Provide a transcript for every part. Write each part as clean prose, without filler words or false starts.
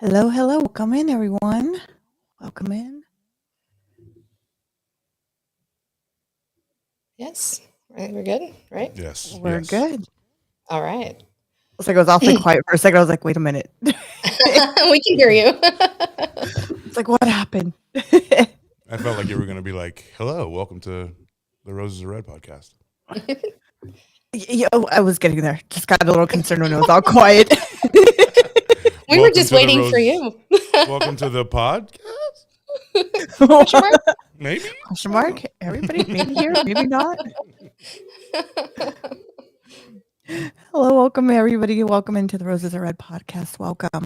Hello, hello. Welcome in, everyone. Welcome in. Yes. Right, we're good, right? Yes. We're good. All right. It's like I was awfully quiet for a second. I was like, wait a minute. We can hear you. It's like, what happened? I felt like you were going to be like, hello, welcome to the Roses Are Red podcast. Yeah, I was getting there. Just got a little concerned when it was all quiet. We were just waiting for you. Welcome to the podcast? Question mark? Maybe? Question mark? Everybody, maybe here, maybe not. Hello, welcome everybody. Welcome into the Roses Are Red podcast. Welcome.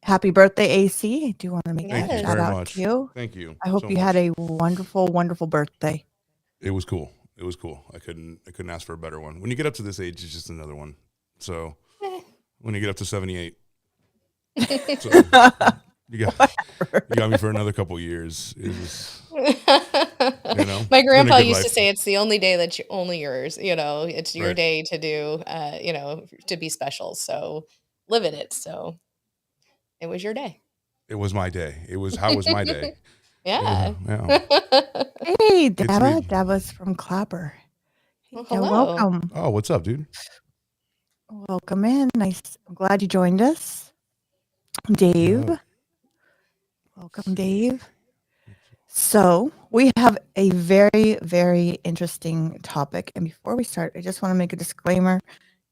Happy birthday, AC. I do want to make Thank that you shout very out much. to you. Thank you. I hope so you much. had a wonderful, wonderful birthday. It was cool. It was cool. I couldn't ask for a better one. When you get up to this age, it's just another one. So when you get up to 78, so you got me for another couple years. It was, My grandpa good used to life. say it's the only day that's only yours. It's your Right. day to do, to be special. So live in it. So it was your day. It was my day. How was my day? Yeah. Yeah. Hey, Daba. me. Daba's from Clapper. Well, Yeah, hello. welcome. Oh, what's up, dude? Welcome in. Nice. I'm glad you joined us. Dave. Yeah. Welcome, Dave. So we have a very, very interesting topic. And before we start, I just want to make a disclaimer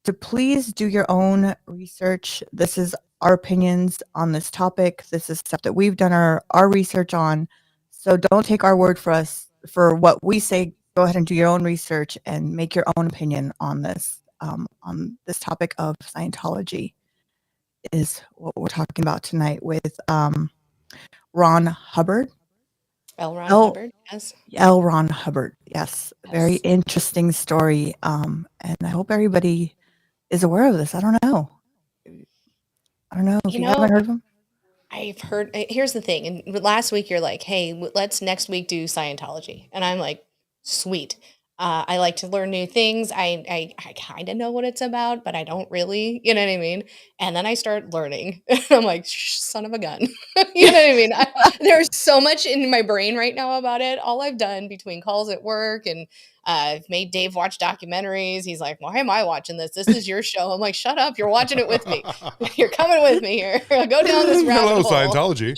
to please do your own research. This is our opinions on this topic. This is stuff that we've done our research on. So don't take our word for what we say. Go ahead and do your own research and make your own opinion on this topic of Scientology is what we're talking about tonight with Ron Hubbard. L. Ron Hubbard, yes. L. Ron Hubbard, yes. Very Yes. interesting story. And I hope everybody is aware of this. I don't know if you haven't heard of him. I've heard. Here's the thing. And last week you're like, "Hey, let's next week do Scientology," and I'm like, "Sweet." I like to learn new things. I kind of know what it's about, but I don't really. You know what I mean? And then I start learning. I'm like, "Son of a gun." You know what I mean? There's so much in my brain right now about it. All I've done between calls at work and I've made Dave watch documentaries. He's like, "Why am I watching this? This is your show." I'm like, "Shut up! You're watching it with me. You're coming with me here. Go down this rabbit Hello, hole." Scientology.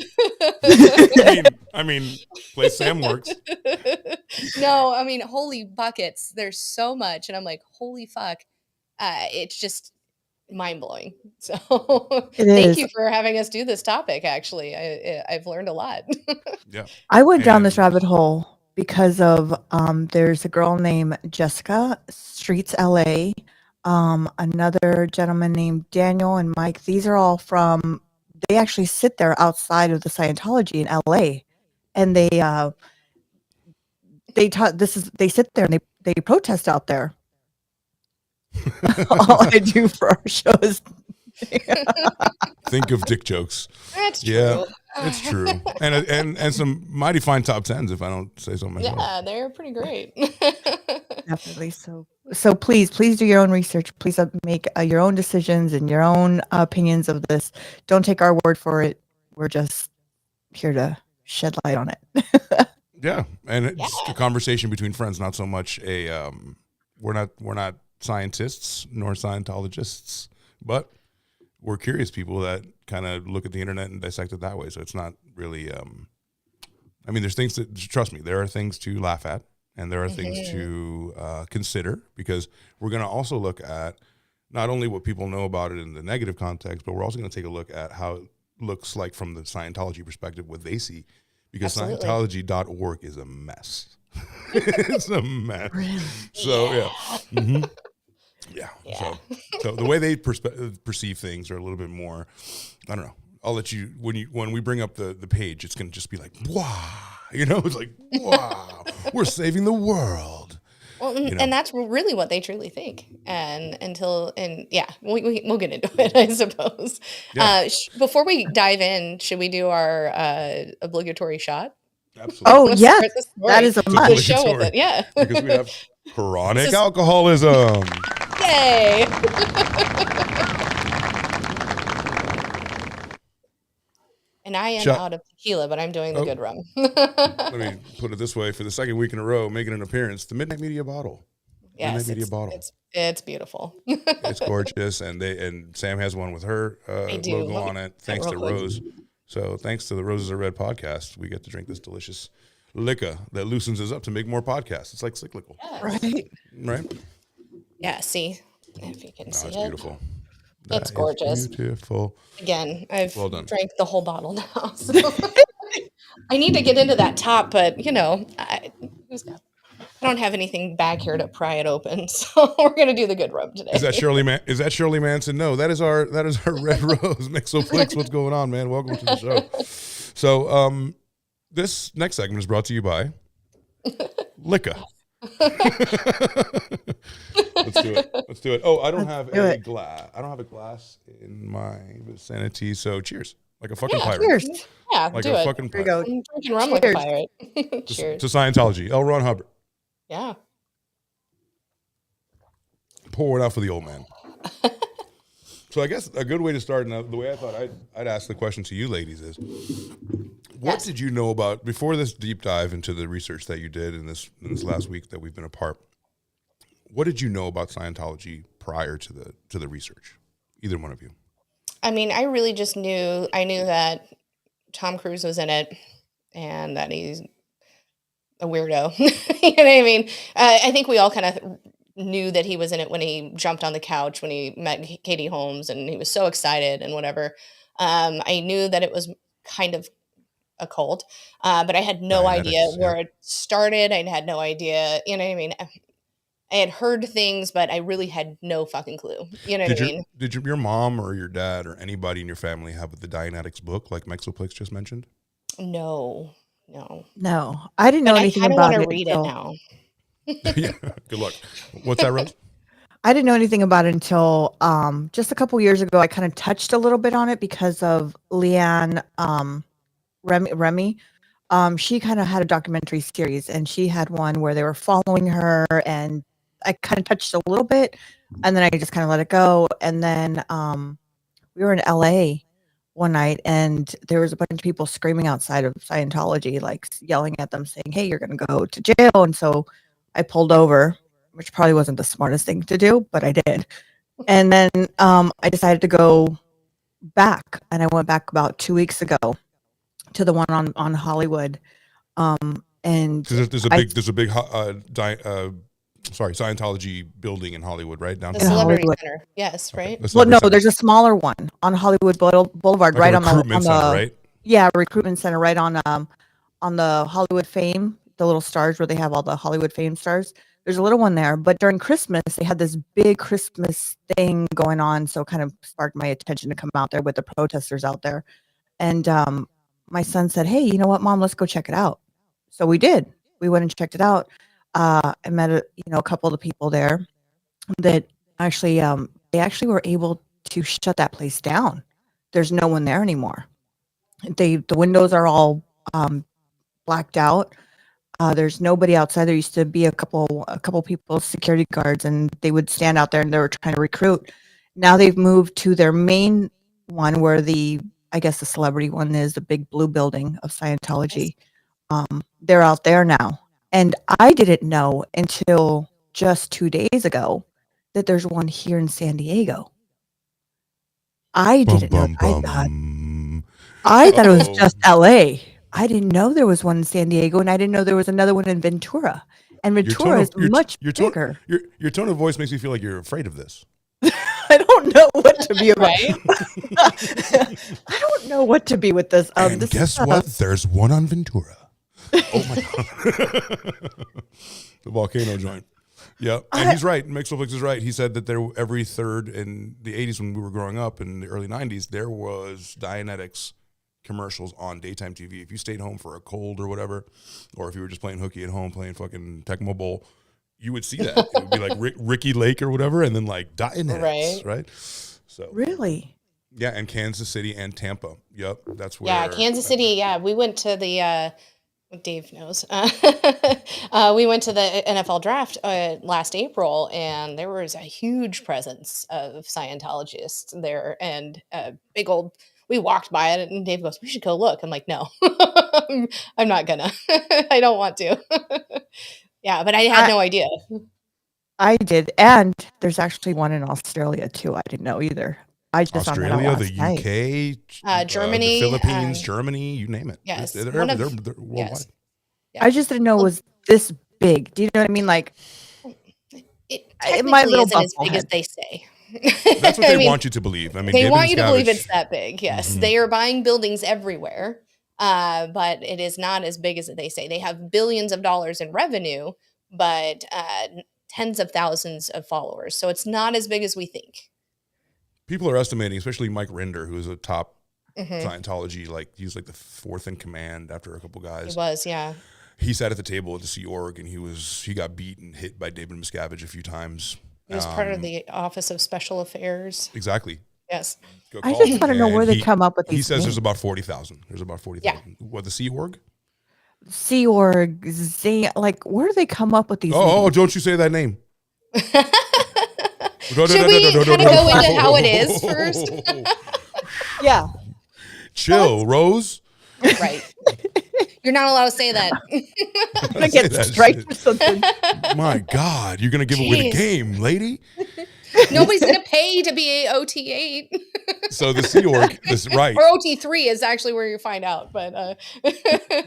I mean, place Sam works. No, I mean, holy buckets. There's so much. And I'm like, holy fuck. It's just mind blowing. So thank you for having us do this topic. Actually, I've learned a lot. Yeah. I went down this rabbit hole because of there's a girl named Jessica, Streets LA, another gentleman named Daniel and Mike. These are all they actually sit there outside of the Scientology in LA, and they sit there and they protest out there. All I do for our show is think of dick jokes. That's true. Yeah, it's true. And some mighty fine top tens, if I don't say so myself. Yeah, they're pretty great. Definitely. So please do your own research. Please make your own decisions and your own opinions of this. Don't take our word for it. We're just here to shed light on it. Yeah, and it's a conversation between friends, not so much a. We're not scientists nor Scientologists, but we're curious people that kind of look at the internet and dissect it that way. So it's not really. I mean, there's things that, trust me, there are things to laugh at, and there are things to consider, because we're going to also look at not only what people know about it in the negative context, but we're also going to take a look at how it looks like from the Scientology perspective, what they see. Because Scientology.org is a mess. It's a mess. Really? So, yeah. Mm-hmm. Yeah. So the way they perceive things are a little bit more, I don't know. I'll let you, when we bring up the page, it's going to just be like, wow. It's like, wow, we're saving the world. Well, and that's really what they truly think. And we'll get into it, I suppose. Yeah. Before we dive in, should we do our obligatory shot? Absolutely. Oh, yes. That is a must. Show with it. Yeah. Because we have chronic alcoholism. Yay. And I am Shut- out of tequila, but I'm doing the Oh. good rum. Let me put it this way: for the second week in a row, making an appearance, the Midnight Media bottle. Yes, Midnight Media bottle. it's beautiful. It's gorgeous, and Sam has one with her I do. logo Let me on it. that Thanks real to quick. Rose. So thanks to the Roses Are Red podcast, we get to drink this delicious liquor that loosens us up to make more podcasts. It's like cyclical, Right. right? Yeah, see if you can Oh, see it's it. beautiful. It's That is gorgeous. beautiful. Again, I've Well done. drank the whole bottle now. So I need to get into that top, but I don't have anything back here to pry it open, so we're gonna do the good rum today. Is that Shirley Manson? No, that is our Red Rose. Mixoplex, what's going on, man? Welcome to the show. So this next segment is brought to you by Liquor. Let's do it. Oh, I don't have a glass. I don't have a glass in my vicinity. So cheers, like a fucking pirate. Cheers. Yeah, Like do a it. fucking Here we pirate. go. I'm drinking rum like a Cheers. pirate. Cheers. To Scientology. L. Ron Hubbard. Yeah. Pour it out for the old man. So I guess a good way to start, and the way I thought I'd ask the question to you ladies is, what Yes. did you know about, before this deep dive into the research that you did in this last week that we've been apart, what did you know about Scientology prior to the research? Either one of you. I mean, I really just knew that Tom Cruise was in it and that he's a weirdo. You know what I mean? I think we all kind of knew that he was in it when he jumped on the couch when he met Katie Holmes and he was so excited and whatever. I knew that it was kind of a cult, but I had no idea Dianetics, where it started. I had no idea, you know what I mean? I had heard things, but I really had no fucking clue. You know what I mean? Did your mom or your dad or anybody in your family have the Dianetics book like Mexoplex just mentioned? No. No, I didn't know But I anything kind of want about to it read it until now. Yeah. Good luck. What's that, Rose? I didn't know anything about it until just a couple years ago. I kind of touched a little bit on it because of Leanne Remy. She kind of had a documentary series, and she had one where they were following her, and I kind of touched a little bit, and then I just kind of let it go. And then we were in LA one night, and there was a bunch of people screaming outside of Scientology, like yelling at them, saying, "Hey, you're going to go to jail!" And so I pulled over, which probably wasn't the smartest thing to do, but I did. And then I decided to go back, and I went back about 2 weeks ago to the one on Hollywood. And There's a big Scientology building in Hollywood, right The downtown. Celebrity Hollywood. Center. Yes, right? The Well, no, Celebrity Center. there's a smaller one on Hollywood Boulevard, Like right a on the recruitment center, right? Yeah, recruitment center, right on the Hollywood Fame, the little stars where they have all the Hollywood Fame stars. There's a little one there, but during Christmas they had this big Christmas thing going on, so it kind of sparked my attention to come out there with the protesters out there. And my son said, "Hey, you know what, Mom? Let's go check it out." So we did. We went and checked it out. I met a couple of the people there that actually they actually were able to shut that place down. There's no one there anymore. The windows are all blacked out. There's nobody outside. There used to be a couple people, security guards, and they would stand out there and they were trying to recruit. Now they've moved to their main one where I guess the celebrity one is the big blue building of Scientology. They're out there now. And I didn't know until just 2 days ago that there's one here in San Diego. I didn't know. I thought it was just LA. I didn't know there was one in San Diego, and I didn't know there was another one in Ventura. And Ventura is much bigger. Your tone of voice makes me feel like you're afraid of this. I don't know what to be about. Right? I don't know what to be with this. And this guess what? There's one on Ventura. Oh my god, the volcano joint. Yeah, and he's right. Mixoplex is right. He said that every third in the 80s when we were growing up in the early 90s, there was Dianetics commercials on daytime TV. If you stayed home for a cold or whatever, or if you were just playing hooky at home, playing fucking Tecmo Bowl, you would see that. It would be like Ricky Lake or whatever, and then like Dianetics, right? So really? Yeah, and Kansas City and Tampa. Yep, that's where. Yeah, Kansas City. Yeah, we went to the Dave knows. We went to the NFL draft last April, and there was a huge presence of Scientologists there, and a big old we walked by it, and Dave goes, "We should go look." I'm like, "No, I'm not gonna. I don't want to." Yeah, but I had I no idea. I did, and there's actually one in Australia too. I didn't know either. I just found that out Australia, the last night. UK, the Germany, Philippines, Germany, you name it. yes, They're one they're, of they're worldwide. yes, yeah. I just didn't know it Well, was this big. Do you know what I mean? Like it in my technically little isn't as bubble big as head. they say. That's what I they mean, want you to believe. I mean, they David want you to believe Miscavige. it's that big. Yes, Mhm. they are buying buildings everywhere, but it is not as big as they say. They have billions of dollars in revenue, but tens of thousands of followers. So it's not as big as we think. People are estimating, especially Mike Rinder, who is a top Hmm. Scientology, like he's like the fourth in command after a couple He guys. was, yeah. He sat at the table at the Sea Org, and he got beat and hit by David Miscavige a few times. He was part of the Office of Special Affairs. Exactly. Yes. Go I call just him. want to know And where they come up with He these says there's names. about 40,000. There's about 40,000. What, the Sea Org? Sea Org, like where do they come up with these Oh, names? don't you say that name. Should we kind of go into how it is first? Yeah. Chill, Rose. Right. You're not allowed to say that. I'm gonna get that striked shit. or something. My God, you're gonna give away the Jeez. game, lady. Nobody's going to pay to be a OT8. So the Sea Org, this right? Or OT3 is actually where you find out. But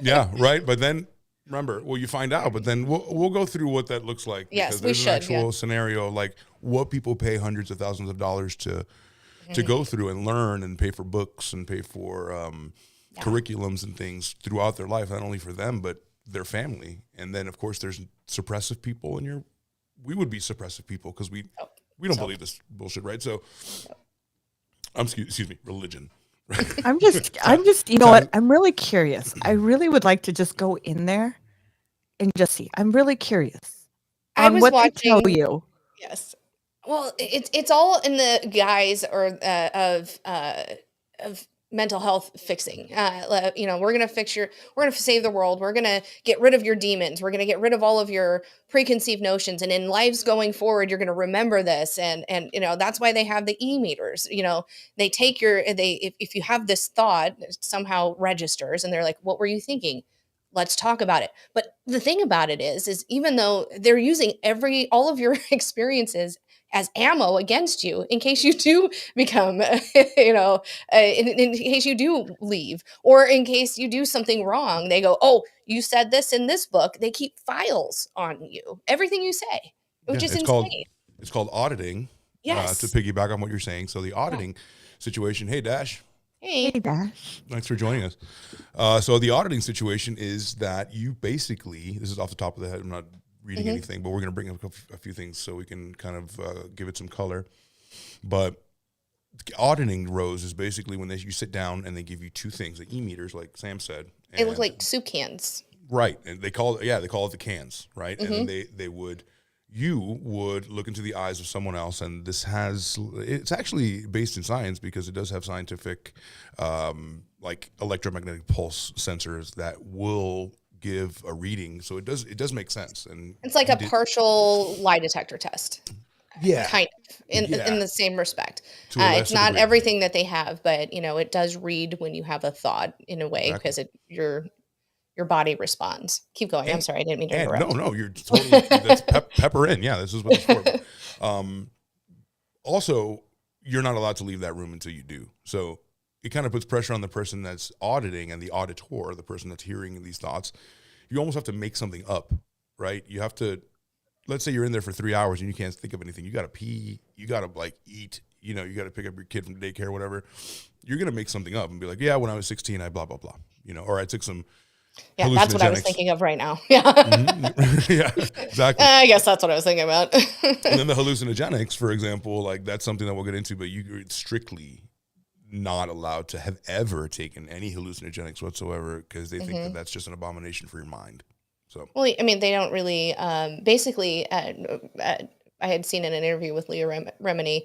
Yeah, right. But then remember, well, you find out. But then we'll go through what that looks like. Yes, because we there's should, an actual yeah. scenario of like what people pay hundreds of thousands of dollars to go through and learn and pay for books and pay for curriculums and things throughout their life, not only for them but their family. And then of course there's suppressive people, and we would be suppressive people because we don't believe this bullshit, right? So, excuse me, religion. Right? I'm just, you know what? I'm really curious. I really would like to just go in there and just see. I'm really curious I on was what watching. they tell you. Yes. Well, it's all in the guise or of mental health fixing. We're gonna save the world. We're gonna get rid of your demons. We're gonna get rid of all of your preconceived notions. And in lives going forward, you're gonna remember this. And that's why they have the e-meters. They take if you have this thought, it somehow registers, and they're like, "What were you thinking? Let's talk about it." But the thing about it is even though they're using all of your experiences as ammo against you in case you do become, in case you do leave or in case you do something wrong, they go, "Oh, you said this in this book." They keep files on you, everything you say, which is insane. It's called auditing. Yes. To piggyback on what you're saying. So the auditing situation. Hey, Dash. Hey. Dash. Thanks for joining us. So the auditing situation is that you basically, this is off the top of the head, I'm not reading anything, but we're going to bring up a few things so we can kind of give it some color. But auditing, Rose, is basically when you sit down and they give you two things, the e-meters, like Sam said. They look like soup cans. Right. And they call it the cans, right? And then you would look into the eyes of someone else, and it's actually based in science because it does have scientific like electromagnetic pulse sensors that will give a reading. So it does make sense. And it's like a partial lie detector test. Yeah. Kind of in the same respect. It's not degree. everything that they have, but it does read when you have a thought in a way because your body responds. Keep going. I'm sorry, I didn't mean to interrupt. No, you're totally that's pepper in. Yeah, this is what it's for. Also, you're not allowed to leave that room until you do. So it kind of puts pressure on the person that's auditing and the auditor, the person that's hearing these thoughts. You almost have to make something up, right? You have to, let's say you're in there for 3 hours and you can't think of anything. You got to pee. You got to eat. You got to pick up your kid from daycare, or whatever. You're going to make something up and be like, yeah, when I was 16, I blah, blah, blah. Or I took some Yeah, that's what I was thinking of right now. Yeah. Yeah, exactly. I guess that's what I was thinking about. And then the hallucinogenics, for example, like that's something that we'll get into, but you're strictly not allowed to have ever taken any hallucinogenics whatsoever because they think that that's just an abomination for your mind. So, well, I mean, they don't really, basically, I had seen in an interview with Leah Remini,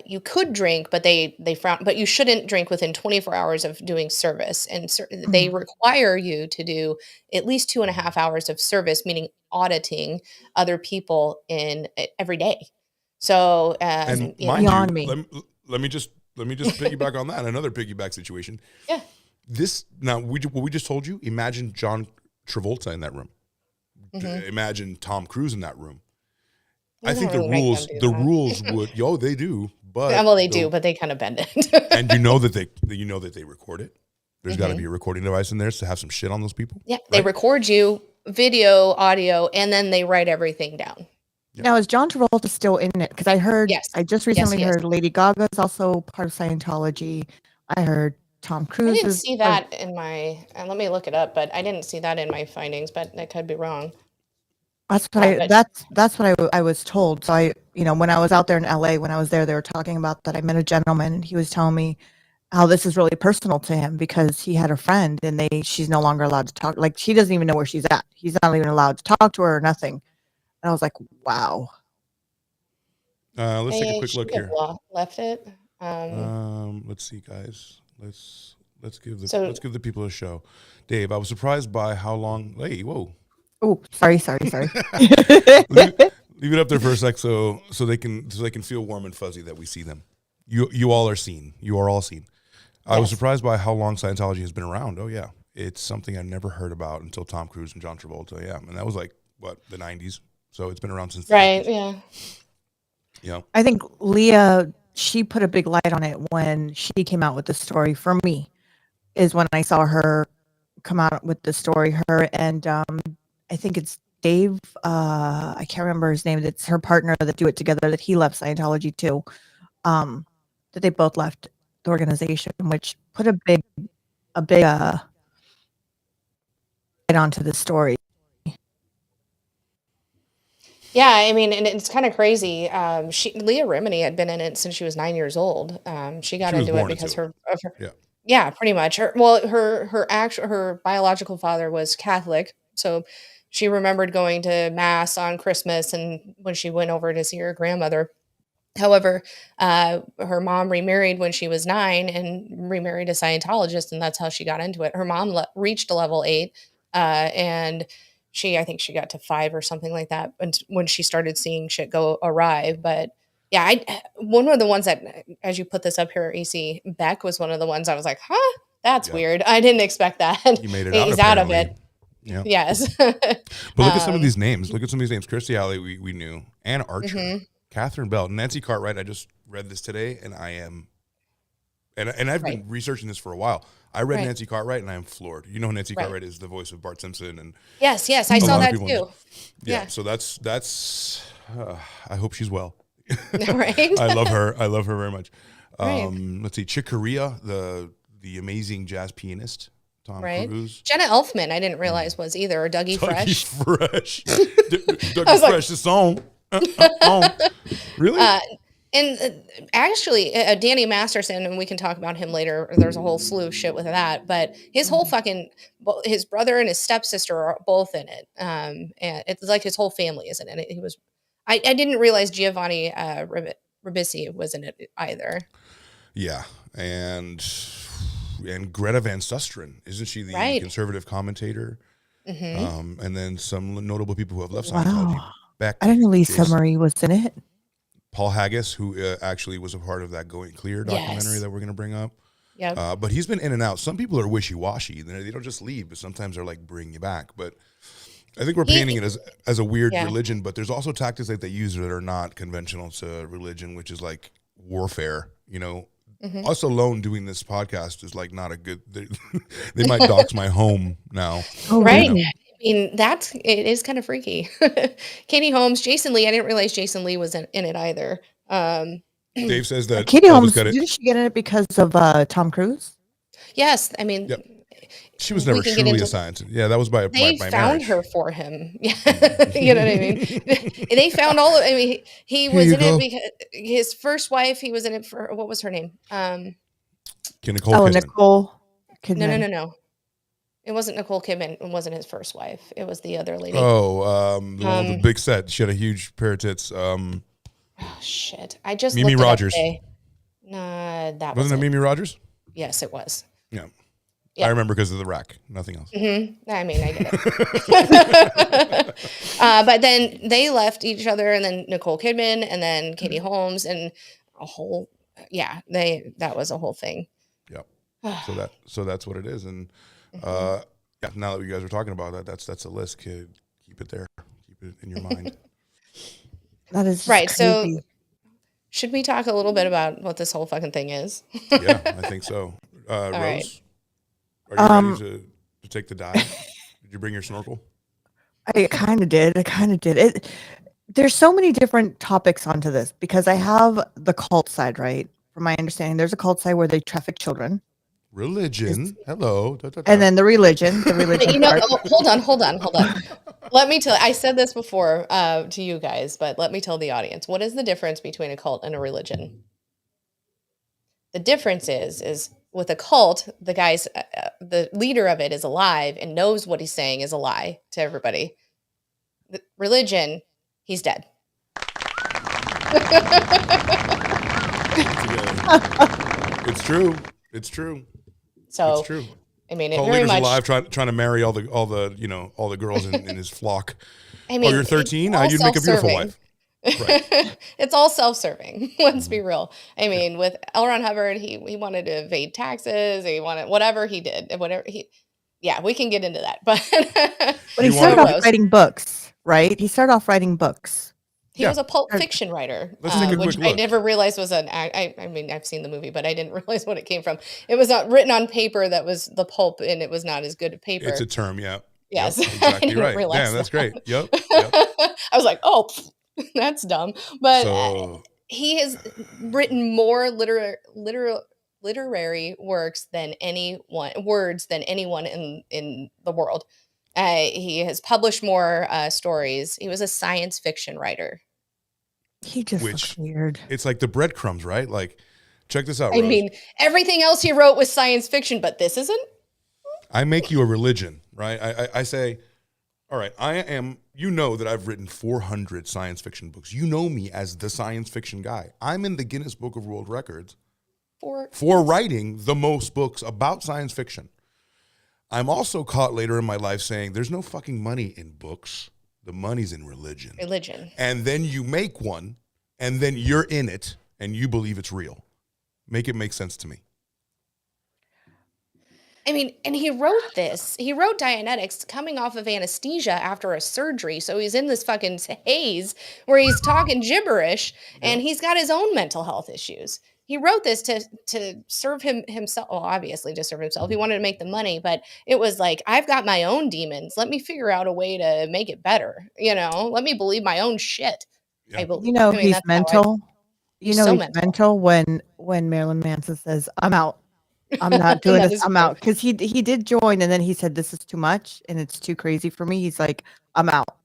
you could drink, but they frown, but you shouldn't drink within 24 hours of doing service. And they require you to do at least 2.5 hours of service, meaning auditing other people every day. So, and you know, mind Beyond you, me. let me just let me just piggyback on that. Another piggyback situation. Yeah. What we just told you, imagine John Travolta in that room. Imagine Tom Cruise in that room. I think the rules would, they do, but well, they do, but they kind of bend it. and you know that they record it. There's got to be a recording device in there to have some shit on those people. Yeah, they record you, video, audio, and then they write everything down. Yeah. Now, is John Travolta still in it? Because I heard, Yes. I just recently heard Lady Gaga is also part of Scientology. I heard Tom Cruise. I didn't see that in my, let me look it up, but I didn't see that in my findings, but I could be wrong. That's what that's what I was told. So I, when I was out there in LA, when I was there, they were talking about that. I met a gentleman and he was telling me how this is really personal to him because he had a friend and she's no longer allowed to talk. Like she doesn't even know where she's at. He's not even allowed to talk to her or nothing. And I was like, wow. Let's take a quick look here. Left it. Let's see, guys. Let's give the people a show. Dave, I was surprised by how long. Hey, whoa. Oh, sorry. Leave it up there for a sec, so they can feel warm and fuzzy that we see them. You all are seen. You are all seen. Yes. I was surprised by how long Scientology has been around. Oh yeah, it's something I never heard about until Tom Cruise and John Travolta. Yeah, and that was like the 90s. So it's been around since the 90s. Yeah. Yeah. I think Leah, she put a big light on it when she came out with the story. For me, is when I saw her come out with the story. Her and I think it's Dave. I can't remember his name. It's her partner that do it together. That he left Scientology too. That they both left the organization, which put a big light onto the story. Yeah, I mean, and it's kind of crazy. Leah Remini had been in it since she was 9 years old. She got into it because of her. Yeah, pretty much. Her biological father was Catholic, so she remembered going to mass on Christmas and when she went over to see her grandmother. However, her mom remarried when she was 9 and remarried a Scientologist, and that's how she got into it. Her mom reached a level 8, and I think she got to 5 or something like that when she started seeing shit go awry. But yeah, one of the ones that, as you put this up here, AC, Beck was one of the ones I was like, huh, that's weird. I didn't expect that. You made it He's out of it. Yeah. Yes. But look at some of these names. Kirstie Alley, we knew. Ann Archer. Catherine Bell, Nancy Cartwright. I just read this today, and I am, and I've been researching this for a while. I read Nancy Cartwright, and I am floored. You know, Nancy Cartwright is the voice of Bart Simpson, and yes, I saw that too. Yeah, so that's. I hope she's well. Right. I love her very much. Let's see, Chick Corea, the amazing jazz pianist. Tom Cruise. Jenna Elfman, I didn't realize was either, or Dougie Fresh. Dougie Fresh, the song. Really? And actually, Danny Masterson, and we can talk about him later. There's a whole slew of shit with that, but his whole his brother and his stepsister are both in it. And it's like his whole family is in it. He was, I didn't realize Giovanni Ribisi was in it either. Yeah, and Greta Van Susteren, isn't she the conservative commentator? Mm-hmm. And then some notable people who have left Scientology. Beck, I didn't know Lisa Marie was in it. Paul Haggis, who actually was a part of that Going Clear documentary that we're going to bring up. Yeah. But he's been in and out. Some people are wishy-washy. They don't just leave, but sometimes they're like, bring you back. But I think we're painting it as a weird religion, but there's also tactics that they use that are not conventional to religion, which is like warfare. You know, us alone doing this podcast is like not a good, they might dox my home now. Oh, right. Really? I mean, it is kind of freaky. Katie Holmes, Jason Lee. I didn't realize Jason Lee was in it either. Dave says that Katie Holmes, didn't she get in it because of Tom Cruise? Yes. I mean, she was never truly a scientist. Yeah, that was by they by found marriage. her for him. Yeah, you know what I mean. They found all of. I mean, he was in it because his first wife. He was in it for, what was her name? Nicole Kidman. Nicole Kidman. No. It wasn't Nicole Kidman. It wasn't his first wife. It was the other lady. Oh, the one with the big set. She had a huge pair of tits. Oh shit! I just Mimi Rogers. Nah, that wasn't it. Mimi Rogers? Yes, it was. Yeah. I remember because of the rack. Nothing else. Mm-hmm. I mean, I get it. But then they left each other, and then Nicole Kidman, and then Katie Holmes, and a whole yeah, that was a whole thing. Yep. So that's what it is. And Mhm. yeah, now that you guys are talking about that, that's a list, kid. Keep it there. Keep it in your mind. That is just Right. So crazy. should we talk a little bit about what this whole fucking thing is? Yeah, I think so. All right. Rose, are you ready Um, to take the dive? Did you bring your snorkel? I kind of did. I kind of did. There's so many different topics onto this because I have the cult side, right? From my understanding, there's a cult side where they traffic children. Is Religion. Hello. Da, da, and da. then the religion But part. oh, hold on. Let me tell. I said this before to you guys, but let me tell the audience. What is the difference between a cult and a religion? The difference is with a cult, the leader of it is alive and knows what he's saying is a lie to everybody. The religion, he's dead. It's true. It's true. So, It's true. I mean, it Cult very leader's much. alive, trying to marry all the girls in his flock. I mean, You're it's 13. all You'd make a beautiful self-serving. wife. Right. It's all self-serving. Let's be real. I mean, with L. Ron Hubbard, he wanted to evade taxes. He wanted whatever he did, whatever he. Yeah, we can get into that, but But he You started want off Rose, writing books, right? He started off writing books. he Yeah. was a pulp Or- fiction writer, Let's take a which quick I look. never realized was I mean, I've seen the movie, but I didn't realize what it came from. It was not written on paper that was the pulp, and it was not as good a paper. It's a term. Yeah. Yes, Yep, I exactly didn't right. realize Damn, that's that. great. Yep. Yep. I was like, oh, that's dumb. But So he has written more literary works than anyone in the world. He has published more stories. He was a science fiction writer. He just looks which weird. it's like the breadcrumbs, right? Like, check this out, I Rose. mean, everything else he wrote was science fiction, but this isn't. I make you a religion, right? I say, all right, you know that I've written 400 science fiction books. You know me as the science fiction guy. I'm in the Guinness Book of World Records for writing the most books about science fiction. I'm also caught later in my life saying there's no fucking money in books. The money's in religion. And then you make one, and then you're in it, and you believe it's real. Make it make sense to me. I mean, and he wrote this. He wrote Dianetics coming off of anesthesia after a surgery. So he's in this fucking haze where he's talking gibberish and he's got his own mental health issues. He wrote this to serve himself. Well, obviously to serve himself. He wanted to make the money, but it was like, I've got my own demons. Let me figure out a way to make it better. Let me believe my own shit. Yeah. I mean, He's that's mental. he's so He's mental. mental when Marilyn Manson says, "I'm out. I'm not doing That this. is I'm true. out." Because he did join, and then he said, "This is too much, and it's too crazy for me." He's like, "I'm out."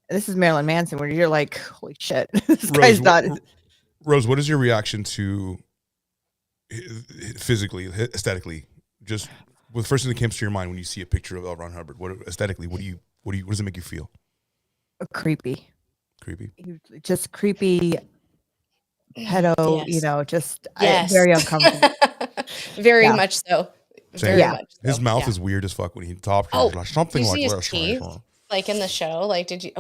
This is Marilyn Manson, where you're like, "Holy shit, this guy's not." Rose, what is your reaction to physically, aesthetically, just the first thing that comes to your mind when you see a picture of L. Ron Hubbard? What aesthetically? What does it make you feel? Creepy, Creepy. just creepy pedo. Yes. Just Yes. very uncomfortable. Very Yeah. much so. Same. Very much so. His mouth Yeah. is weird as fuck when he talks. Oh, Like something do you like see his this. teeth? Like in the show? Like, did you?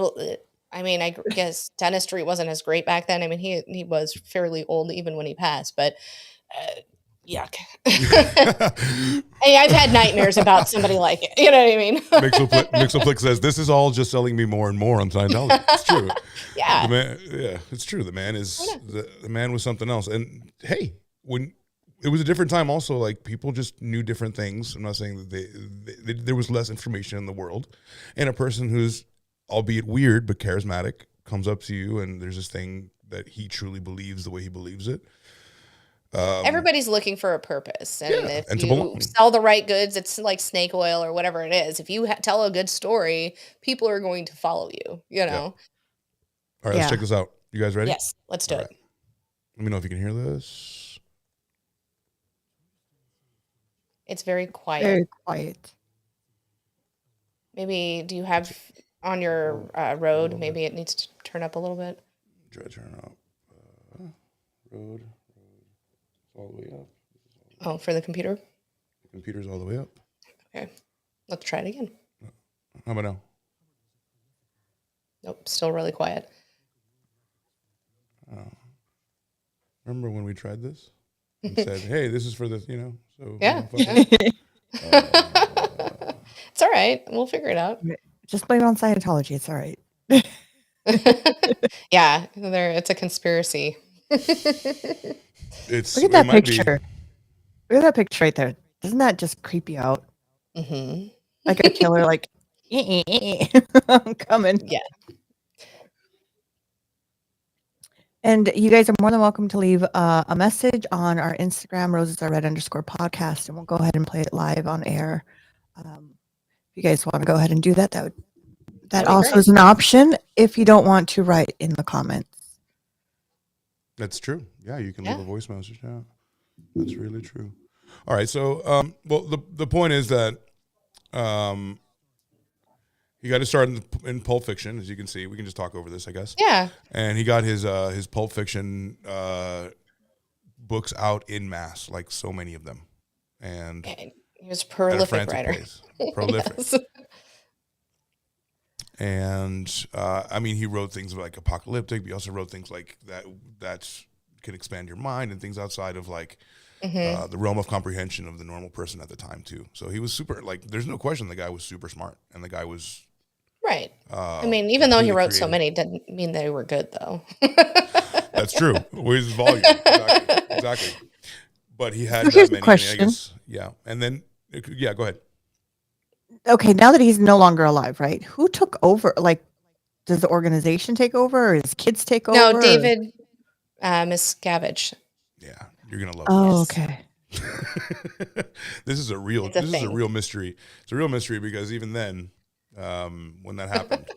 I mean, I guess dentistry wasn't as great back then. I mean, he was fairly old even when he passed, but yuck. Hey, I've had nightmares about somebody like it. You know what I mean? Mixoplick says this is all just selling me more and more on Scientology. It's true. Yeah. It's true. The man is the man was something else. And hey, when it was a different time, also like people just knew different things. I'm not saying that there was less information in the world, and a person who's albeit weird but charismatic comes up to you, and there's this thing that he truly believes the way he believes it. Everybody's looking for a purpose, and if and to you belong. sell the right goods, it's like snake oil or whatever it is. If you tell a good story, people are going to follow you. You know. All right, let's check this out. You guys ready? Yes, let's do it. Right. Let me know if you can hear this. It's very quiet. Very quiet. Maybe do you have on your road? Maybe it needs to turn up a little bit. Try to turn up. Road. All the way up. Oh, for the computer? The computer's all the way up. Okay. Let's try it again. How about now? Nope, still really quiet. Oh. Remember when we tried this? And said, "Hey, this is for the, so Yeah. fuck it." It's all right. We'll figure it out. Just blame it on Scientology. It's all right. Yeah, it's a conspiracy. Look It's at it that might be. picture. Look at that picture right there. Doesn't that just creep you out? Hmm. Like a killer, like, I'm coming. Yeah. And you guys are more than welcome to leave a message on our Instagram, roses_red_podcast, and we'll go ahead and play it live on air. If you guys want to go ahead and do that, that That'd be also great. is an option if you don't want to write in the comments. That's true. Yeah, you can Yeah. leave a voice message. Yeah, that's really true. All right, so well, the point is that he got his start in Pulp Fiction, as you can see. We can just talk over this, I guess. Yeah. And he got his Pulp Fiction books out in mass, like so many of them, and He was a at a prolific frantic writer. pace. Prolific. Yes. And I mean, he wrote things like apocalyptic, but he also wrote things like that can expand your mind and things outside of like the realm of comprehension of the normal person at the time too. So he was super, like, there's no question the guy was super smart, and the guy was Right. I mean, even though he completely wrote so creative. many, didn't mean they were good, though. That's true. With his volume, exactly. But he had So that here's the many. question. I guess, yeah. And then, yeah, go ahead. Okay, now that he's no longer alive, right? Who took over? Like, does the organization take over, or his kids take over? No, or- David Miscavige. Yeah, you're gonna love Oh, Yes. okay. this is a real It's a this is a thing. real mystery. It's a real mystery because even then, when that happened,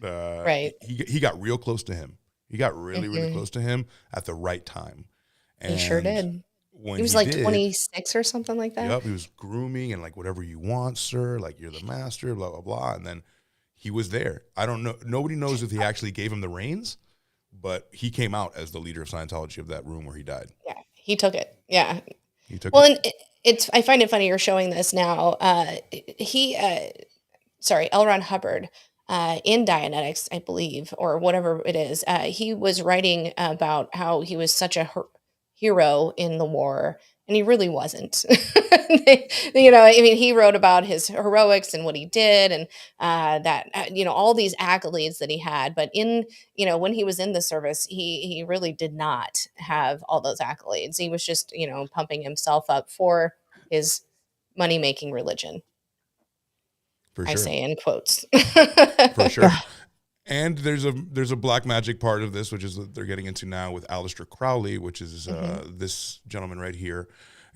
Right. he got real close to him. He got really close to him at the right time. He sure And did. When He was like did, 26 or something like that. Yep, he was grooming and like, whatever you want, sir. Like, you're the master, blah blah blah. And then he was there. I don't know. Nobody knows if he actually gave him the reins, but he came out as the leader of Scientology of that room where he died. Yeah, he took it. Yeah. He took Well, it. and it's I find it funny you're showing this now. L. Ron Hubbard, in Dianetics, I believe, or whatever it is, he was writing about how he was such a hero in the war, and he really wasn't. I mean, he wrote about his heroics and what he did, and all these accolades that he had. But when he was in the service, he really did not have all those accolades. He was just, pumping himself up for his money making religion. For I sure. say in quotes. For sure. And there's a black magic part of this, which is that they're getting into now with Aleister Crowley, which is this gentleman right here.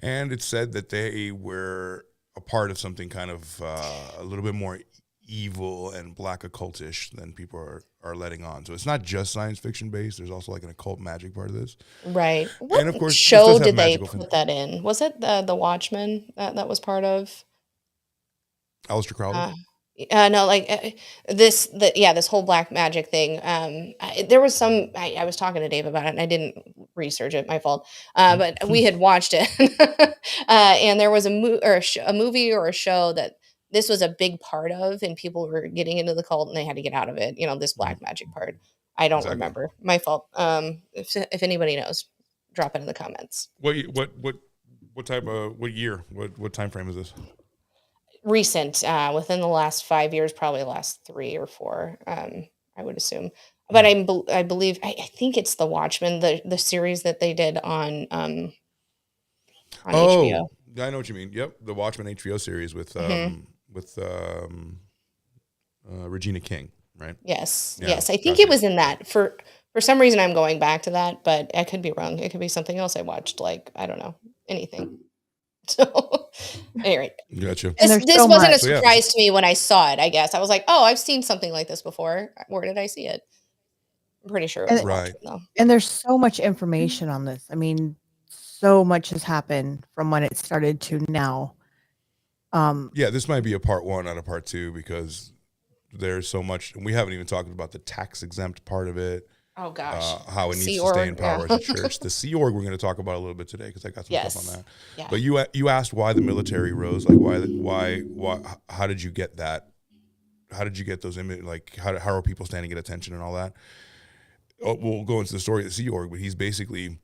And it's said that they were a part of something kind of a little bit more evil and black occultish than people are letting on. So it's not just science fiction based. There's also like an occult magic part of this. Right. What And of course, this show does have did they magical put that in? Was it the Watchmen that was part of? Aleister Crowley. No, like this whole black magic thing. There was some. I was talking to Dave about it, and I didn't research it. My fault. But we had watched it, and there was a movie or a show that this was a big part of, and people were getting into the cult, and they had to get out of it. This black magic part. I don't Exactly. remember. My fault. If anybody knows, drop it in the comments. What type of what year? What time frame is this? Recent, within the last 5 years, probably the last 3 or 4, I would assume. But I believe I think it's The Watchmen, the series that they did on HBO. I know what you mean. Yep, the Watchmen HBO series with Regina King, right? Yes, Yeah, yes. I think gotcha. it was in that. For some reason, I'm going back to that, but I could be wrong. It could be something else I watched. Like, I don't know, anything. So, anyway, Gotcha. And this there's so wasn't a much. So, yeah. surprise to me when I saw it. I guess I was like, "Oh, I've seen something like this before. Where did I see it?" I'm pretty sure it was And- Right. Watchmen, though. And there's so much information on this. I mean, so much has happened from when it started to now. Yeah, this might be a part 1 out of part 2 because there's so much, and we haven't even talked about the tax exempt part of it. Oh gosh, How it needs Sea to stay in Org, power yeah. as a church. The Sea Org we're going to talk about a little bit today because I got some stuff on that. Yeah. But you asked why the military rose. Like why? How did you get that? How did you get those images? Like how are people standing at attention and all that? We'll go into the story of the Sea Org, but he's basically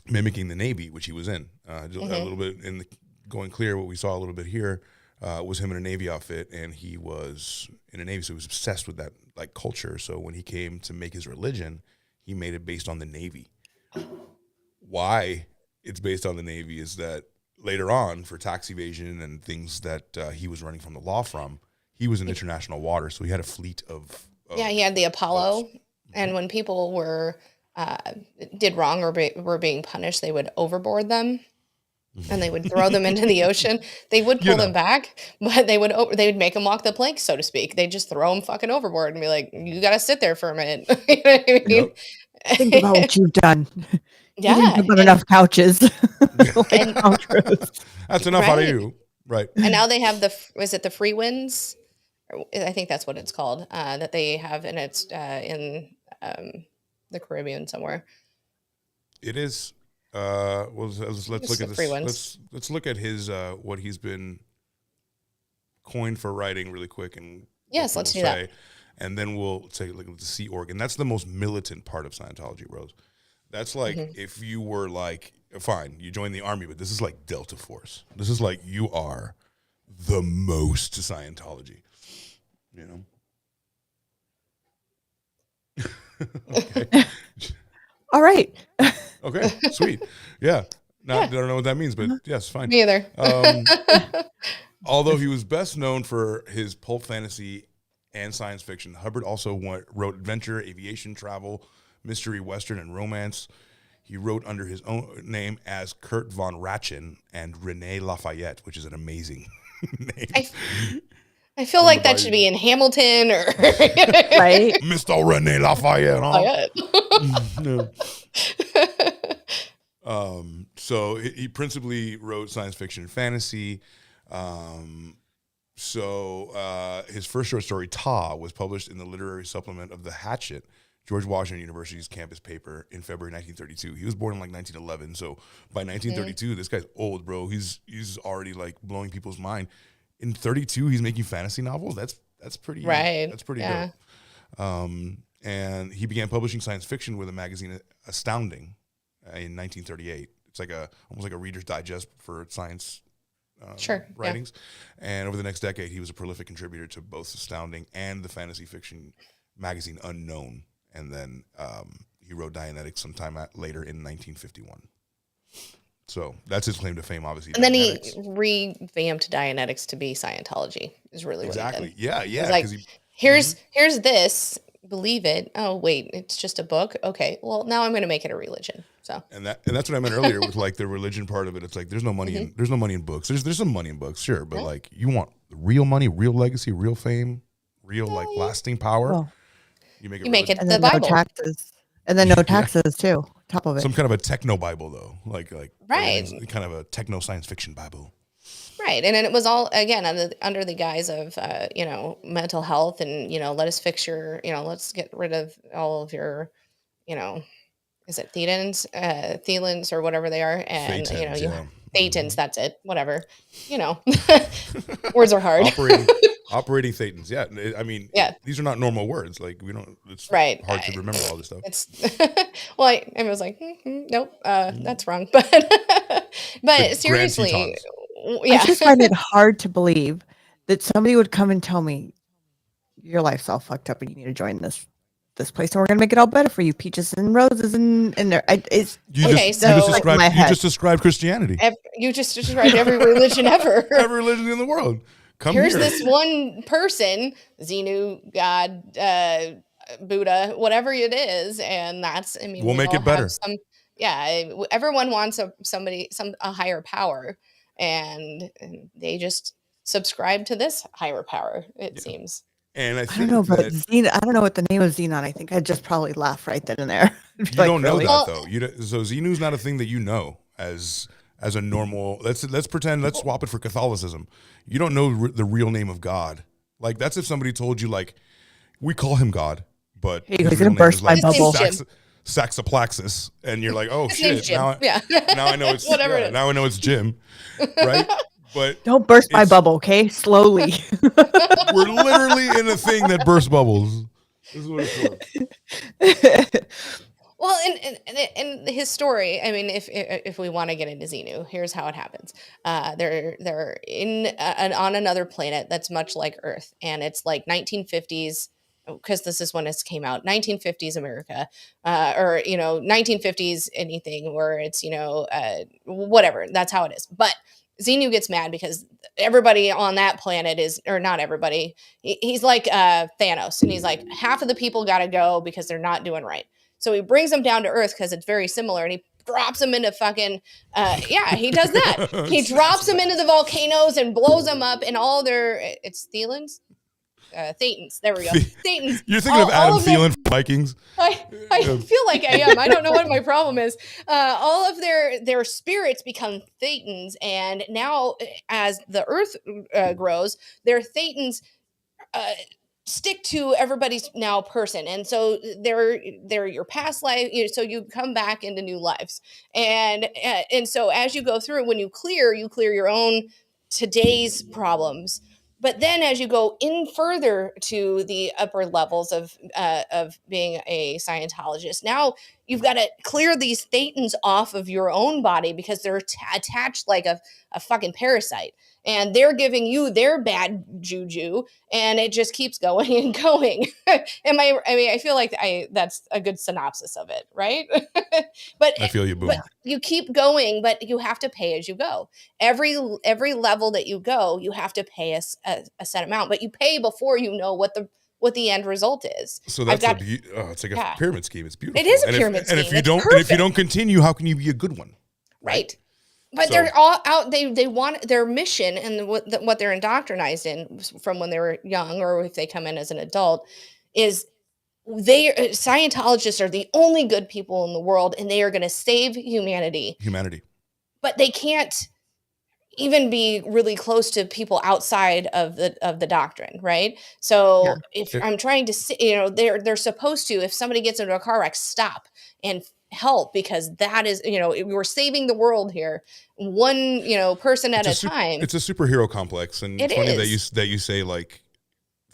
mimicking the Navy, which he was in. A little bit in the Going Clear, what we saw a little bit here was him in a Navy outfit, and he was in a Navy, so he was obsessed with that like culture. So when he came to make his religion, he made it based on the Navy. Why it's based on the Navy is that later on, for tax evasion and things that he was running from the law from, he was in international water, so he had a fleet of Yeah, he had the Apollo, and when people were did wrong or were being punished, they would overboard them, and they would throw them into the ocean. They would pull them back, but they would make them walk the plank, so to speak. They'd just throw them fucking overboard and be like, "You got to sit there for a minute." You know what I mean? Yep. Think about what you've done. Yeah, You didn't put enough couches. and- That's enough out of Right. you, right? And now they have was it the Free Winds? I think that's what it's called. That they have, and it's in the Caribbean somewhere. It is. Well, let's look the at this. free ones. Let's look at his what he's been coined for writing really quick, and Yes, what let's people do that. say, and then we'll take a look at the Sea Org, and that's the most militant part of Scientology, Rose. That's like if you were like, fine, you join the army, but this is like Delta Force. This is like you are the most Scientology, you know. Okay. All right. Okay, sweet. Yeah. I don't know what that means, but yes, fine. Me either. Although he was best known for his pulp fantasy and science fiction, Hubbard also wrote adventure, aviation, travel, mystery, western, and romance. He wrote under his own name as Kurt von Ratchen and Renee Lafayette, which is an amazing name. I feel like that should be in Hamilton or Right. Mr. Renee Lafayette. Huh? No. So he principally wrote science fiction and fantasy. His first short story, Ta, was published in the literary supplement of The Hatchet, George Washington University's campus paper, in February 1932. He was born in like 1911. So by 1932, this guy's old, bro. He's already like blowing people's mind. In 32, he's making fantasy novels. That's pretty Right. That's pretty Yeah. dope. And he began publishing science fiction with a magazine, Astounding, in 1938. It's like almost like a Reader's Digest for science writings. And over the next decade, he was a prolific contributor to both Astounding and the fantasy fiction magazine Unknown. And then he wrote Dianetics sometime later in 1951. So that's his claim to fame, obviously. And then Dianetics. he revamped Dianetics to be Scientology. Is really Exactly. what he did. Yeah. It's like, here's this. Believe it. Oh wait, it's just a book. Okay. Well, now I'm going to make it a religion. So. And that's what I meant earlier with like the religion part of it. It's like there's no money in books. There's some money in books, sure, but like you want real money, real legacy, real fame, real like lasting power. Well, you make it and the then no Bible. taxes. And then no taxes too. Top of it. some kind of a techno Bible though, like Right. kind of a techno science fiction Bible. Right. And then it was all, again, under the guise of, mental health and, let us fix your, let's get rid of all of your, is it thelins or whatever they are. And, Thetans, thetans, that's it. Whatever. Words are hard. Operating thetans. Yeah. I mean, these are not normal words. Like it's Right. hard to remember all this stuff. It's well, I was like, nope, that's wrong. But seriously, I just find it hard to believe that somebody would come and tell me your life's all fucked up and you need to join this place and we're gonna make it all better for you, peaches and roses and there. You just described Christianity. You just described every religion ever. Every religion in the world. Here's this one person, Xenu, God, Buddha, whatever it is, and that's. I mean, we'll make it better. Everyone wants a higher power, and they just subscribe to this higher power. It seems. And I don't know, but I don't know what the name of Xenon. I think I'd just probably laugh right then and there. You don't know that though. So Xenu's not a thing that you know as a normal. Let's pretend. Let's swap it for Catholicism. You don't know the real name of God. Like that's if somebody told you like we call him God, but he's gonna burst my bubble. Saxoplaxis, and you're like, oh His shit! Now I know it's Whatever it is. Now I know it's Jim, right? But don't burst my bubble, okay? Slowly. We're literally in a thing that bursts bubbles. This is what it's for. Well, and his story. I mean, if we want to get into Xenu, here's how it happens. They're on another planet that's much like Earth, and it's like 1950s, because this is when it came out. 1950s America, or 1950s anything where it's whatever. That's how it is. But Xenu gets mad because everybody on that planet is, or not everybody. He's like Thanos, and he's like, half of the people got to go because they're not doing right. So he brings them down to Earth because it's very similar, and he drops them into fucking, he does that. He drops them into the volcanoes and blows them up, and all their, it's Thelans? Thetans. There we go. Thetans. You're thinking of Adam Thielen from Vikings. I feel like I am. I don't know what my problem is. All of their spirits become Thetans, and now as the Earth grows, their Thetans stick to everybody's now person, and so they're your past life, so you come back into new lives, and so as you go through, when you clear your own today's problems. But then as you go in further to the upper levels of being a Scientologist, now you've got to clear these thetans off of your own body because they're attached like a fucking parasite. And they're giving you their bad juju, and it just keeps going and going. I feel like that's a good synopsis of it, right? But I feel you, boom. But you keep going, but you have to pay as you go. Every level that you go, you have to pay a set amount, but you pay before you know what the end result is. So that's it's like a pyramid scheme. It's beautiful. It is a pyramid scheme. And if you don't continue, how can you be a good one? Right. But they're all out. They want their mission, and what they're indoctrinized in from when they were young, or if they come in as an adult, is Scientologists are the only good people in the world, and they are going to save humanity. But they can't even be really close to people outside of the doctrine, right? So if I'm trying to, they're supposed to, if somebody gets into a car wreck, stop and help, because that is, we're saving the world here, one person at a time. It's a superhero complex, and it's funny that you say like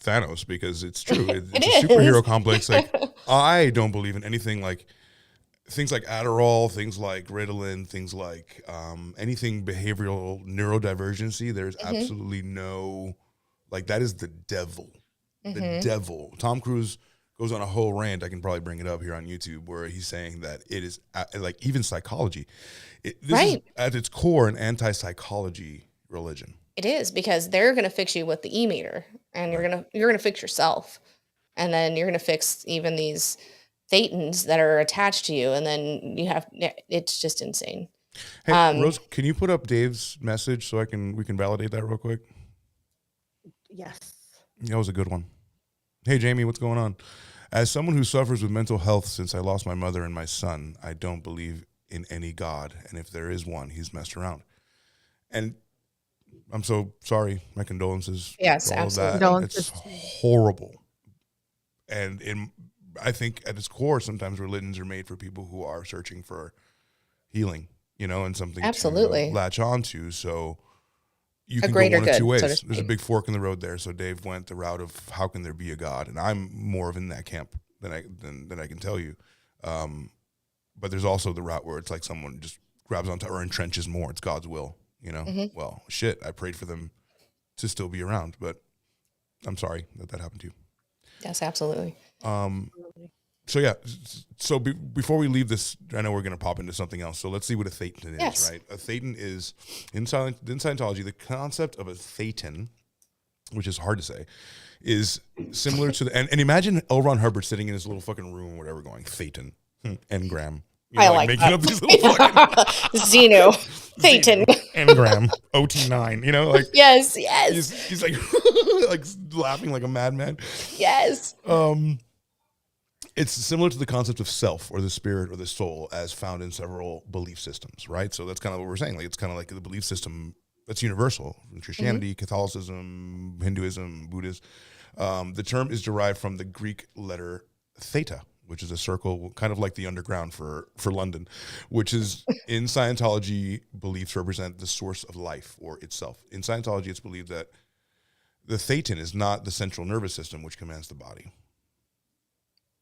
Thanos, because it's true. It's a superhero complex. Like, I don't believe in anything like things like Adderall, things like Ritalin, things like anything behavioral neurodivergency. There's absolutely no, like, that is the devil. The devil. Tom Cruise goes on a whole rant. I can probably bring it up here on YouTube, where he's saying that it is like even psychology. This is at its core an anti-psychology religion. It is, because they're going to fix you with the e-meter, and you're going to fix yourself, and then you're going to fix even these thetans that are attached to you, and then it's just insane. Hey, Rose, can you put up Dave's message so we can validate that real quick? Yes. That was a good one. Hey, Jamie, what's going on? As someone who suffers with mental health since I lost my mother and my son, I don't believe in any God, and if there is one, he's messed around. And I'm so sorry. My condolences. Yes, absolutely. It's horrible. And I think at its core, sometimes religions are made for people who are searching for healing, and something to latch onto. So you can go one of two ways. There's a big fork in the road there. So Dave went the route of how can there be a God, and I'm more of in that camp than I can tell you. But there's also the route where it's like someone just grabs onto or entrenches more. It's God's will, Well, shit, I prayed for them to still be around, but I'm sorry that happened to you. Yes, absolutely. So yeah, before we leave this, I know we're going to pop into something else. So let's see what a thetan is, right? A thetan is, in Scientology, the concept of a thetan, which is hard to say, is similar to and imagine L. Ron Hubbard sitting in his little fucking room or whatever going, thetan, engram. I like making up these little fucking Xenu, thetan, engram, OT9, yes. He's like like laughing like a madman. Yes. It's similar to the concept of self or the spirit or the soul as found in several belief systems, right? So that's kind of what we're saying. Like, it's kind of like the belief system that's universal in Christianity, Catholicism, Hinduism, Buddhism. The term is derived from the Greek letter theta, which is a circle, kind of like the underground for London, which is in Scientology, beliefs represent the source of life or itself. In Scientology, it's believed that the thetan is not the central nervous system which commands the body.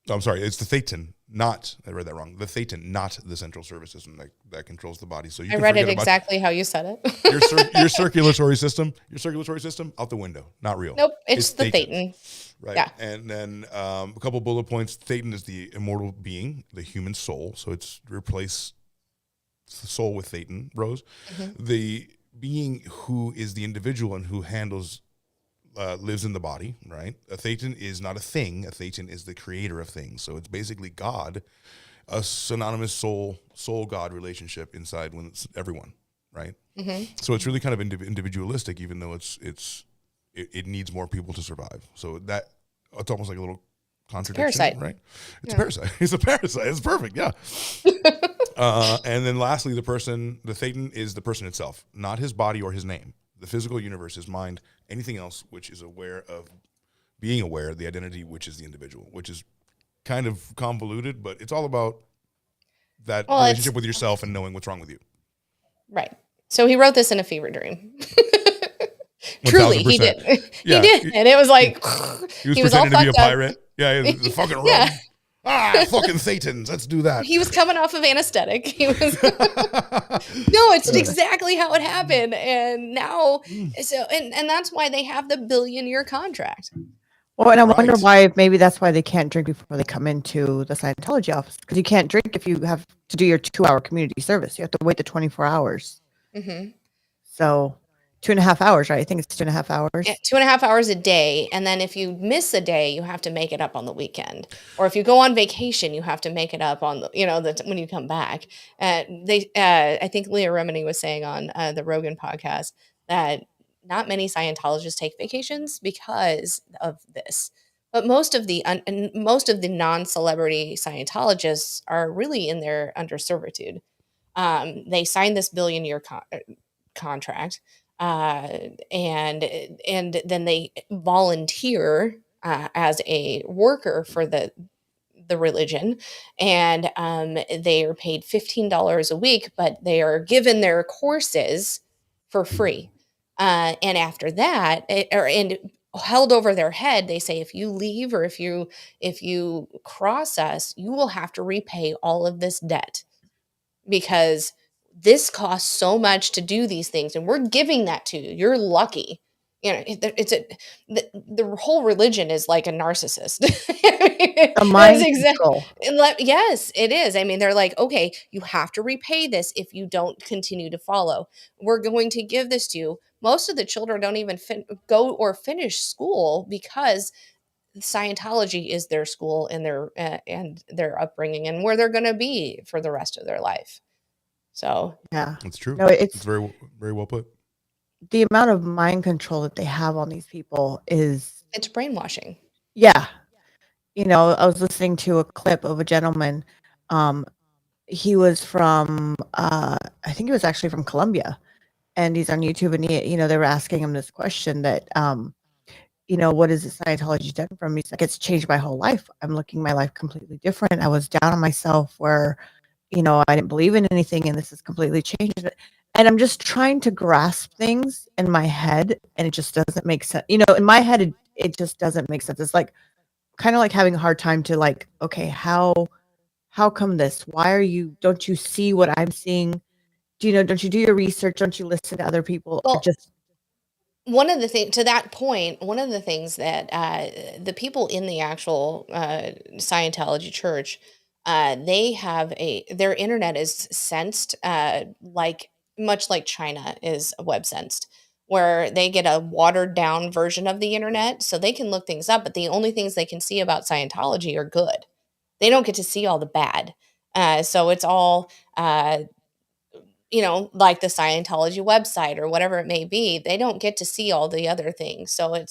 I'm sorry, it's the thetan, not, I read that wrong. The thetan, not the central nervous system that controls the body. So you I can read forget it about exactly how you said it. your circulatory system out the window, not real. Nope, it's the thetan, thetan. right? Yeah. And then a couple bullet points. Thetan is the immortal being, the human soul. So it's replace the soul with thetan, Rose. The being who is the individual and who handles lives in the body, right? A thetan is not a thing. A thetan is the creator of things. So it's basically God, a synonymous soul God relationship inside when it's everyone, right? So it's really kind of individualistic, even though it needs more people to survive. So that it's almost like a little contradiction, parasite. right? It's a parasite. It's a parasite. It's perfect. Yeah. And then lastly, the thetan is the person itself, not his body or his name. The physical universe, his mind, anything else which is aware of being aware of the identity, which is the individual, which is kind of convoluted, but it's all about that relationship with yourself and knowing what's wrong with you. Right. So he wrote this in a fever dream. Truly, he did. Yeah. He did. And it was like, he was all pretending to be a fucked up. pirate. Yeah, the fucking rum. Yeah. Fucking thetans. Let's do that. He was coming off of anesthetic. He was no, it's exactly how it happened. And now, and that's why they have the billion-year contract. Well, and I wonder why, maybe that's why they can't drink before they come into the Scientology office. Because you can't drink if you have to do your 2-hour community service. You have to wait the 24 hours. So 2.5 hours, right? I think it's 2.5 hours. Yeah, 2.5 hours a day. And then if you miss a day, you have to make it up on the weekend. Or if you go on vacation, you have to make it up on when you come back. I think Leah Remini was saying on the Rogan podcast that not many Scientologists take vacations because of this. But most of the non-celebrity Scientologists are really in there under servitude. They signed this billion-year contract, and then they volunteer as a worker for the religion, and they are paid $15 a week, but they are given their courses for free. And after that, and held over their head, they say, if you leave or if you cross us, you will have to repay all of this debt, because this costs so much to do these things, and we're giving that to you. You're lucky. The whole religion is like a narcissist. A mind control. Yes, it is. I mean, they're like, okay, you have to repay this if you don't continue to follow. We're going to give this to you. Most of the children don't even go or finish school because Scientology is their school and their upbringing and where they're going to be for the rest of their life. So yeah, that's true. No, it's very, very well put. The amount of mind control that they have on these people it's brainwashing. Yeah. I was listening to a clip of a gentleman. He was from, I think he was actually from Colombia, and he's on YouTube, and they were asking him this question that, what has Scientology done for me? He's like, it's changed my whole life. I'm looking my life completely different. I was down on myself where, I didn't believe in anything, and this has completely changed it. And I'm just trying to grasp things in my head, and it just doesn't make sense. In my head, it just doesn't make sense. It's like kind of like having a hard time to okay, how come this? Don't you see what I'm seeing? Don't you do your research? Don't you listen to other people? Well, one of the things, to that point, one of the things that the people in the actual Scientology church, they have their internet is sensed much like China is web sensed, where they get a watered down version of the internet, so they can look things up, but the only things they can see about Scientology are good. They don't get to see all the bad. So it's all like the Scientology website or whatever it may be. They don't get to see all the other things. So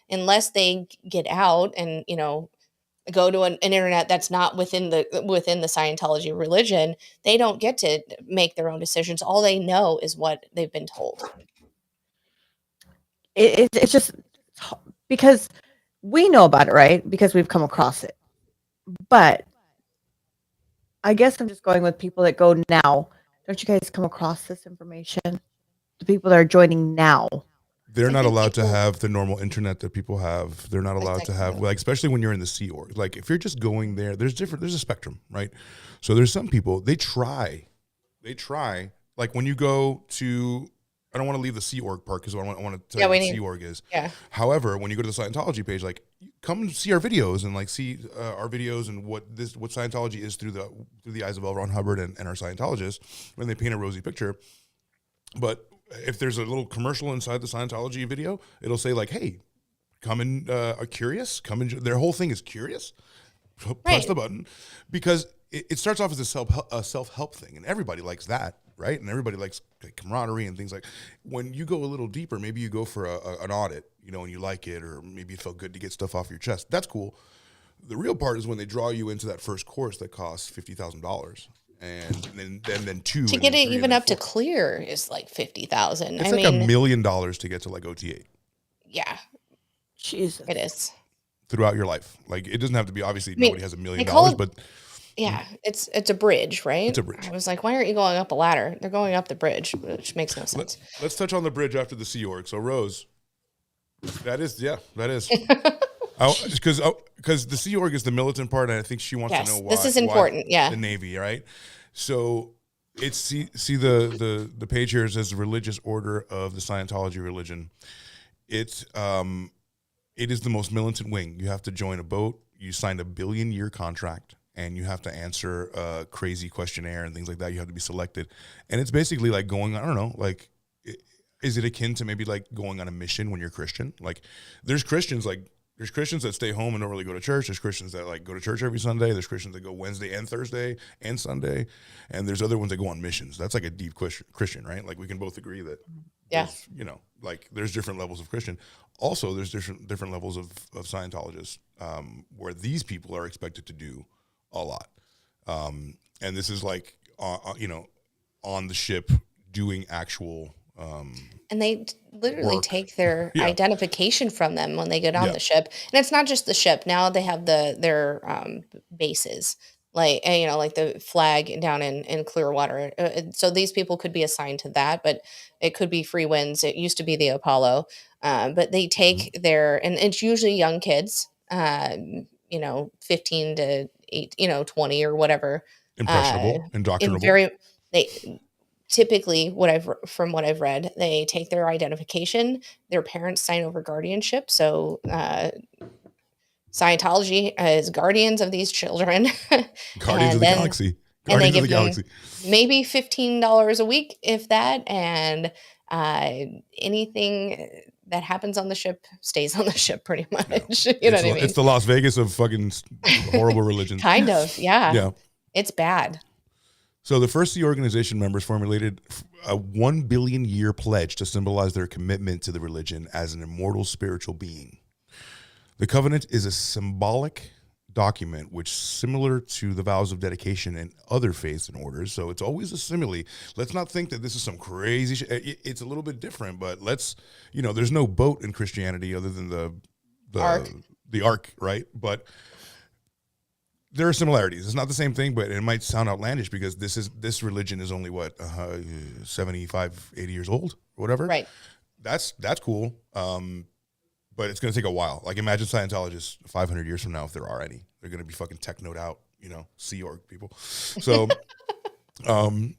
unless they get out and go to an internet that's not within the Scientology religion, they don't get to make their own decisions. All they know is what they've been told. It's just because we know about it, right? Because we've come across it. But I guess I'm just going with people that go now. Don't you guys come across this information? The people that are joining now. they're not allowed to have the normal internet that people have. They're not allowed to have, Exactly. like, especially when you're in the Sea Org. Like, if you're just going there, there's a spectrum, right? So there's some people, they try, like when you go to, I don't want to leave the Sea Org part because I want to tell you what Sea Org is. Yeah. However, when you go to the Scientology page, like, come see our videos and like see our videos and what Scientology is through the eyes of L. Ron Hubbard and our Scientologists when they paint a rosy picture. But if there's a little commercial inside the Scientology video, it'll say like, "Hey, come and are curious? Come and." Their whole thing is curious. Press the button, because it starts off as a self-help thing, and everybody likes that, right? And everybody likes camaraderie and things like. When you go a little deeper, maybe you go for an audit, and you like it, or maybe it felt good to get stuff off your chest. That's cool. The real part is when they draw you into that first course that costs $50,000. And then two to get it even up to clear is like 50,000. It's $1 million to get to like OT8. Yeah, Jesus, it is throughout your life. Like, it doesn't have to be, obviously nobody has $1 million, but yeah, it's a bridge, right? It's a bridge. I was like, why aren't you going up a ladder? They're going up the bridge, which makes no sense. Let's touch on the bridge after the Sea Org. So Rose, that is. Because the Sea Org is the militant part, and I think she wants to know why. This is important. Yeah, the Navy, right? So it's see the page here says the religious order of the Scientology religion. It is the most militant wing. You have to join a boat. You signed a 1 billion-year contract, and you have to answer a crazy questionnaire and things like that. You have to be selected, and it's basically like going. I don't know, like. Is it akin to maybe like going on a mission when you're Christian? Like, there's Christians that stay home and don't really go to church. There's Christians that like go to church every Sunday. There's Christians that go Wednesday and Thursday and Sunday. And there's other ones that go on missions. That's like a deep Christian, right? Like, we can both agree that, like, there's different levels of Christian. Also, there's different levels of Scientologists where these people are expected to do a lot. And this is like, on the ship doing actual and they literally take their Yeah. identification from them when they get on the ship. And it's not just the ship. Now they have their bases, like like the flag down in Clearwater. So these people could be assigned to that, but it could be Free Winds. It used to be the Apollo, but they take and it's usually young kids, 15 to 20 or whatever. impressionable, indoctrinable. Typically, from what I've read, they take their identification, their parents sign over guardianship. So Scientology is guardians of these children. Guardians of the Galaxy. Guardians of the Galaxy. Maybe $15 a week, if that, and anything that happens on the ship stays on the ship, pretty much. You know what I mean? It's the Las Vegas of fucking horrible religion. Kind of, yeah. Yeah. It's bad. So the first Sea Organization members formulated a 1 billion year pledge to symbolize their commitment to the religion as an immortal spiritual being. The covenant is a symbolic document which, similar to the vows of dedication in other faiths and orders, so it's always a simile. Let's not think that this is some crazy shit. It's a little bit different, but there's no boat in Christianity other than the ark, right? But there are similarities. It's not the same thing, but it might sound outlandish because this religion is only 75, 80 years old or whatever. Right. That's cool. But it's going to take a while. Like, imagine Scientologists 500 years from now, if there are any. They're going to be fucking technoed out, Sea Org people. So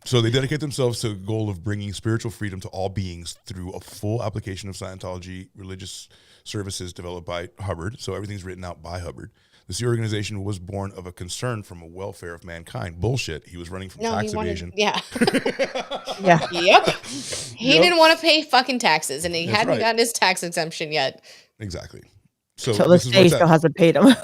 so they dedicate themselves to the goal of bringing spiritual freedom to all beings through a full application of Scientology religious services developed by Hubbard. So everything's written out by Hubbard. The Sea Organization was born of a concern from a welfare of mankind. Bullshit. He was running from tax evasion. Yeah. yeah. Yep. He didn't want to pay fucking taxes, and he hadn't gotten his tax exemption yet. Exactly. So this day he still hasn't paid him.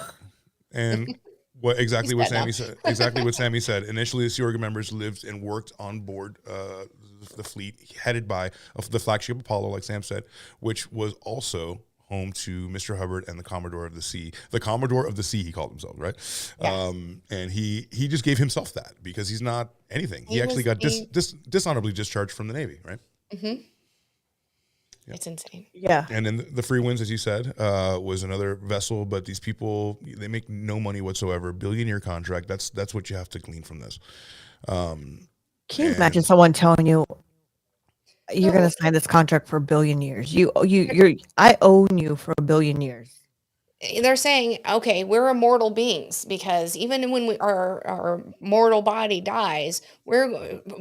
And what Sammy said. Exactly what Sammy said. Initially, the Sea Org members lived and worked on board the fleet headed by the flagship Apollo, like Sam said, which was also home to Mr. Hubbard and the Commodore of the Sea. The Commodore of the Sea, he called himself, right? Yeah. And he just gave himself that because he's not anything. He actually got dishonorably discharged from the Navy, right? Mm-hmm. Yep. It's insane. Yeah. And then the Free Winds, as you said, was another vessel, but these people, they make no money whatsoever. Billion-year contract. That's what you have to glean from this. Can you imagine someone telling you, You're gonna sign this contract for 1,000,000,000 years. I own you for 1,000,000,000 years. They're saying, okay, we're immortal beings because even when our mortal body dies,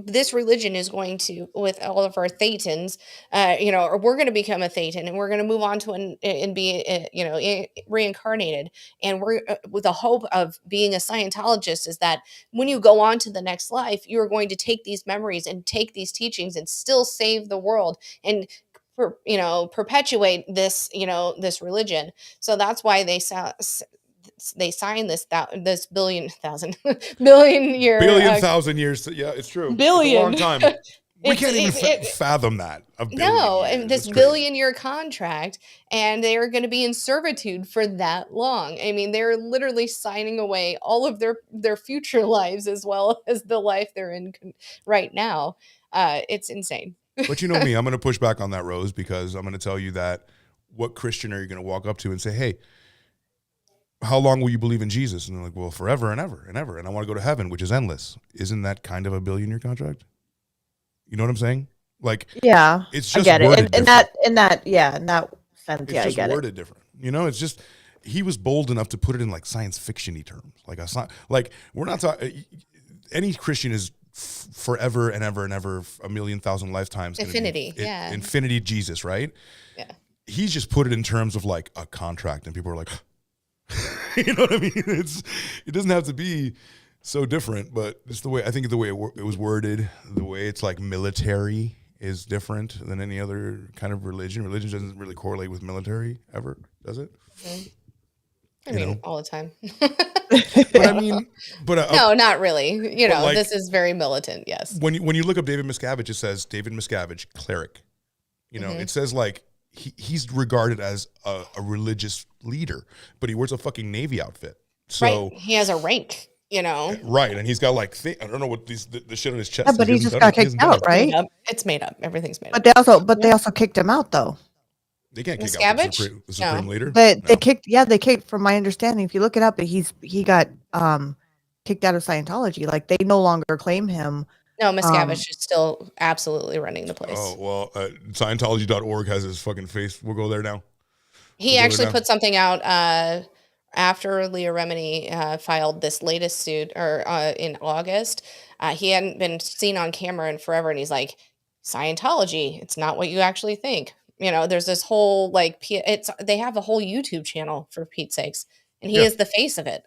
this religion is going to, with all of our thetans, or we're going to become a thetan and we're going to move on to and be, reincarnated. And we're with the hope of being a Scientologist is that when you go on to the next life, you are going to take these memories and take these teachings and still save the world and perpetuate this religion. So that's why they signed this billion year Billion thousand years. Yeah, it's true. It's a long billion. time. We can't even fathom that. A billion No, years. and this That's crazy. billion-year contract, and they are going to be in servitude for that long. I mean, they're literally signing away all of their future lives as well as the life they're in right now. It's insane. But you know me, I'm going to push back on that, Rose, because I'm going to tell you that what Christian are you going to walk up to and say, hey, how long will you believe in Jesus? And they're like, well, forever and ever and ever. And I want to go to heaven, which is endless. Isn't that kind of a billion-year contract? You know what I'm saying? Like, Yeah, it's I just get it. worded In different. that sense, It's yeah, I just get it. worded different. It's just he was bold enough to put it in like science fiction-y terms. Like we're not talking. Any Christian is forever and ever and ever, a million thousand lifetimes. Infinity, yeah. Infinity Jesus, right? Yeah. He's just put it in terms of like a contract, and people are like, you know what I mean? It doesn't have to be so different, but it's the way it was worded, the way it's like military is different than any other kind of religion. Religion doesn't really correlate with military ever, does it? I mean, all the time. But I mean, no, not really. like, this is very militant. Yes. when you look up David Miscavige, it says David Miscavige, cleric. It says like he's regarded as a religious leader, but he wears a fucking Navy outfit. So right. He has a rank. Right, and he's got like I don't know what the shit on his chest. Yeah, but he just got kicked out, right? It's made up. Everything's made up. But they also kicked him out though. They can't kick out the supreme leader. They kicked. From my understanding, if you look it up, he got kicked out of Scientology. Like they no longer claim him. No, Miscavige is still absolutely running the place. Oh well, Scientology.org has his fucking face. We'll go there now. He actually put something out after Leah Remini filed this latest suit, or in August. He hadn't been seen on camera in forever, and he's like, Scientology, it's not what you actually think. There's this whole they have a whole YouTube channel, for Pete's sakes, and he is the face of it.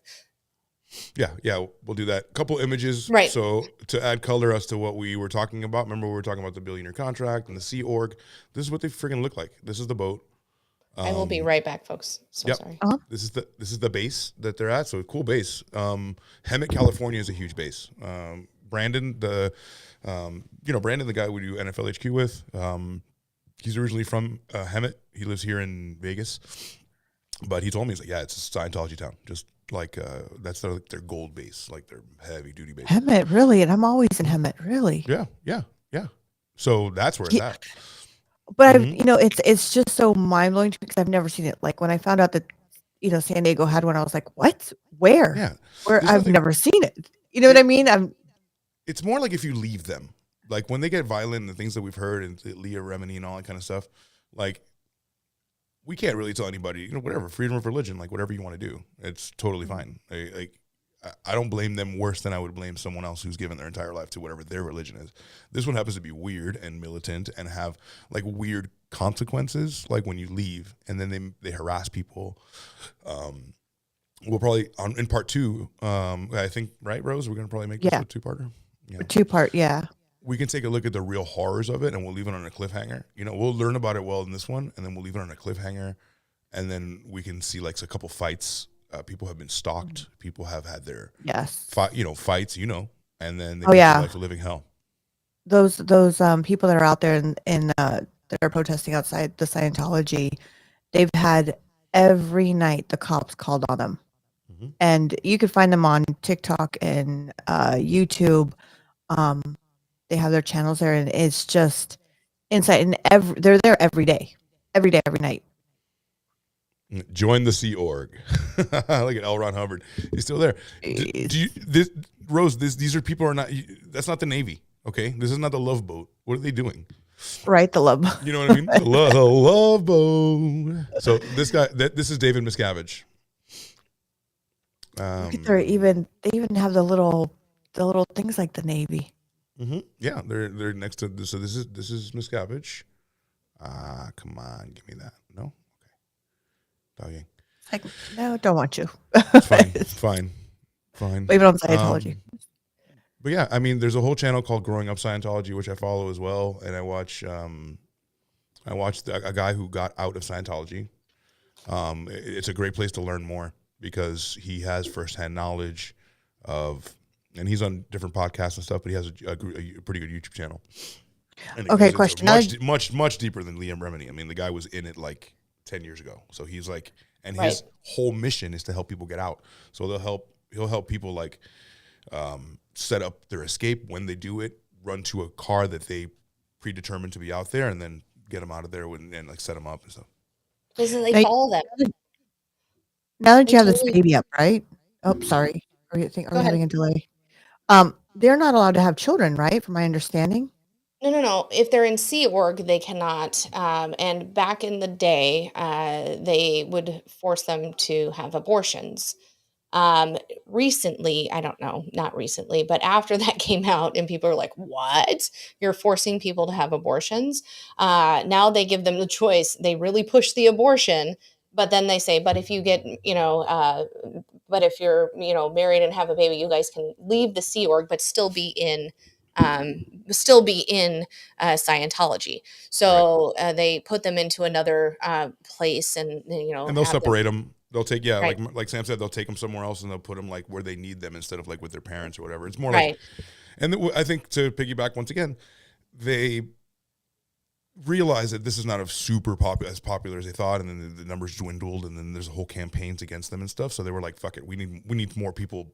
Yeah, we'll do that. Couple images, right? So to add color as to what we were talking about. Remember, we were talking about the billion-year contract and the Sea Org. This is what they freaking look like. This is the boat. I will be right back, folks. So sorry. Uh-huh. This is the base that they're at. So cool base. Hemet, California is a huge base. Brandon, Brandon, the guy we do NFL HQ with, he's originally from Hemet. He lives here in Vegas, but he told me, he's like, yeah, it's a Scientology town. Just like that's their gold base, like their heavy duty base. Hemet, really? And I'm always in Hemet, really. Yeah. So that's where it's at. But it's just so mind blowing to me because I've never seen it. Like when I found out that San Diego had one, I was like, what? Where? Yeah, where? I've never seen it. You know what I mean? It's more like if you leave them, like when they get violent and the things that we've heard and Leah Remini and all that kind of stuff, like we can't really tell anybody, whatever, freedom of religion, like whatever you want to do, it's totally fine. I don't blame them worse than I would blame someone else who's given their entire life to whatever their religion is. This one happens to be weird and militant and have like weird consequences, like when you leave and then they harass people. We'll probably in part 2, I think, right, Rose? We're gonna probably make this a 2-parter. Yeah. 2-part, yeah. We can take a look at the real horrors of it, and we'll leave it on a cliffhanger. We'll learn about it well in this one, and then we'll leave it on a cliffhanger, and then we can see like a couple fights. People have been stalked. People have had their fights, and then they get life of living hell. Those people that are out there and that are protesting outside the Scientology, they've had every night the cops called on them, and you can find them on TikTok and YouTube. They have their channels there, and it's just inside. And they're there every day, every night. Join the Sea Org. Look at L. Ron Hubbard. He's still there. Rose, these are people that's not the Navy. Okay, this is not the Love Boat. What are they doing? Right, the love. You know what I mean? The love boat. So this guy, this is David Miscavige. Look at they even have the little things like the Navy. Yeah, they're next to this. So this is Miscavige. Come on, give me that. No, okay. Dogging. Like, no, don't want you. Fine. Blame it on Scientology. But yeah, I mean, there's a whole channel called Growing Up Scientology, which I follow as well, and I watch a guy who got out of Scientology. It's a great place to learn more because he has firsthand knowledge of, and he's on different podcasts and stuff, but he has a pretty good YouTube channel. And Okay, question. Much deeper than Liam Remini. I mean, the guy was in it like 10 years ago. So he's like, and his whole mission is to help people get out. So he'll help people like set up their escape when they do it, run to a car that they predetermined to be out there, and then get them out of there and like set them up and stuff. Because they follow them. Now that you have this baby up, right? Oh, sorry. Are we having a delay? They're not allowed to have children, right? From my understanding. No. If they're in Sea Org, they cannot. And back in the day, they would force them to have abortions. Recently, I don't know, not recently, but after that came out and people are like, what? You're forcing people to have abortions? Now they give them the choice. They really push the abortion, but then they say, but if you get, but if you're, married and have a baby, you guys can leave the Sea Org, but still be in Scientology. So they put them into another place, and and they'll separate them. They'll take like Sam said, they'll take them somewhere else and they'll put them like where they need them instead of like with their parents or whatever. It's more like, and I think to piggyback once again, they realize that this is not as popular as they thought, and then the numbers dwindled, and then there's a whole campaigns against them and stuff. So they were like, "Fuck it, we need more people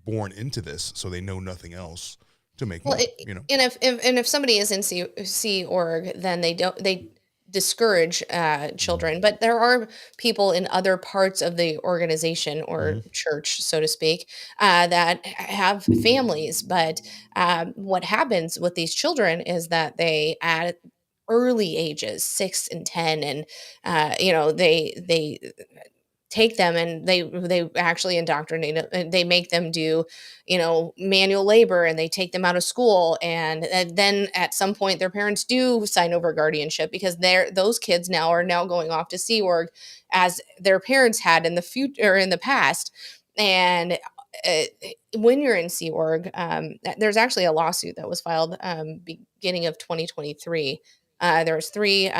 born into this, so they know nothing else to make money." And if somebody is in Sea Org, then they discourage children. But there are people in other parts of the organization or church, so to speak, that have families. But what happens with these children is that they at early ages, 6 and 10, and they take them and they actually indoctrinate them, and they make them do manual labor, and they take them out of school, and then at some point their parents do sign over guardianship, because those kids are now going off to Sea Org as their parents had in the future or in the past. And when you're in Sea Org, there's actually a lawsuit that was filed beginning of 2023. There was 3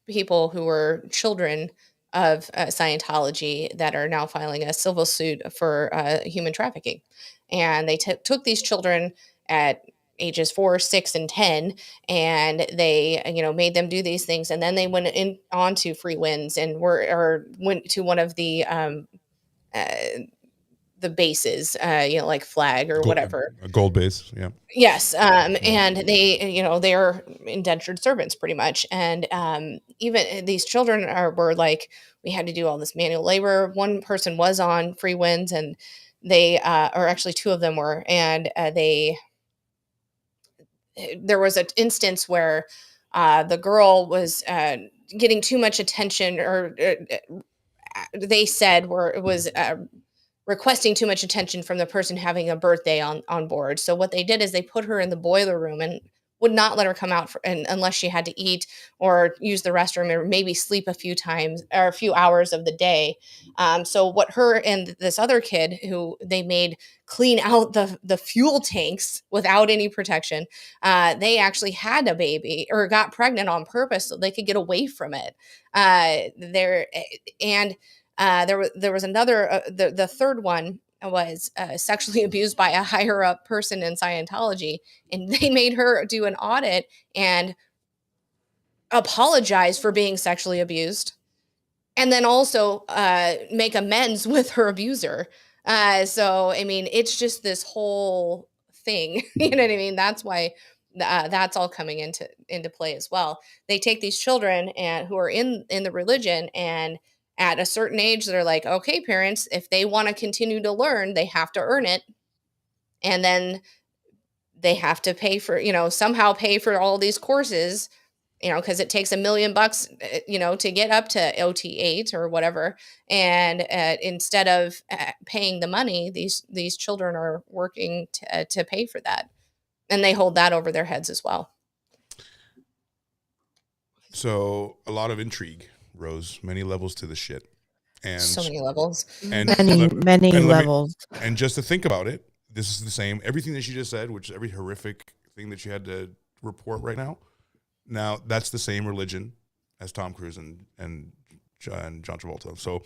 people who were children of Scientology that are now filing a civil suit for human trafficking. And they took these children at ages 4, 6, and 10, and they made them do these things, and then they went on to Free Winds and went to one of the bases, like Flag or whatever. A gold base, yeah. Yes, and they're indentured servants pretty much, and even these children were like, we had to do all this manual labor. One person was on Free Winds, and they, or actually 2 of them were, and there was an instance where the girl was getting too much attention, or they said was requesting too much attention from the person having a birthday on board. So what they did is they put her in the boiler room and would not let her come out unless she had to eat or use the restroom, or maybe sleep a few times or a few hours of the day. So what her and this other kid, who they made clean out the fuel tanks without any protection, they actually had a baby or got pregnant on purpose so they could get away from it. There was another, the third one was sexually abused by a higher up person in Scientology, and they made her do an audit and apologize for being sexually abused, and then also make amends with her abuser. So, I mean, it's just this whole thing. You know what I mean? That's why that's all coming into play as well. They take these children and who are in the religion, and at a certain age, they're like, okay, parents, if they want to continue to learn, they have to earn it. And then they have to pay for, somehow pay for all these courses, because it takes $1 million, to get up to OT8 or whatever. And instead of paying the money, these children are working to pay for that. And they hold that over their heads as well. So a lot of intrigue, Rose, many levels to the shit. And so many levels. And many levels. And just to think about it, this is the same, everything that she just said, which is every horrific thing that she had to report right now. Now that's the same religion as Tom Cruise and John Travolta. So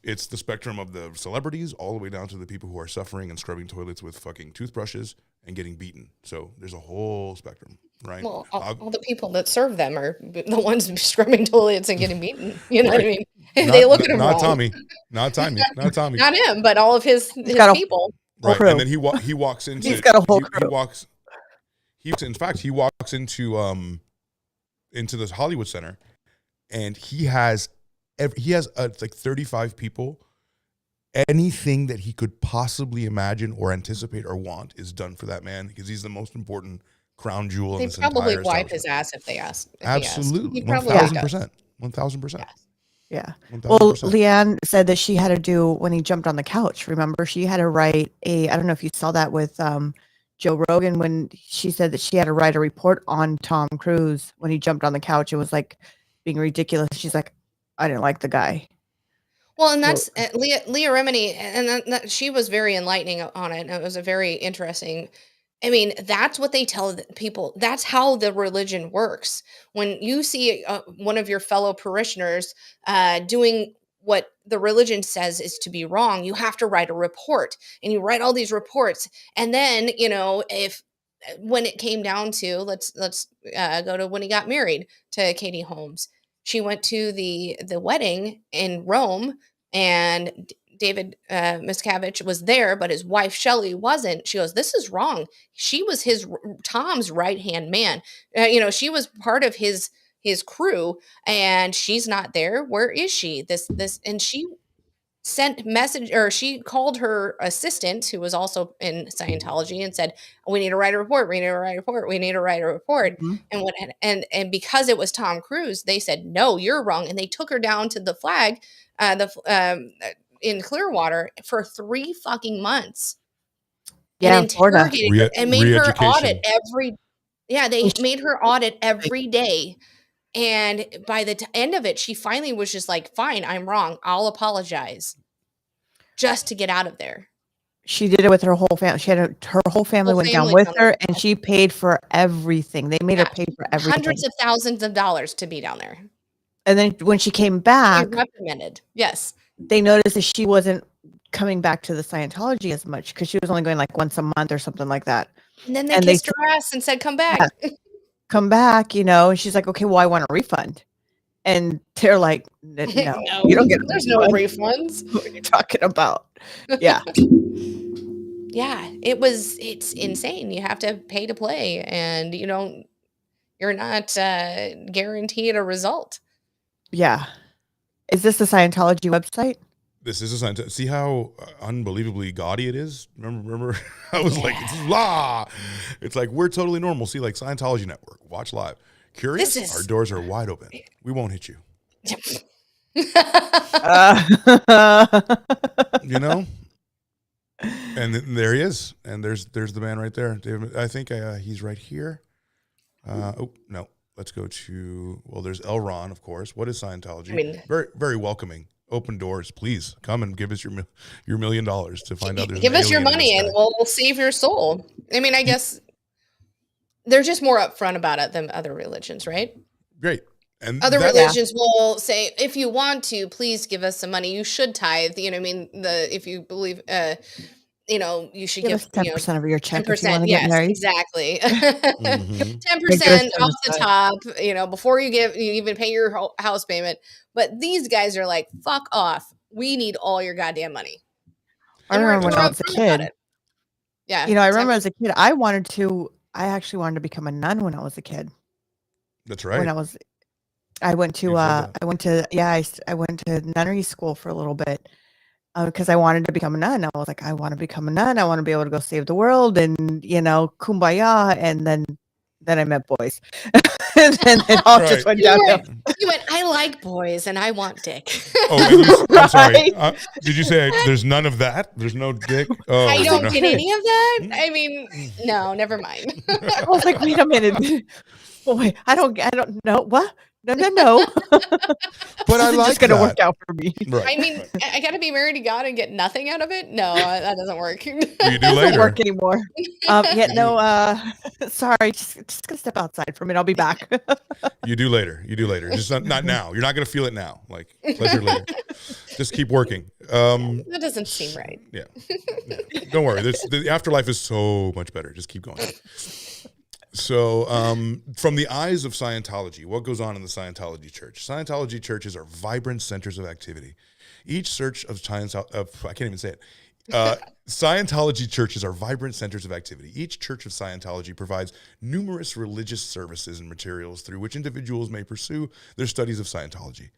it's the spectrum of the celebrities all the way down to the people who are suffering and scrubbing toilets with fucking toothbrushes and getting beaten. So there's a whole spectrum, right? Well, all the people that serve them are the ones scrubbing toilets and getting beaten. You know what I mean? They look at him not wrong. Tommy, not Tommy, not him, but all of his people. Right, crew. and then he walks into. He's got a whole crew. In fact, he walks into this Hollywood Center, and he has like 35 people. Anything that he could possibly imagine or anticipate or want is done for that man because he's the most important crown jewel in this entire establishment. They probably wipe his ass if they ask. Absolutely, 1,000%. 1,000%. Yeah. 1,000%. Well, Leanne said that she had to do when he jumped on the couch. Remember, she had to write I don't know if you saw that with Joe Rogan when she said that she had to write a report on Tom Cruise when he jumped on the couch. It was like being ridiculous. She's like, I didn't like the guy. Well, and that's Leah Remini, and she was very enlightening on it. And it was a very interesting. I mean, that's what they tell people. That's how the religion works. When you see one of your fellow parishioners doing what the religion says is to be wrong, you have to write a report, and you write all these reports. And then, if when it came down to let's go to when he got married to Katie Holmes, she went to the wedding in Rome, and David Miscavige was there, but his wife Shelley wasn't. She goes, "This is wrong." She was Tom's right hand man. She was part of his crew, and she's not there. Where is she? And she sent message, or she called her assistant, who was also in Scientology, and said, "We need to write a report. We need to write a report. We need to write a report." Mm-hmm. And because it was Tom Cruise, they said, "No, you're wrong," and they took her down to the flag, in Clearwater for 3 fucking months. Yeah, and interrogated her and made her audit they Oh, made her audit every day. And by the end of it, she finally was just like, "Fine, I'm wrong. I'll apologize," just to get out of there. She did it with her whole family. Her whole family went down with her, and she paid for everything. They made her pay for everything. Hundreds of thousands of dollars to be down there. And then when she came back, She reprimanded. Yes. they noticed that she wasn't coming back to the Scientology as much because she was only going like once a month or something like that. And then they kissed her ass and said, "Come back." Yeah, come back, and she's like, "Okay, well, I want a refund." And they're like, "No, No, you don't get there's no refunds. What are you talking about?" Yeah. Yeah, it's insane. You have to pay to play, and you're not guaranteed a result. Yeah. Is this the Scientology website? This is a Scientology. See how unbelievably gaudy it is? Remember? I was like, it's like, we're totally normal. See, like Scientology Network. Watch live. Curious? Our doors are wide open. We won't hit you. And there he is. And there's the man right there. David, I think he's right here. Oh, no. Let's go to, there's L. Ron, of course. What is Scientology? I mean, very, very welcoming. Open doors. Please come and give us your $1 million to find out. Give us your money and we'll save your soul. I mean, I guess they're just more upfront about it than other religions, right? Great. And other religions will say, if you want to, please give us some money. You should tithe. If you believe, you should give 10% of your check. 10%. Yes, exactly. 10% off the top, before you even pay your house payment. But these guys are like, fuck off. We need all your goddamn money. I remember when I was a kid. Yeah. I remember as a kid, I actually wanted to become a nun when I was a kid. That's right. I went to nunnery school for a little bit. because I wanted to become a nun. I was like, I want to become a nun. I want to be able to go save the world and, kumbaya. And then I met boys. And then it all just Right. went downhill. You went, I like boys and I want dick. Oh, and I'm sorry. Right. Did you say there's none of that? There's no dick? Oh, I don't no. get any of that. I mean, no, never mind. I was like, wait a minute. Boy, I don't know. What? No. But I This is like just going to that. work out for me. Right. I mean, I got to be married to God and get nothing out of it. No, that doesn't work. You do It doesn't later. work anymore. Sorry, just gonna step outside for a minute. I'll be back. You do later. Just not now. You're not going to feel it now. Like pleasure later. Just keep working. That doesn't seem right. Yeah. Don't worry. The afterlife is so much better. Just keep going. So, from the eyes of Scientology, what goes on in the Scientology church? Scientology churches are vibrant centers of activity. Each church of I can't even say it. Scientology churches are vibrant centers of activity. Each church of Scientology provides numerous religious services and materials through which individuals may pursue their studies of Scientology.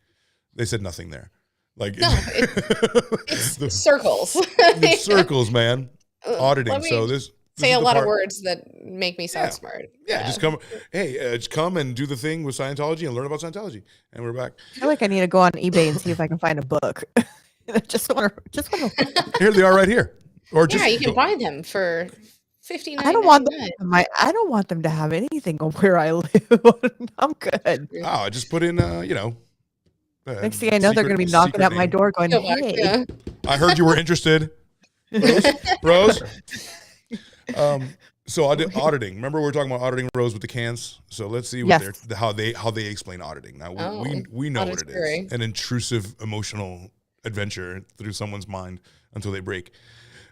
They said nothing there. Like No, it's circles. it's circles, man. Auditing. Let me So this say is a the lot of part- words that make me sound Yeah. smart. Yeah, just come. Hey, just come and do the thing with Scientology and learn about Scientology. And we're back. I feel like I need to go on eBay and see if I can find a book. just want to. Here they are, right here. Or just Yeah, you can buy them for $59.99. I don't want them. I don't want them to have anything on where I live. I'm good. Oh, just put in, Next thing I know, they're going to be knocking at my door, going, Go back, "Hey, yeah. I heard you were interested, Rose. So auditing. Remember we were talking about auditing, Rose, with the cans. So let's see what Yes. how they explain auditing. Now we know what it auditory. is: an intrusive emotional adventure through someone's mind until they break.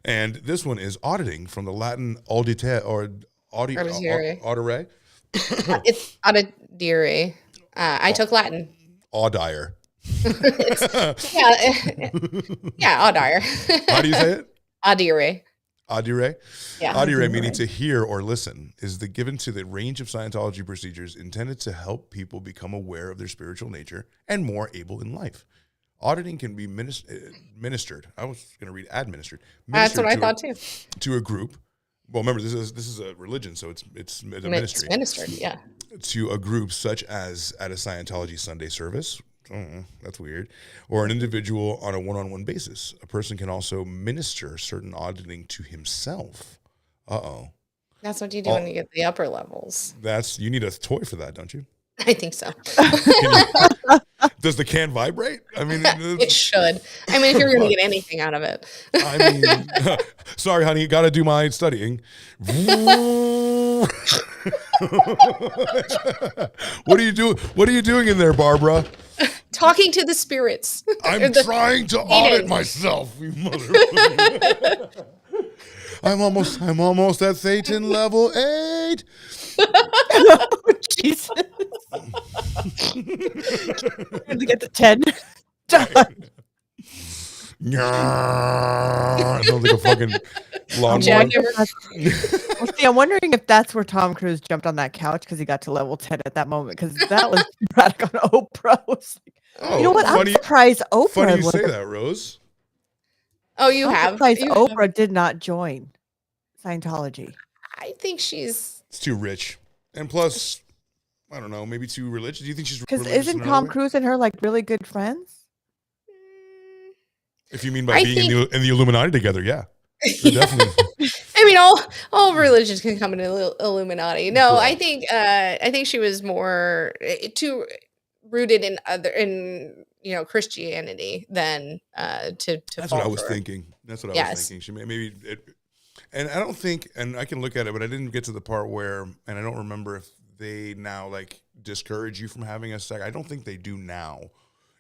And this one is auditing, from the Latin audite or Auditare. audire, It's audire. I took Latin. audire. Yeah, audire. How do you say it? Audire. Audire? Yeah. Audire, meaning to hear or listen, is given to the range of Scientology procedures intended to help people become aware of their spiritual nature and more able in life. Auditing can be ministered. I was going to read administered. That's what I Ministered thought too. to a group. Well, remember this is a religion, so it's a It's ministry. ministered, yeah. To a group such as at a Scientology Sunday service. That's weird. Or an individual on a one-on-one basis. A person can also minister certain auditing to himself. That's what you do when you get the upper levels. You need a toy for that, don't you? I think so. Does the can vibrate? I mean, It should. I mean, if you're going to get anything out of it. I mean, sorry, honey, got to do my studying. What are you doing? What are you doing in there, Barbara? Talking to the spirits. I'm trying to audit myself, you motherfucker. I'm almost at Satan level 8. Jesus. And to get to 10. Sounds like a fucking lawnmower. Jackhammer. Well, see, I'm wondering if that's where Tom Cruise jumped on that couch because he got to level 10 at that moment, because that was radical on Oprah. I was like, Oh, you know what? funny- I'm surprised Oprah. Funny you was- say that, Rose. Oh, you I'm have? surprised You have. Oprah did not join Scientology. I think she's. It's too rich, and plus, I don't know, maybe too religious. Do you think she's Because religious? isn't in another Tom way? Cruise and her like really good friends? If you mean by I being in the Illuminati together, yeah. They're definitely. I mean, all religions can come into Illuminati. No, I think she was more too rooted in Christianity than to. That's fall what I was for. thinking. That's what I was Yes. thinking. She maybe it, and I don't think, and I can look at it, but I didn't get to the part where, and I don't remember if they now like discourage you from having a sex. I don't think they do now.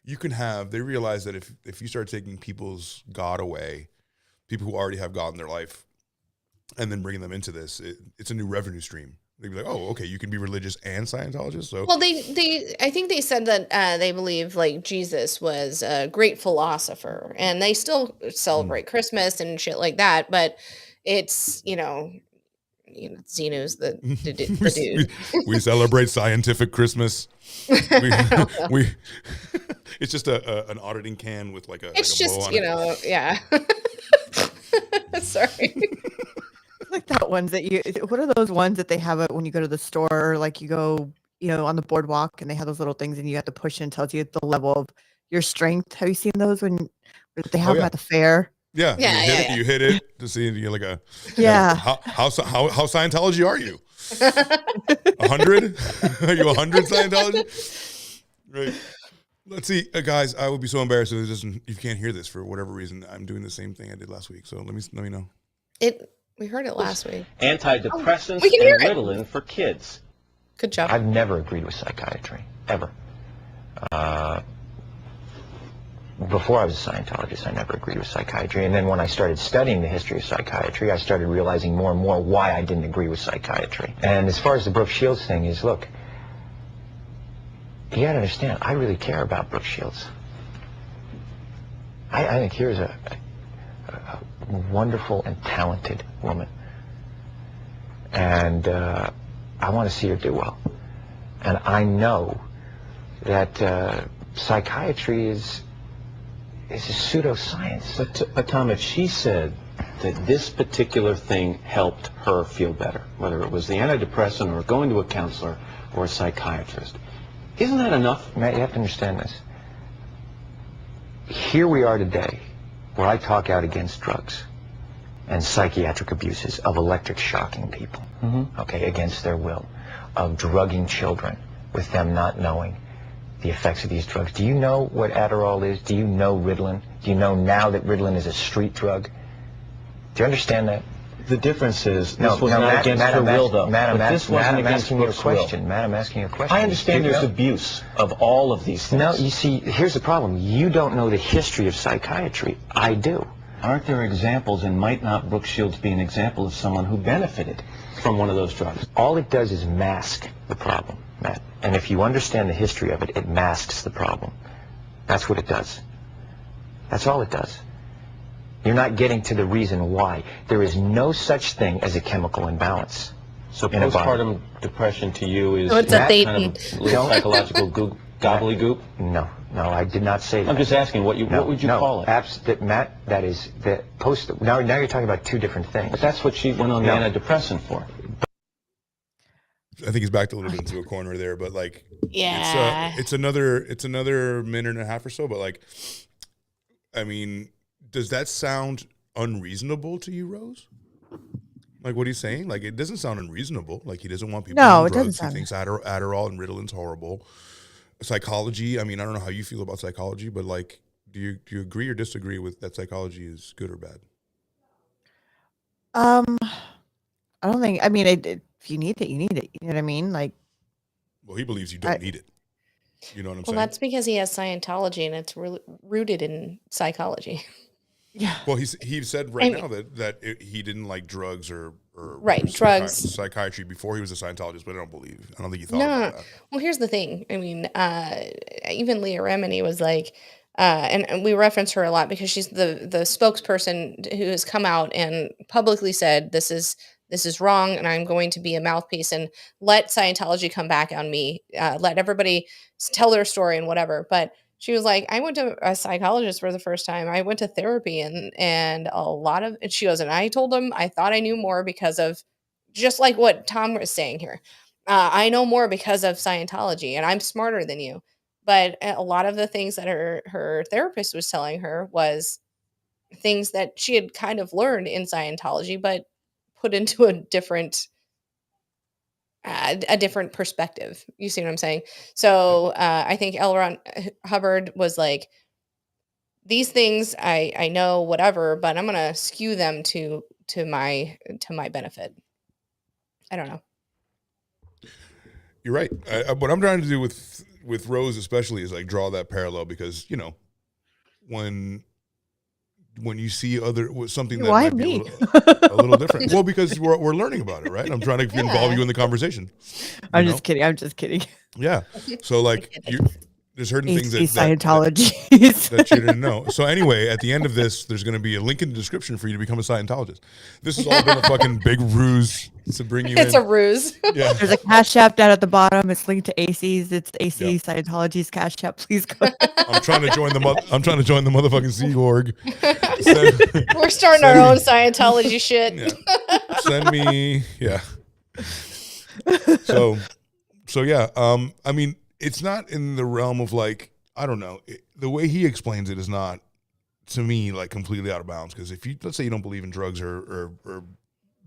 You can have. They realize that if you start taking people's God away, people who already have God in their life, and then bringing them into this, it's a new revenue stream. They'd be like, oh, okay, you can be religious and Scientologist. So Well, I think they said that they believe like Jesus was a great philosopher, and they still celebrate Christmas and shit like that. But it's Xenu's the dude. we celebrate scientific Christmas. We It's just an auditing can with like a It's like a bow just, on it. yeah. Sorry. Like that ones that what are those ones that they have it when you go to the store, or like you go, on the boardwalk and they have those little things and you have to push and it tells you the level of your strength. Have you seen those when they have them yeah. at the fair? Yeah, Yeah, you hit it to see you're like a Yeah. How Scientology are you? 100? Are you 100 Scientology? Right. Let's see, guys. I would be so embarrassed if you can't hear this for whatever reason. I'm doing the same thing I did last week. So let me know. We heard it last week. Antidepressants we can hear and it. Ritalin for kids. Good job. I've never agreed with psychiatry, ever. Before I was a Scientologist, I never agreed with psychiatry. And then when I started studying the history of psychiatry, I started realizing more and more why I didn't agree with psychiatry. And as far as the Brooke Shields thing is, look, you gotta understand, I really care about Brooke Shields. I think here's a wonderful and talented woman. And I want to see her do well. And I know that psychiatry is a pseudoscience. But Tom, if she said that this particular thing helped her feel better, whether it was the antidepressant or going to a counselor or a psychiatrist, isn't that enough? Matt, you have to understand this. Here we are today, where I talk out against drugs and psychiatric abuses of electric shocking people, okay, against their will, of drugging children with them not knowing the effects of these drugs. Do you know what Adderall is? Do you know Ritalin? Do you know now that Ritalin is a street drug? Do you understand that? The difference is this was not against her will, though. Madam, This wasn't against asking you a Brooke's will. question. Madam, asking you a question. I understand Do you there's know? abuse of all of these things. No, you see, here's the problem. You don't know the history of psychiatry. I do. Aren't there examples, and might not Brooke Shields be an example of someone who benefited from one of those drugs? All it does is mask the problem, Matt. And if you understand the history of it, it masks the problem. That's what it does. That's all it does. You're not getting to the reason why. There is no such thing as a chemical imbalance. So in a body. postpartum depression to you is Oh, it's a kind thing. of a little psychological gobbledygook? No, I did not say that. I'm just asking, what would you call it? Matt, that is the post. Now you're talking about two different things. But that's what she went on the antidepressant for. I think he's backed a little bit into a corner there, but like, Yeah. it's another minute and a half or so. But like, I mean, does that sound unreasonable to you, Rose? Like what he's saying, like it doesn't sound unreasonable. Like he doesn't want people No, on it doesn't drugs. He sound- thinks Adderall and Ritalin's horrible. Psychology. I mean, I don't know how you feel about psychology, but like, do you agree or disagree with that psychology is good or bad? I don't think. I mean, if you need it, you need it. You know what I mean? Like, Well, he believes you don't need it. You know what I'm Well, saying? that's because he has Scientology and it's really rooted in psychology. yeah. Well, he said now that he didn't like drugs or Right, drugs. psychiatry before he was a Scientologist, but I don't think he thought No. about that. Well, here's the thing. I mean, even Leah Remini was like, and we reference her a lot because she's the spokesperson who has come out and publicly said this is wrong, and I'm going to be a mouthpiece and let Scientology come back on me. Let everybody tell their story and whatever. But she was like, I went to a psychologist for the first time. I went to therapy and a lot of, and she goes, and I told him I thought I knew more because of just like what Tom was saying here. I know more because of Scientology and I'm smarter than you. But a lot of the things that her therapist was telling her was things that she had kind of learned in Scientology, but put into a different perspective. You see what I'm saying? So I think L. Ron Hubbard was like, these things I know whatever, but I'm gonna skew them to my benefit. I don't know. You're right. What I'm trying to do with Rose especially is like draw that parallel because when you see something that Why might me? be a little different. Well, because we're learning about it, right? I'm trying to involve you in the conversation. I'm just kidding. I'm just kidding. Yeah. So like there's certain things AC that Scientology. that you didn't know. So anyway, at the end of this, there's going to be a link in the description for you to become a Scientologist. This has all been a fucking big ruse to bring you It's in. a ruse. Yeah. There's a Cash App down at the bottom. It's linked to AC's. It's AC Scientology's Cash App. Please go. I'm trying to join the motherfucking Sea Org. We're starting our own Scientology shit. Yeah. Send me, yeah. So yeah. I mean, it's not in the realm of like, I don't know. The way he explains it is not, to me, like completely out of bounds. Because if you, let's say you don't believe in drugs or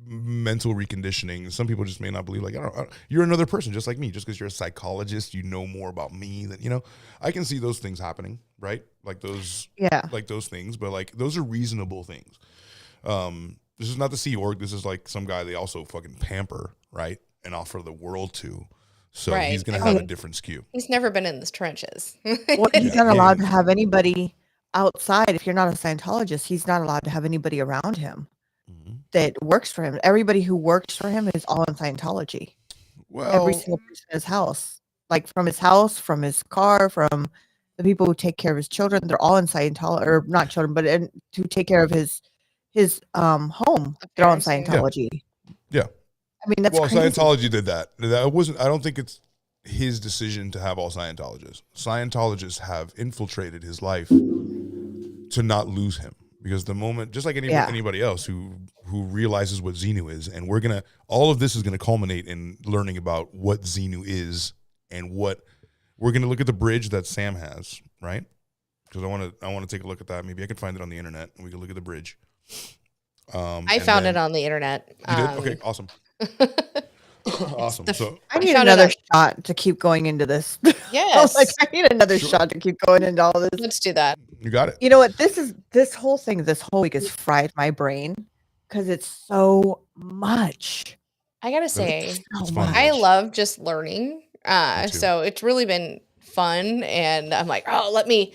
mental reconditioning, some people just may not believe. Like, I don't, you're another person just like me. Just because you're a psychologist, you know more about me than, you know. I can see those things happening, right? Like those, like those things. But like those are reasonable things. This is not the Sea Org. This is like some guy they also fucking pamper, right, and offer the world to. So he's going to have a different skew. He's never been in the trenches. Well, he's not allowed to have anybody outside. If you're not a Scientologist, he's not allowed to have anybody around him that works for him. Everybody who works for him is all in Scientology. Well, Every single person in his house, like from his house, from his car, from the people who take care of his children, they're all in Scientology, or not children, but to take care of his home, they're all in Scientology. Yeah. I mean, that's crazy. Scientology did that. That wasn't. I don't think it's his decision to have all Scientologists. Scientologists have infiltrated his life to not lose him, because the moment, just like anybody else who realizes what Xenu is, and all of this is gonna culminate in learning about what Xenu is, and what we're gonna look at the bridge that Sam has, right? Because I want to take a look at that. Maybe I can find it on the internet, and we can look at the bridge. I found it on the internet. You did? Okay, awesome. Awesome. So I need another shot to keep going into this. Yes. I need another shot to keep going into all this. Let's do that. You got it. You know what? This whole week has fried my brain because it's so much. I gotta say, It's fun. I love just learning. So it's really been fun, and I'm like, oh, let me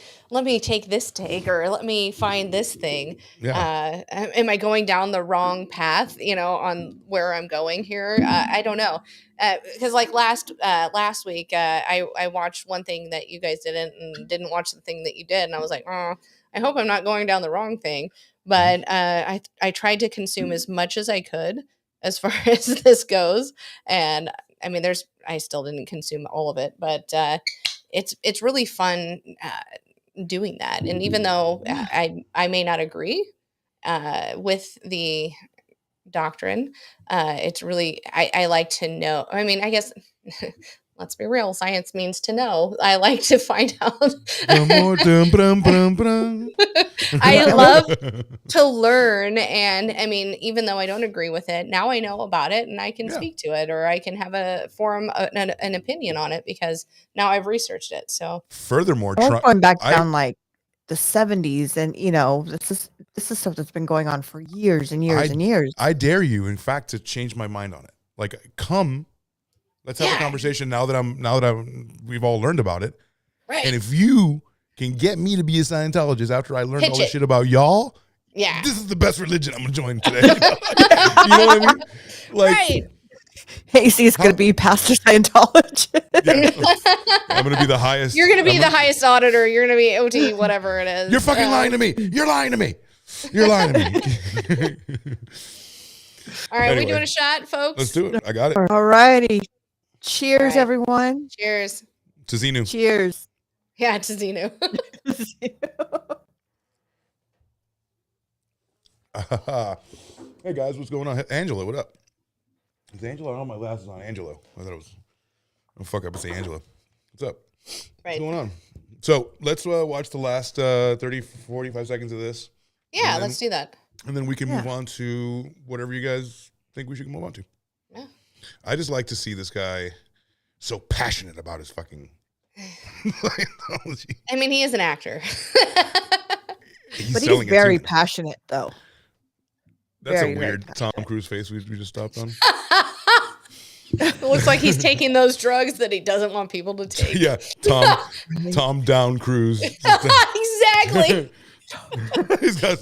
take this take, or let me find this thing. Am I going down the wrong path, on where I'm going here? I don't know, because like last week I watched one thing that you guys didn't watch the thing that you did, and I was like, oh, I hope I'm not going down the wrong thing. But I tried to consume as much as I could as far as this goes, and I mean, I still didn't consume all of it, but it's really fun doing that. And even though I may not agree with the doctrine, it's really, I like to know. I mean, I guess, let's be real, science means to know. I like to find out. I love to learn, and I mean, even though I don't agree with it, now I know about it, and I can speak to it, or I can have an opinion on it, because now I've researched it. So furthermore, going back down like the 70s, and this is stuff that's been going on for years and years and years. I dare you, in fact, to change my mind on it. Like, let's have a conversation now that we've all learned about it. Right. And if you can get me to be a Scientologist after I learned all this shit about y'all, this is the best religion I'm gonna join today. You know what I mean? Like, right. AC is gonna be pastor Scientologist. I'm gonna be the highest. You're gonna be the highest auditor. You're gonna be OT, whatever it is. You're fucking lying to me. You're lying to me. You're lying to me. All right, we doing a shot, folks? Let's do it. I got it. All righty. Cheers, everyone. Cheers. To Xenu. Cheers. Yeah, to Xenu. Hey guys, what's going on? Angela, what up? Is Angela? I don't have my glasses on. Angelo. I thought it was. Oh fuck! I would say Angela. What's up? Right. What's going on? So let's watch the last 30, 45 seconds of this. Yeah, let's do that. And then we can move on to whatever you guys think we should move on to. Yeah. I just like to see this guy so passionate about his fucking Scientology. I mean, he is an actor. But he's very passionate, though. That's a weird Tom Cruise face we just stopped on. It looks like he's taking those drugs that he doesn't want people to take. Yeah, Tom Down Cruise. Exactly. He's got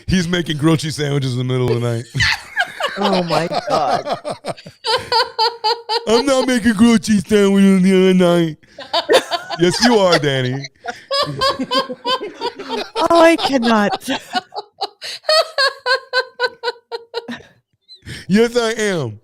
he's making grilled cheese sandwiches in the middle of the night. Oh my god! I'm not making grilled cheese sandwiches in the other night. Yes, you are, Danny. Oh, I cannot. Yes, I am.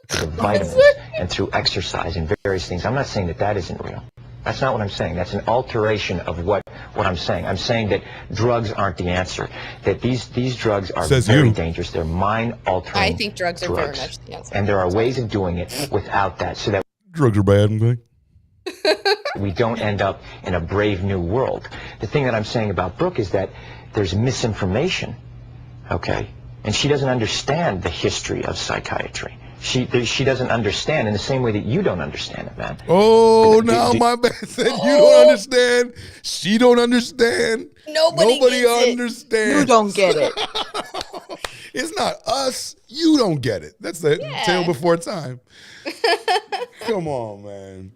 The vitamins and through exercise and various things. I'm not saying that that isn't real. That's not what I'm saying. That's an alteration of what I'm saying. I'm saying that drugs aren't the answer. That these drugs are Says very you. dangerous. They're mind-altering. I think drugs are very much the answer. And there are ways of doing it without that, so that Drugs are bad. Okay? we don't end up in a brave new world. The thing that I'm saying about Brooke is that there's misinformation, okay? And she doesn't understand the history of psychiatry. She doesn't understand in the same way that you don't understand it, man. Oh, now my man said you don't understand. She don't understand. Nobody gets it. understands. You don't get it. It's not us. You don't get it. That's the tale before time. Come on, man.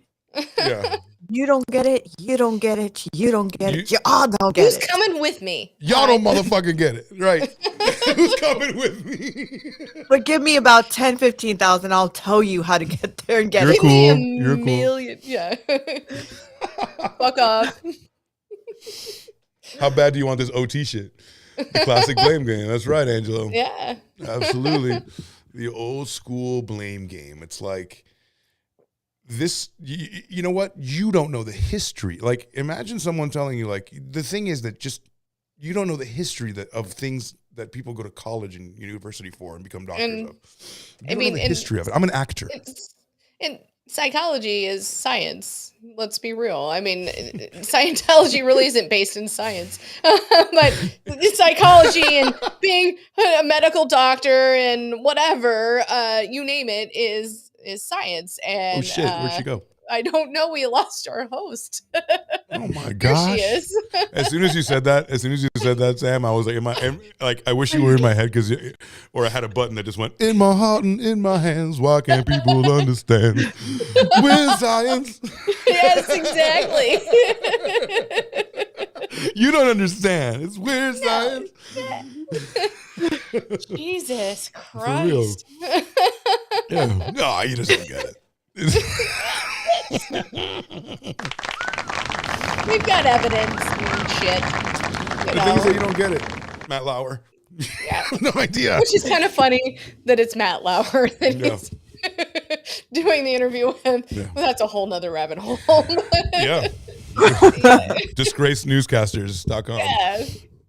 Yeah. You don't get it. You don't get it. You don't get it. You all don't get Who's it. coming with me? Y'all don't motherfucking get it. Right. Who's coming with me? But give me about 10, 15,000. I'll tell you how to get there and get You're it. cool. Give me a You're cool. million. Yeah. Fuck off. How bad do you want this OT shit? The classic blame game. That's right, Angelo. Yeah. Absolutely. The old school blame game. It's like this, you know what? You don't know the history. Like, imagine someone telling you, like, the thing is that just, you don't know the history of things that people go to college and university for and become doctors of. You don't know the history of it. I'm an actor. And psychology is science. Let's be real. I mean, Scientology really isn't based in science, but psychology and being a medical doctor and whatever, you name it, is science. And Oh shit, where'd she go? I don't know. We lost our host. Oh my Here gosh. she is. As soon as you said that, Sam, I was like, I wish you were in my head or I had a button that just went, in my heart and in my hands, why can't people understand? With science. Yes, exactly. You don't understand. It's weird science. Jesus For real. Christ. Yeah. No, you just don't get it. We've got evidence and shit. The thing is that you don't get it, Matt Lauer. Yeah. No idea. Which is kind of funny that it's Matt Lauer that Yeah. he's doing the interview with. Yeah. Well, that's a whole nother rabbit hole. Yeah. Disgracednewscasters.com. Yeah.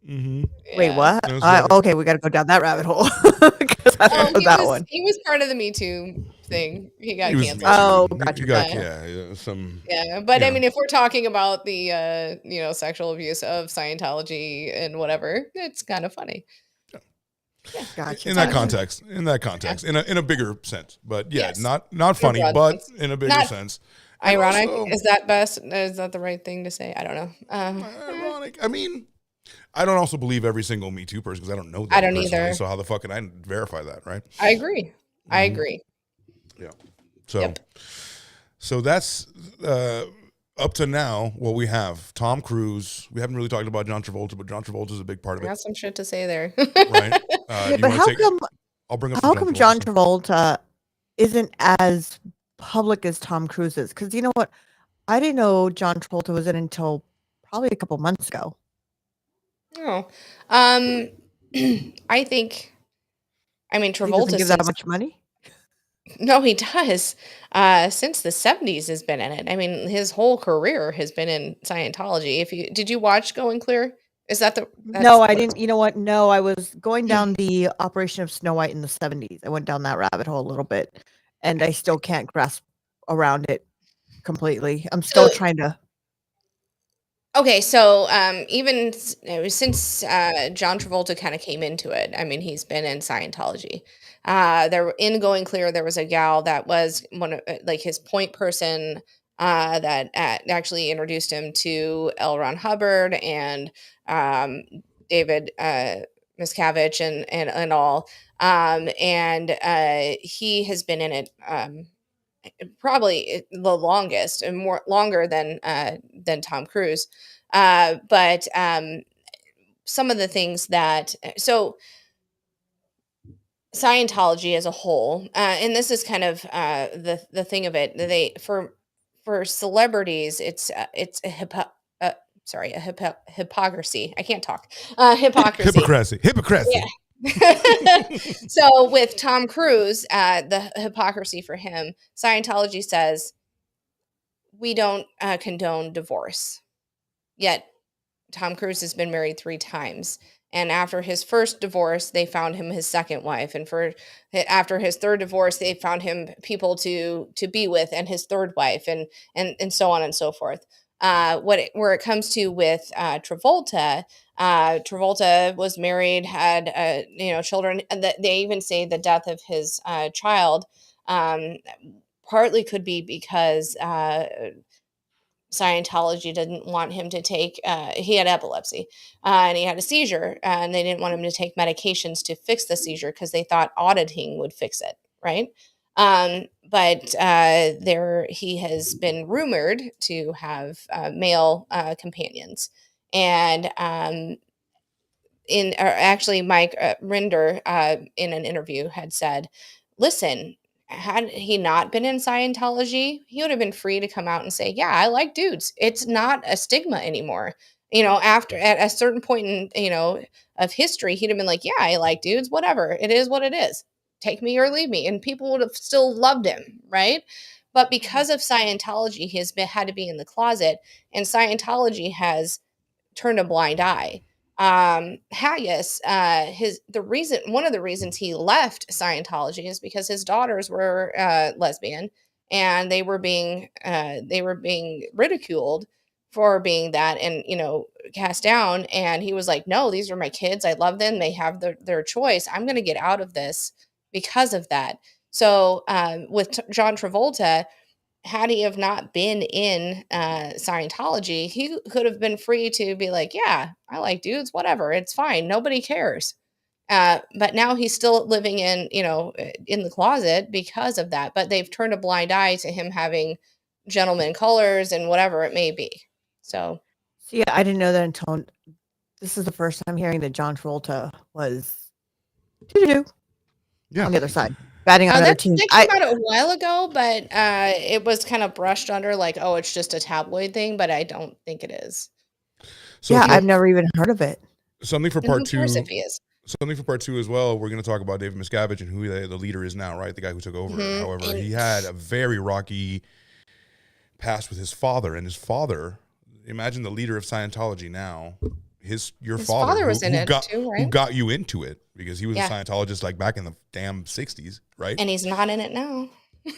Mm-hmm. Wait, Yeah. what? That was right. Okay, we got to go down that rabbit hole. 'Cause I don't know that one. He was part of the Me Too thing. He got He was canceled. Oh, you gotcha, got, gotcha. yeah, some. Yeah, but I Yeah. mean, if we're talking about the sexual abuse of Scientology and whatever, it's kind of funny. Gotcha. In that context, in a bigger sense, but yeah, Yes. not funny, broad but sense. in a bigger Not- sense. And Ironic, also- is that best? Is that the right thing to say? I don't know. Ironic. I mean, I don't also believe every single Me Too person because I don't know them. I don't personally, either. So how the fuck can I verify that, right? I agree. I agree. Yeah. So, Yep. so that's up to now what we have. Tom Cruise. We haven't really talked about John Travolta, but John Travolta is a big part I of got it, some shit to say there. right? Yeah, You but wanna how take- come I'll bring up. how some come John stuff. Travolta isn't as public as Tom Cruise is? Because you know what? I didn't know John Travolta was in until probably a couple months ago. Oh, I think. I mean, He doesn't Travolta. give that much money. No, he does. Since the 70s has been in it. I mean, his whole career has been in Scientology. Did you watch Going Clear? Is that No, I didn't. You know what? No, I was going down the operation of Snow White in the 70s. I went down that rabbit hole a little bit, and I still can't grasp around it completely. I'm still So- trying to. Okay, so even since John Travolta kind of came into it, I mean, he's been in Scientology. In Going Clear, there was a gal that was one of like his point person that actually introduced him to L. Ron Hubbard and David Miscavige and all. And he has been in it probably the longest and longer than Tom Cruise. But some of the things that Scientology as a whole, and this is kind of the thing of it. for celebrities, it's hypocrisy. I can't talk. Hypocrisy. Hypocrisy. Yeah. So with Tom Cruise, the hypocrisy for him, Scientology says we don't condone divorce. Yet Tom Cruise has been married 3 times. And after his first divorce, they found him his second wife. And after his third divorce, they found him people to be with and his third wife and so on and so forth. Where it comes to with Travolta, Travolta was married, had children. And they even say the death of his child partly could be because Scientology didn't want him to take, he had epilepsy and he had a seizure, and they didn't want him to take medications to fix the seizure because they thought auditing would fix it, right? But he has been rumored to have male companions. And actually, Mike Rinder in an interview had said, listen, had he not been in Scientology, he would have been free to come out and say, yeah, I like dudes. It's not a stigma anymore. After at a certain point in, of history, he'd have been like, yeah, I like dudes, whatever. It is what it is. Take me or leave me. And people would have still loved him, right? But because of Scientology, he had to be in the closet, and Scientology has turned a blind eye. Haggis, one of the reasons he left Scientology is because his daughters were lesbian, and they were being ridiculed for being that, and cast down. And he was like, no, these are my kids, I love them, they have their choice, I'm going to get out of this because of that. So with John Travolta, had he have not been in Scientology, he could have been free to be like, yeah, I like dudes, whatever, it's fine, nobody cares. But now he's still living in the closet because of that. But they've turned a blind eye to him having gentleman colors and whatever it may be. So, yeah, I didn't know that until this is the first time hearing that John Travolta was on the other side. Batting on other teams. That came out a while ago, but it was kind of brushed under like, oh, it's just a tabloid thing, but I don't think it is. So yeah, I've never even heard of it. Something for part 2. Who cares if he is? Something for part 2 as well. We're going to talk about David Miscavige and who the leader is now, right? The guy who took over. Mm-hmm. However, he had a very rocky past with his father, and his father, imagine the leader of Scientology now. His father was in it too, right? Who got you into it, because he was a Scientologist like back in the damn 60s, right? And he's not in it now.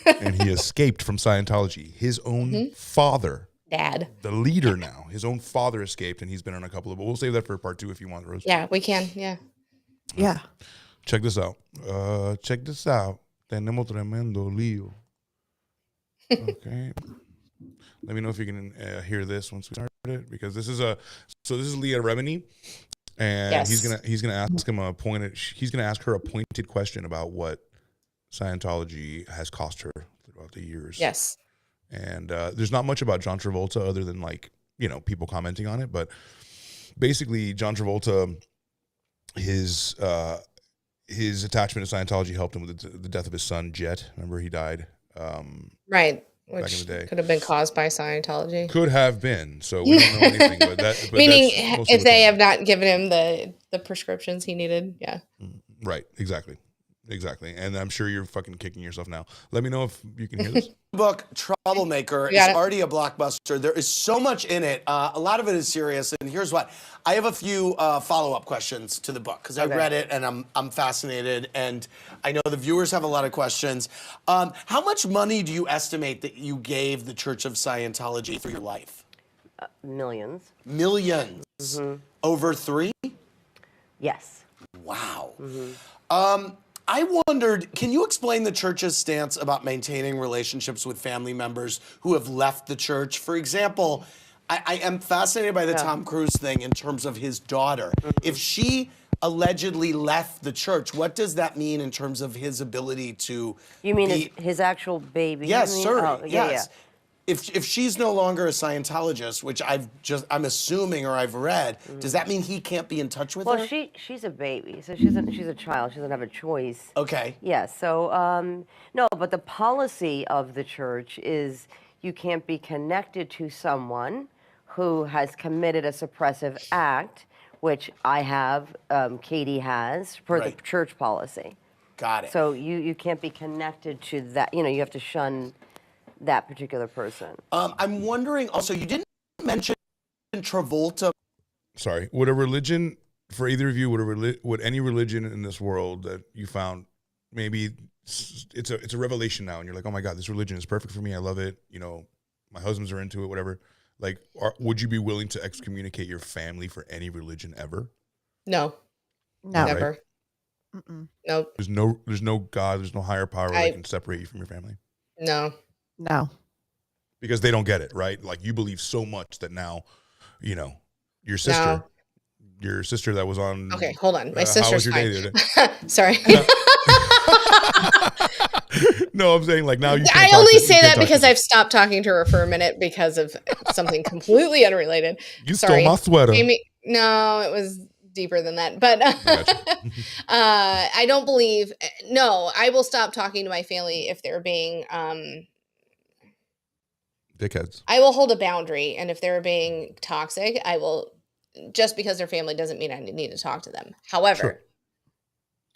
And he escaped from Scientology. His own father, dad, the leader now, his own father escaped, and he's been on a couple of, but we'll save that for part 2 if you want, Rose. Yeah, we can. Yeah. Yeah. Check this out. Tenemos tremendo lío. Okay. Let me know if you can hear this once we start it, because this is Leah Remini, and he's gonna ask him he's gonna ask her a pointed question about what Scientology has cost her throughout the years. Yes. And there's not much about John Travolta other than people commenting on it, but basically John Travolta, his attachment to Scientology helped him with the death of his son Jet. Remember, he died. Right. Which back in the day could have been caused by Scientology. Could have been. So we don't know anything. But meaning, if they have not given him the prescriptions he needed, yeah. Right. Exactly. And I'm sure you're fucking kicking yourself now. Let me know if you can hear this. Book Troublemaker is already a blockbuster. There is so much in it. A lot of it is serious. And here's what. I have a few follow-up questions to the book because I read it and I'm fascinated. And I know the viewers have a lot of questions. How much money do you estimate that you gave the Church of Scientology for your life? Millions. Millions? Mm-hmm. Over 3? Yes. Wow. Mm-hmm. I wondered, can you explain the church's stance about maintaining relationships with family members who have left the church? For example, I am fascinated by the Tom Cruise thing in terms of his daughter. Mm-hmm. If she allegedly left the church, what does that mean in terms of his ability to You mean his actual baby? Yes, sir. Oh, yes. Yeah. If she's no longer a Scientologist, which I'm assuming or I've read, does that mean he can't be in touch with her? Well, she's a baby, so she's a child. She doesn't have a choice. Okay. Yeah. So no, but the policy of the church is you can't be connected to someone who has committed a suppressive act, which I have, Katie has, per the Right. church policy. Got it. So you can't be connected to that. You have to shun that particular person. I'm wondering also, you didn't mention Travolta. Sorry. Would a religion, for either of you, would any religion in this world that you found, maybe it's a revelation now, and you're like, oh my God, this religion is perfect for me. I love it. My husbands are into it, whatever. Like, would you be willing to excommunicate your family for any religion ever? No, No. never. Mm-mm. Nope. There's no God, there's no higher power I- that can separate you from your family. No. No. Because they don't get it, right? Like, you believe so much that now, your sister, that was on. Okay, hold on. My how sister's was your fine. day the other day? Sorry. No, I'm saying like now you. I only say that because I've stopped talking to her for a minute because of something completely unrelated. You Sorry. stole my sweater. Amy, no, it was deeper than that. But Gotcha. I don't believe. No, I will stop talking to my family if they're being. Dickheads. I will hold a boundary, and if they're being toxic, I will. Just because they're family doesn't mean I need to talk to them. However, Sure.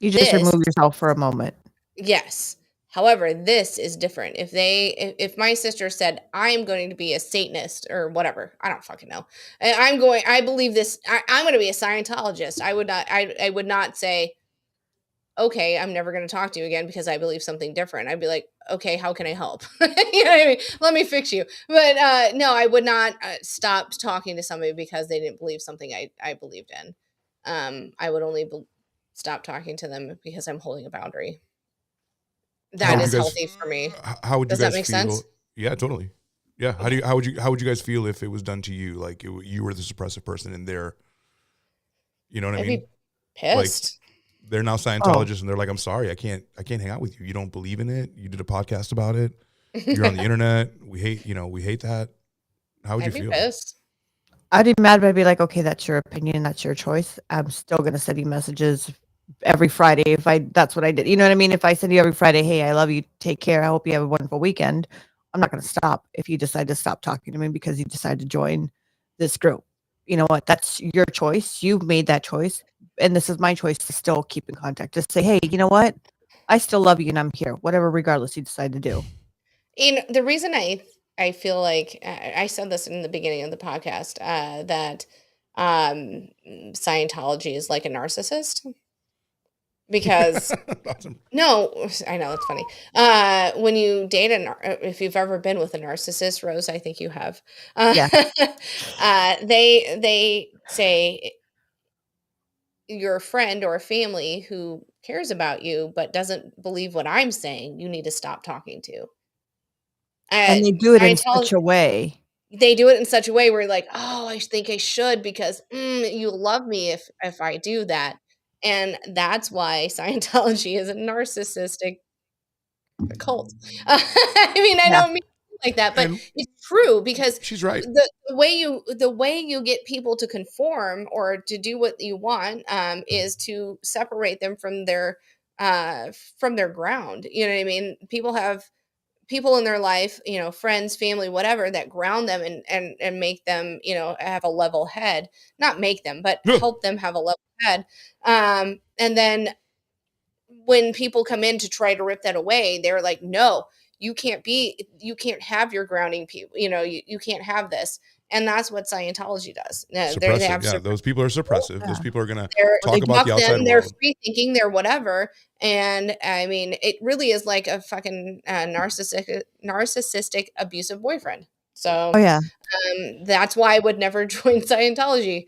You just This- remove yourself for a moment. yes. However, this is different. If my sister said, I'm going to be a Satanist or whatever, I don't fucking know. I believe this, I'm going to be a Scientologist. I would not say, okay, I'm never going to talk to you again because I believe something different. I'd be like, okay, how can I help? You know what I mean? Let me fix you. But no, I would not stop talking to somebody because they didn't believe something I believed in. I would only stop talking to them because I'm holding a boundary. That is healthy for me. How would you Does that guys make feel? sense? Yeah, totally. Yeah. How would you guys feel if it was done to you? Like you were the suppressive person in there. You know what I I'd mean? be pissed. They're now Scientologists, and they're like, I'm sorry, I can't hang out with you. You don't believe in it. You did a podcast about it. You're on the internet. We hate that. How would I'd you be feel? pissed. I'd be mad, but I'd be like, okay, that's your opinion, that's your choice. I'm still gonna send you messages every Friday if that's what I did. You know what I mean? If I send you every Friday, hey, I love you, take care, I hope you have a wonderful weekend. I'm not gonna stop if you decide to stop talking to me because you decide to join this group. You know what? That's your choice. You've made that choice. And this is my choice to still keep in contact. Just say, hey, you know what? I still love you and I'm here, whatever, regardless you decide to do. The reason I feel like I said this in the beginning of the podcast that Scientology is like a narcissist because Awesome. no, I know it's funny. When you date if you've ever been with a narcissist, Rose, I think you have. Yeah. They say your friend or a family who cares about you but doesn't believe what I'm saying, you need to stop talking to. And they do it in Scientology- such a way. They do it in such a way where you're like, oh, I think I should because you'll love me if I do that. And that's why Scientology is a narcissistic cult. I mean, I don't mean it like that, but And it's true because she's right. the way you get people to conform or to do what you want is to separate them from their ground. You know what I mean? People have people in their life, friends, family, whatever, that ground them and make them, have a level head. Not make them, but help them have a level head. And then when people come in to try to rip that away, they're like, no, you can't have your grounding people, you can't have this. And that's what Scientology does. Suppressive. Those people are suppressive. Those people are gonna talk they about the mock them, outside they're world. free thinking, they're whatever. And I mean, it really is like a fucking narcissistic abusive boyfriend. So Oh yeah. that's why I would never join Scientology,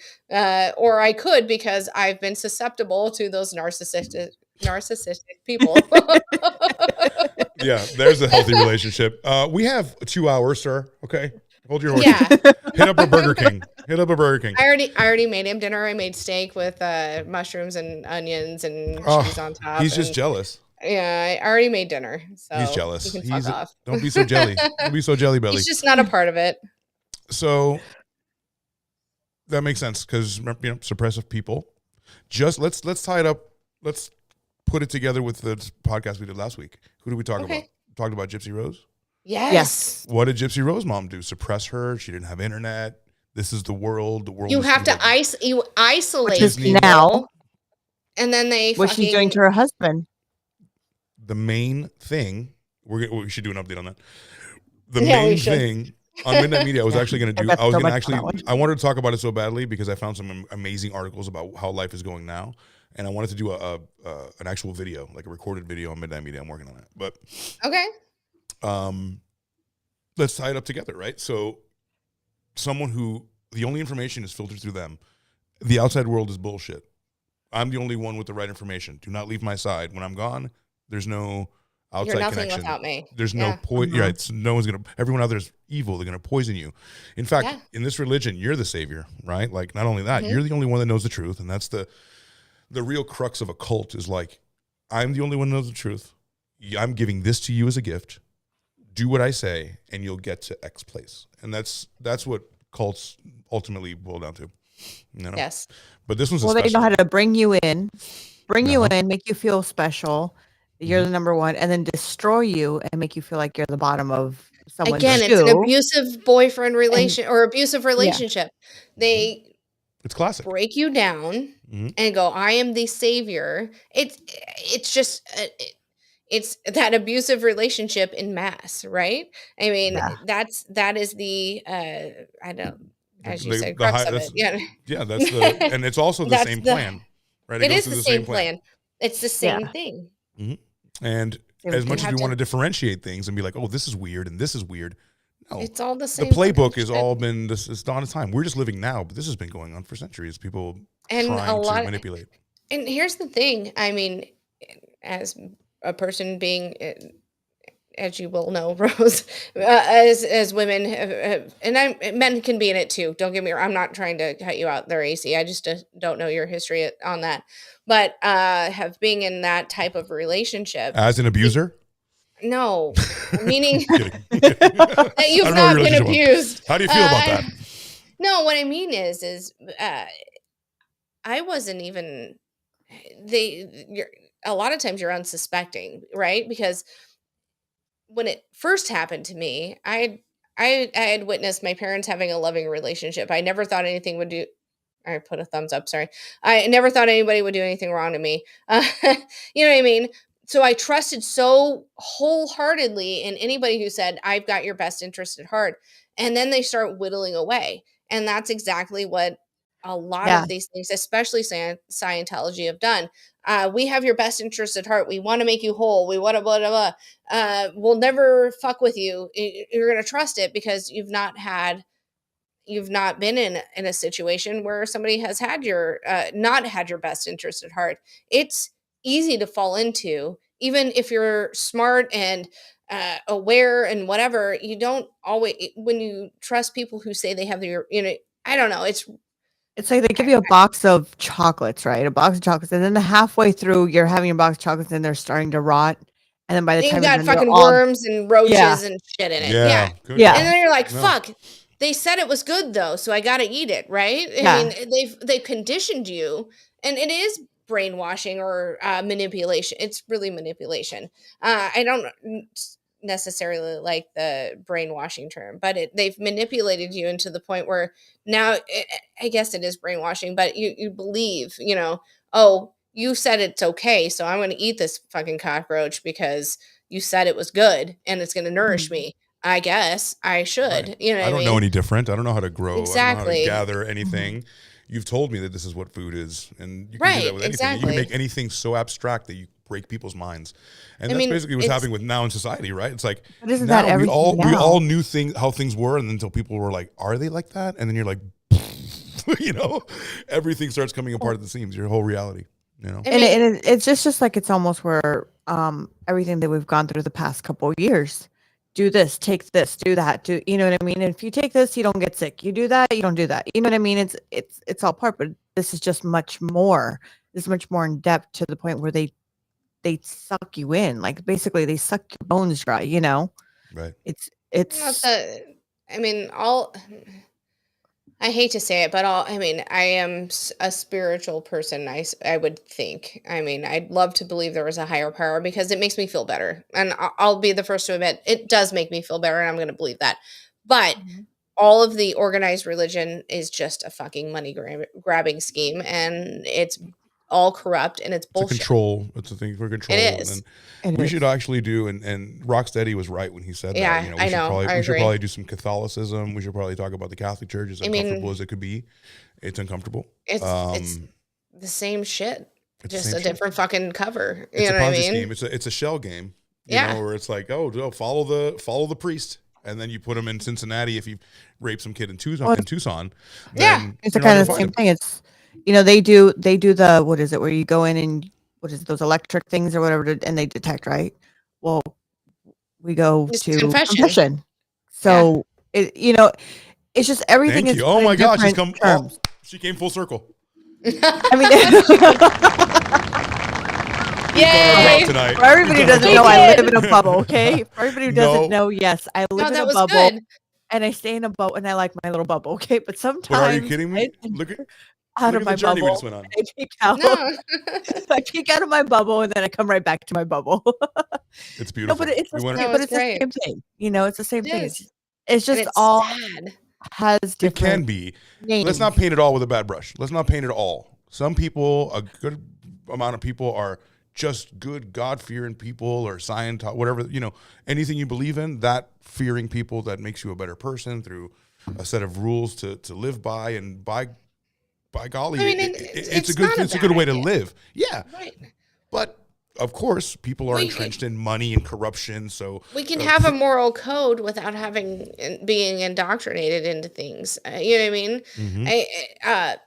or I could because I've been susceptible to those narcissistic people. Yeah, there's a healthy relationship. We have 2 hours, sir. Okay, hold your horses. Yeah, Hit up a Burger King. Hit up a Burger King. I already made him dinner. I made steak with mushrooms and onions and cheese on top. He's just jealous. Yeah, I already made dinner. So He's jealous. He can fuck off. Don't be so jelly. Don't be so jelly belly. He's just not a part of it. So that makes sense because suppressive people. Just let's tie it up. Let's put it together with the podcast we did last week. Who did we talk about? Talked about Gypsy Rose. Yes. What did Gypsy Rose Mom do? Suppress her? She didn't have internet. This is the world. The world. You is have to like isolate Which is people, now and then they what she's doing fucking to her husband. the main thing. We should do an update on that. The Yeah, we main should. thing on Midnight Media, I was actually going to do. got I was so going to much on that actually. one. I wanted to talk about it so badly because I found some amazing articles about how life is going now, and I wanted to do an actual video, like a recorded video on Midnight Media. I'm working on it, but okay. let's tie it up together, right? So, someone who the only information is filtered through them, the outside world is bullshit. I'm the only one with the right information. Do not leave my side. When I'm gone, there's no outside You're nothing connection. without me. There's Yeah. no poison. Mhm. Right? So no one's gonna. Everyone out there is evil. They're gonna poison you. In fact, Yeah. in this religion, you're the savior, right? Like, not only that, Mhm. you're the only one that knows the truth, and that's the real crux of a cult. Is like, I'm the only one that knows the truth. I'm giving this to you as a gift. Do what I say, and you'll get to X place. And that's what cults ultimately boil down to. You know? Yes. But this one's Well, they know especially. how to bring you in, Uh-huh. make you feel special. You're the number one, and then destroy you and make you feel like you're the bottom of someone's Again, it's an shoe. abusive boyfriend relation or abusive relationship. They It's classic. break you down Mhm. and go, "I am the savior." It's just it's that abusive relationship in mass, right? I mean, Yeah. that is the I don't, as you said, The crux high, of that's, it. Yeah, yeah, that's the, and it's also the That's same the- plan, right? it goes is through the same plan. It's the same Yeah. thing. And Same as thing. much as have we to- want to differentiate things and be like, oh, this is weird and this is weird. No, It's all the the same. playbook fucking has shit. all been this. It's dawn of time. We're just living now, but this has been going on for centuries. People And a trying lot to of- manipulate. And here's the thing. I mean, as a person being, as you will know, Rose, as women, and men can be in it too. Don't get me wrong. I'm not trying to cut you out there, AC. I just don't know your history on that. But have being in that type of relationship. As an abuser, No, meaning kidding. that I you've don't know your not been relationship with- abused. How do you feel about that? No, what I mean is I wasn't even a lot of times you're unsuspecting, right? Because when it first happened to me, I had witnessed my parents having a loving relationship. I never thought anything would do. I put a thumbs up. Sorry, I never thought anybody would do anything wrong to me. You know what I mean? So I trusted so wholeheartedly in anybody who said, "I've got your best interest at heart," and then they start whittling away, and that's exactly what a lot Yeah. of these things, especially Scientology, have done. We have your best interest at heart. We want to make you whole. We want to blah blah blah. We'll never fuck with you. You're gonna trust it because you've not been in a situation where somebody has had your not had your best interest at heart. It's easy to fall into, even if you're smart and aware and whatever. You don't always, when you trust people who say they have your, I don't know. It's like they give you a box of chocolates, right? A box of chocolates, and then halfway through, you're having a box of chocolates, and they're starting to rot. And then by the They've time got you're done, they're fucking all worms and roaches and shit in it. Yeah. Good Yeah. call. And then you're like, No. fuck, they said it was good though, so I gotta eat it, right? I Yeah. mean, they've conditioned you, and it is brainwashing or manipulation. It's really manipulation. I don't necessarily like the brainwashing term, but they've manipulated you into the point where now I guess it is brainwashing, but you believe, oh, you said it's okay, so I'm going to eat this fucking cockroach because you said it was good and it's going to nourish me. I guess I should. Right. You know what I don't mean? know any different. I don't know how to grow. I Exactly. don't know how to gather anything. You've told me that this is what food is, and you can do Right, that with anything. exactly. You can make anything so abstract that you break people's minds, and I that's mean, basically what's it's- happening with now in society, right? It's like But isn't now that we all everything we now? all knew how things were, and until people were like, "Are they like that?" And then you're like, everything starts coming apart at the seams. Your whole reality, I And, mean, it's just like it's almost where everything that we've gone through the past couple of years. Do this, take this, do that, do you know what I mean? And if you take this, you don't get sick. You do that, you don't do that. You know what I mean? It's all part, but this is just much more. This is much more in depth to the point where they suck you in. Like basically they suck your bones dry, right? It's not I mean, all I hate to say it, but I am a spiritual person. I would think. I mean, I'd love to believe there was a higher power because it makes me feel better. And I'll be the first to admit it does make me feel better. And I'm going to believe that. But all of the organized religion is just a fucking money grabbing scheme. And it's all corrupt and it's It's a bullshit. control. It's a thing for control. It is. And then we should actually do, and Rocksteady was right when he said Yeah, that. You know, I we should agree. probably do some Catholicism. We should probably talk about the Catholic Church, as uncomfortable as it could be. It's uncomfortable. It's the same shit, It's just the a same shit. different fucking cover. It's You a know what I Ponzi mean? scheme. It's a shell game. You Yeah. know, where it's like, oh, follow the priest, and then you put him in Cincinnati if you rape some kid in Tucson. Yeah. then It's you're the not kind gonna of find same him. thing. It's, they do the, what is it, where you go in and what is it, those electric things or whatever, and they detect, right? Well, we go It's to confession. confession. So it's just everything Thank is you. Oh put in my gosh, she's different come. terms. She came full circle. I mean, Yay! Tonight. for everybody who doesn't We know, I did. live in a bubble. Okay, for everybody who doesn't know, yes, I live No, in that a was bubble, good. and I stay in a boat, and I like my little bubble. Okay, but sometimes But are you kidding me? I Look at out of the my journey we bubble. just went on. I peek out. No. I peek out of my bubble, and then I come right back to my bubble. It's No, beautiful. but it's the We went- same. No, But it's it's the great. same thing. It's the same It thing. is. It's And just it's all sad. has It different. can be. names. Let's not paint it all with a bad brush. Let's not paint it all. Some people, a good amount of people, are just good God-fearing people or Scientology, whatever, anything you believe in, that fearing people, that makes you a better person through a set of rules to live by, and by golly, I mean, it's a not good a it's a bad good way to idea. live. Yeah. Right. But of course, people are We- entrenched in money and corruption, so We can have a moral code without being indoctrinated into things. You know what I mean? Mhm.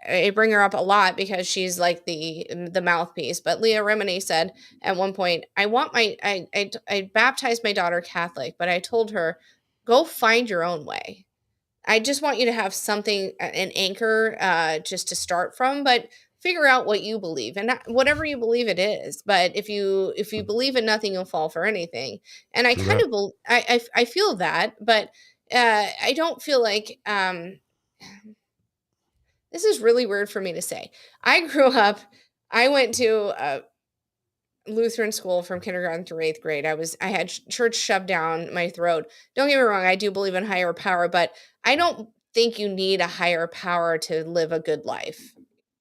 I bring her up a lot because she's like the mouthpiece. But Leah Remini said at one point, I baptized my daughter Catholic, but I told her, go find your own way. I just want you to have something, an anchor, just to start from, but figure out what you believe, and whatever you believe it is. But if you believe in nothing, you'll fall for anything. And I True kind that. of I feel that, but I don't feel like this is really weird for me to say. I grew up. I went to Lutheran school from kindergarten through 8th grade. I had church shoved down my throat. Don't get me wrong, I do believe in higher power, but I don't think you need a higher power to live a good life,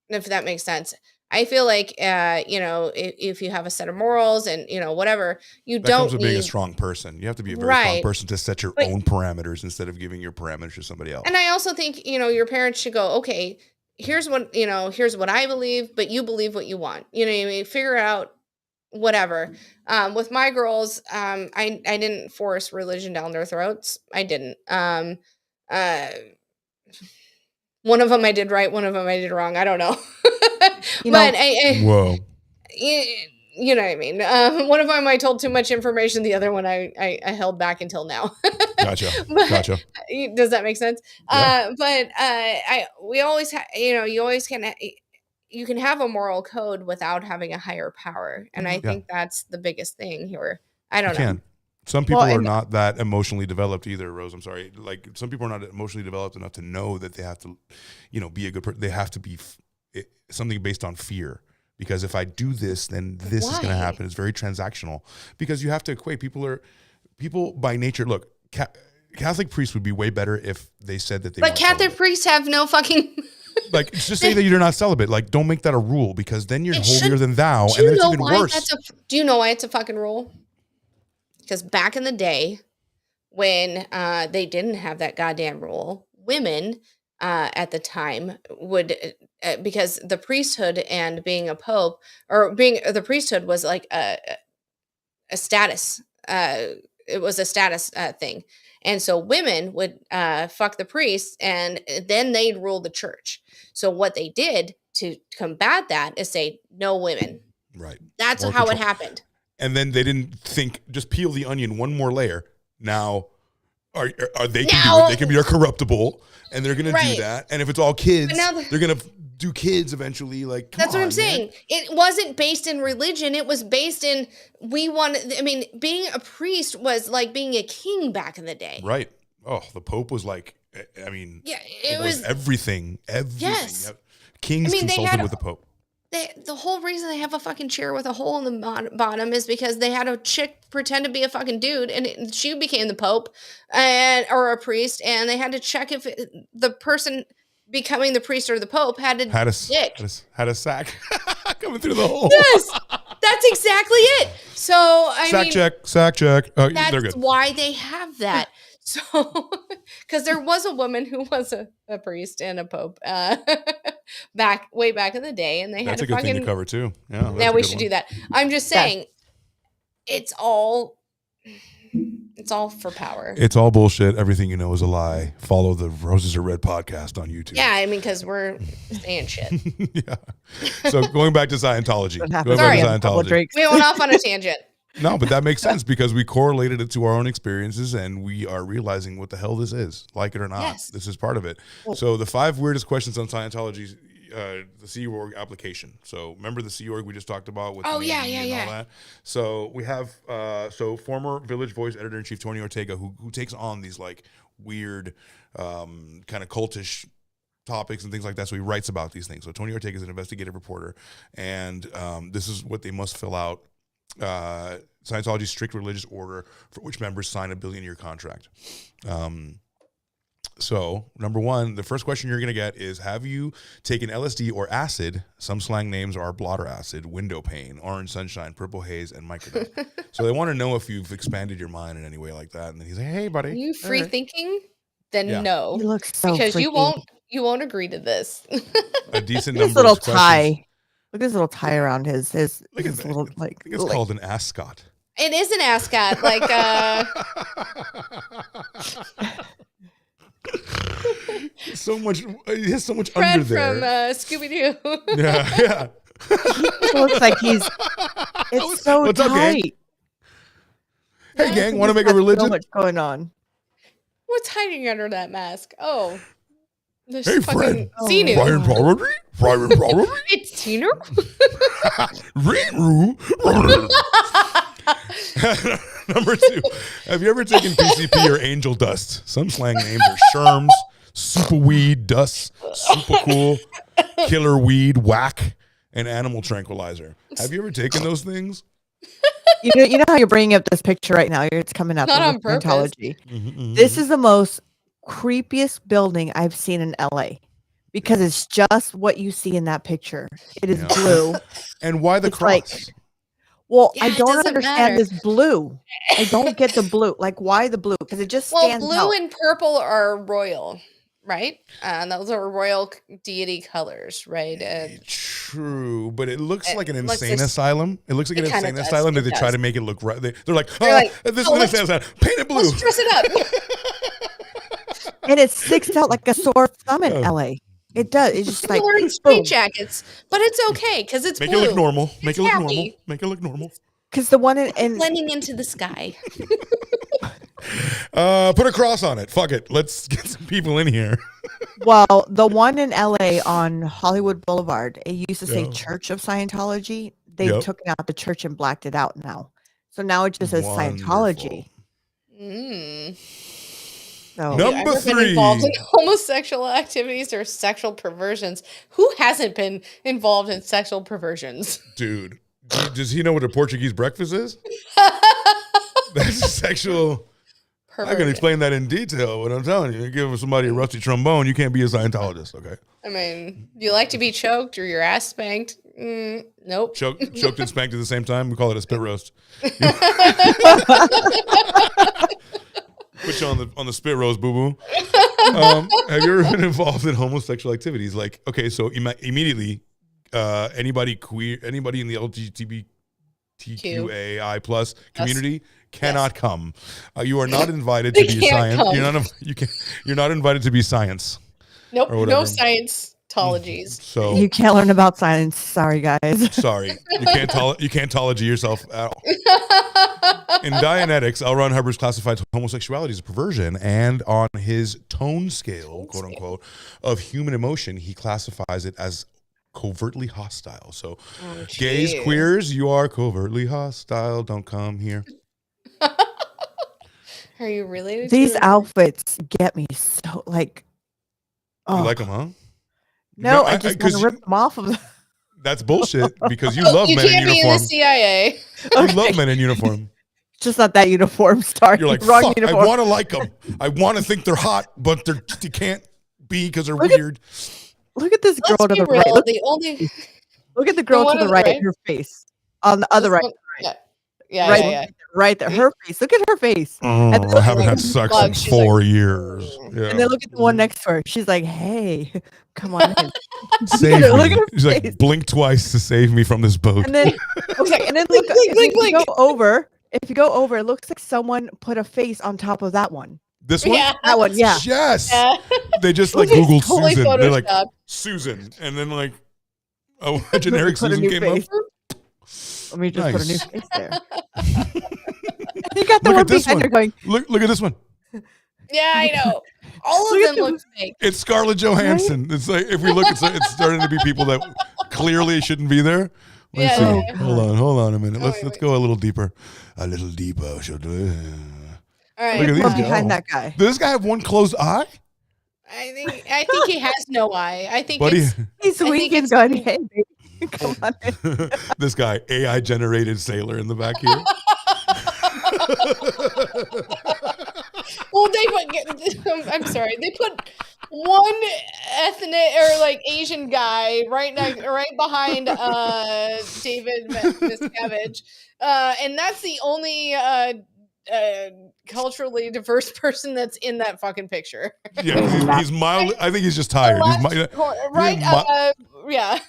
if that makes sense. I feel like, if you have a set of morals and, whatever, you That comes don't with being a need. strong person. You have to be a very strong Right. person to set your But- own parameters instead of giving your parameters to somebody else. And I also think, your parents should go, okay, here's what I believe, but you believe what you want. You know what I mean? Figure out whatever. With my girls, I didn't force religion down their throats. I didn't. One of them I did right, one of them I did wrong. I don't know. You But know- Whoa. you know what I mean? One of them I told too much information. The other one I held back until now. Gotcha. But- Gotcha. Does that make sense? Yeah. We always you always can you can have a moral code without having a higher power, and I Mhm. think that's the biggest thing here. I don't You know. can. Some people Well, are and- not that emotionally developed either, Rose. I'm sorry. Like, some people are not emotionally developed enough to know that they have to, be a good person. They have to be something based on fear. Because if I do this, then this is going to Why? happen. It's very transactional. Because you have to equate. People by nature. Look, Catholic priests would be way better if they said that they. But weren't Catholic celibate. priests have no fucking. Like, just say that you're not celibate. Like, don't make that a rule, because then you're It holier should- than thou, Do and then you it's know even why worse. do you know why it's a fucking rule? Because back in the day, when they didn't have that goddamn rule, women at the time would, because the priesthood and being a pope, or being the priesthood was like a status. It was a status thing. And so women would fuck the priests, and then they'd rule the church. So what they did to combat that is say no women. Right. That's More how it control. happened. And then they didn't think, just peel the onion one more layer. Now, are they can do Now- it? They can be corruptible, and they're gonna Right. do that. And if it's all kids, But now they're gonna do kids eventually. Like, come That's what on, I'm saying. man. It wasn't based in religion. It was based in being a priest was like being a king back in the day. Right. Oh, the Pope was like I mean, Yeah, it was everything. Yes. Yep. Kings I mean, they consulted had with the Pope. the whole reason they have a fucking chair with a hole in the bottom is because they had a chick pretend to be a fucking dude, and she became the Pope, or a priest, and they had to check if the person becoming the priest or the Pope had a dick. Had a sack coming through the hole. Yes, that's exactly it. So I mean, Sack check. Oh, they're that's good. why they have that. So, because there was a woman who was a priest and a pope way back in the day, and they That's had a good thing to cover too. Yeah, that's Now a we good should one. do that. I'm just saying, it's all for power. It's all bullshit. Everything you know is a lie. Follow the Roses Are Red podcast on YouTube. Yeah, I mean, because we're saying shit. Yeah. So going back to Scientology. Sorry. We went off on a tangent. No, but that makes sense because we correlated it to our own experiences and we are realizing what the hell this is, like it or not. Yes. This is part of it. So the 5 weirdest questions on Scientology, the Sea Org application. So remember the Sea Org we just talked about with all that? So we have former Village Voice editor-in-chief Tony Ortega who takes on these like weird kind of cultish topics and things like that. So he writes about these things. So Tony Ortega is an investigative reporter, and this is what they must fill out. Scientology's strict religious order for which members sign a billion-year contract. So, number 1, the first question you're going to get is, have you taken LSD or acid? Some slang names are blotter acid, window pane, orange sunshine, purple haze, and microdose. So they want to know if you've expanded your mind in any way like that. And then he's like, hey, buddy. Are you free thinking? Then no. You look so because you freaky. won't agree to this. A decent Look at his number little of questions. tie. Look at his little tie around his little like. I think it's called an ascot. It is an ascot, like so much. He has so much Fred under there. from Scooby Doo. Yeah. He looks like he's. It's so What's up, gang? tight. Hey, gang, want to He's make a got religion? So much going on. What's hiding under that mask? Oh, there's Hey, fucking Fred. Xenu. Ryan Probably? Ryan Probably? It's Xenu. Number 2, have you ever taken PCP or angel dust? Some slang names are sherms, super weed, dust, super cool, killer weed, whack, and animal tranquilizer. Have you ever taken those things? You know how you're bringing up this picture right now. It's coming up. Not in on purpose. Scientology. This is the most creepiest building I've seen in LA because it's just what you see in that picture. It is blue. And why the It's cross? like- Well, Yeah, I it don't doesn't understand matter. this blue. I don't get the blue. Like, why the blue? Because it just Well, stands blue out. and purple are royal, right? Those are royal deity colors, right? True, but it looks like an looks insane this- asylum. It looks like an it kinda insane does, asylum that it they try does. to make it look right. They're like, They're like, this is "Oh, an let's- insane asylum. Paint it blue. Let's dress it up. And it sticks out like a sore thumb in LA. It does. It's just like People are in boom. street jackets, but it's okay because it's Make blue. it look normal. Make it look happy. normal. Make it look normal. Because the one in Blending into the sky. Put a cross on it. Fuck it. Let's get some people in here. well, the one in LA on Hollywood Boulevard, it used to say Yeah. Church of Scientology. They've Yep. taken out the church and blacked it out now. So now it just says Scientology. Mm. So Number Have you ever been 3. involved in homosexual activities or sexual perversions? Who hasn't been involved in sexual perversions? Dude, does he know what a Portuguese breakfast is? That's a sexual. I can Perversion. explain that in detail, but I'm telling you, give somebody a rusty trombone, you can't be a Scientologist, okay? I mean, you like to be choked or your ass spanked? Nope. Choked and spanked at the same time, we call it a spit roast. Put you on the spit roast, boo boo. Have you ever been involved in homosexual activities? Like, okay, so immediately, anybody queer, anybody in the LGBTQAI plus community cannot come. You are not invited to be can't science. come. You're not invited to be science. Nope. Or No whatever. Scientologies. So you can't learn about science. Sorry, guys. sorry, you can't tology yourself at all. In Dianetics, L. Ron Hubbard's classified homosexuality as a perversion, and on his tone scale, quote unquote, of human emotion, he classifies it as covertly hostile. So, gays, gee. queers, you are covertly hostile. Don't come here. Are you related These to? outfits get me so like. You Oh like them, huh? no, No, I just want to rip them off of them. That's bullshit because you love You men in can't be in the uniform. CIA. You love men in uniform. It's just not that uniform. Sorry, You're like, wrong fuck, uniform. I want to like them. I want to think they're hot, but they can't be because they're Look at- weird. Look at this girl Let's to be the real. right. The only Look at the girl one to on the the right. right? Her face on the other this right. one- Yeah, Right, yeah. right there. Her face. Look at her face. And then, I haven't like, had sex fuck, in she's like, 4 years. Yeah. and then look at the one next to her. She's like, "Hey, come on in." Save Look me. at her She's face. like, blink twice to save me from this boat. And then, okay, and then look. Blink, blink, if you blink. go over, it looks like someone put a face on top of that one. This one? Yeah. That one, yeah. Yes. Yeah. They just like It's Googled totally Susan. They're like, Photoshopped. Susan. And then like, a generic Put a Susan new came face. up. Let me just put a new Nice. face there. You got the Look one at this behind one. her going. Look at this one. Yeah, I know. All Look of at them them. look fake. It's Scarlett Johansson. It's like, if we look, it's starting to be people that clearly shouldn't be there. Let's see. Yeah. Hold on a minute. Oh, Let's wait. go a little deeper. A little deeper. Should All Look right. at these One guys. behind that guy. Does this guy have one closed eye? I think he has no eye. I think Buddy, it's He's I think winking, it's- going, "Hey, baby, come on in." this guy, AI generated sailor in the back here. well, I'm sorry. They put one ethnic or like Asian guy right behind David Miscavige, and that's the only culturally diverse person that's in that fucking picture. Yeah, he's mildly. I think he's just tired. Right? Yeah.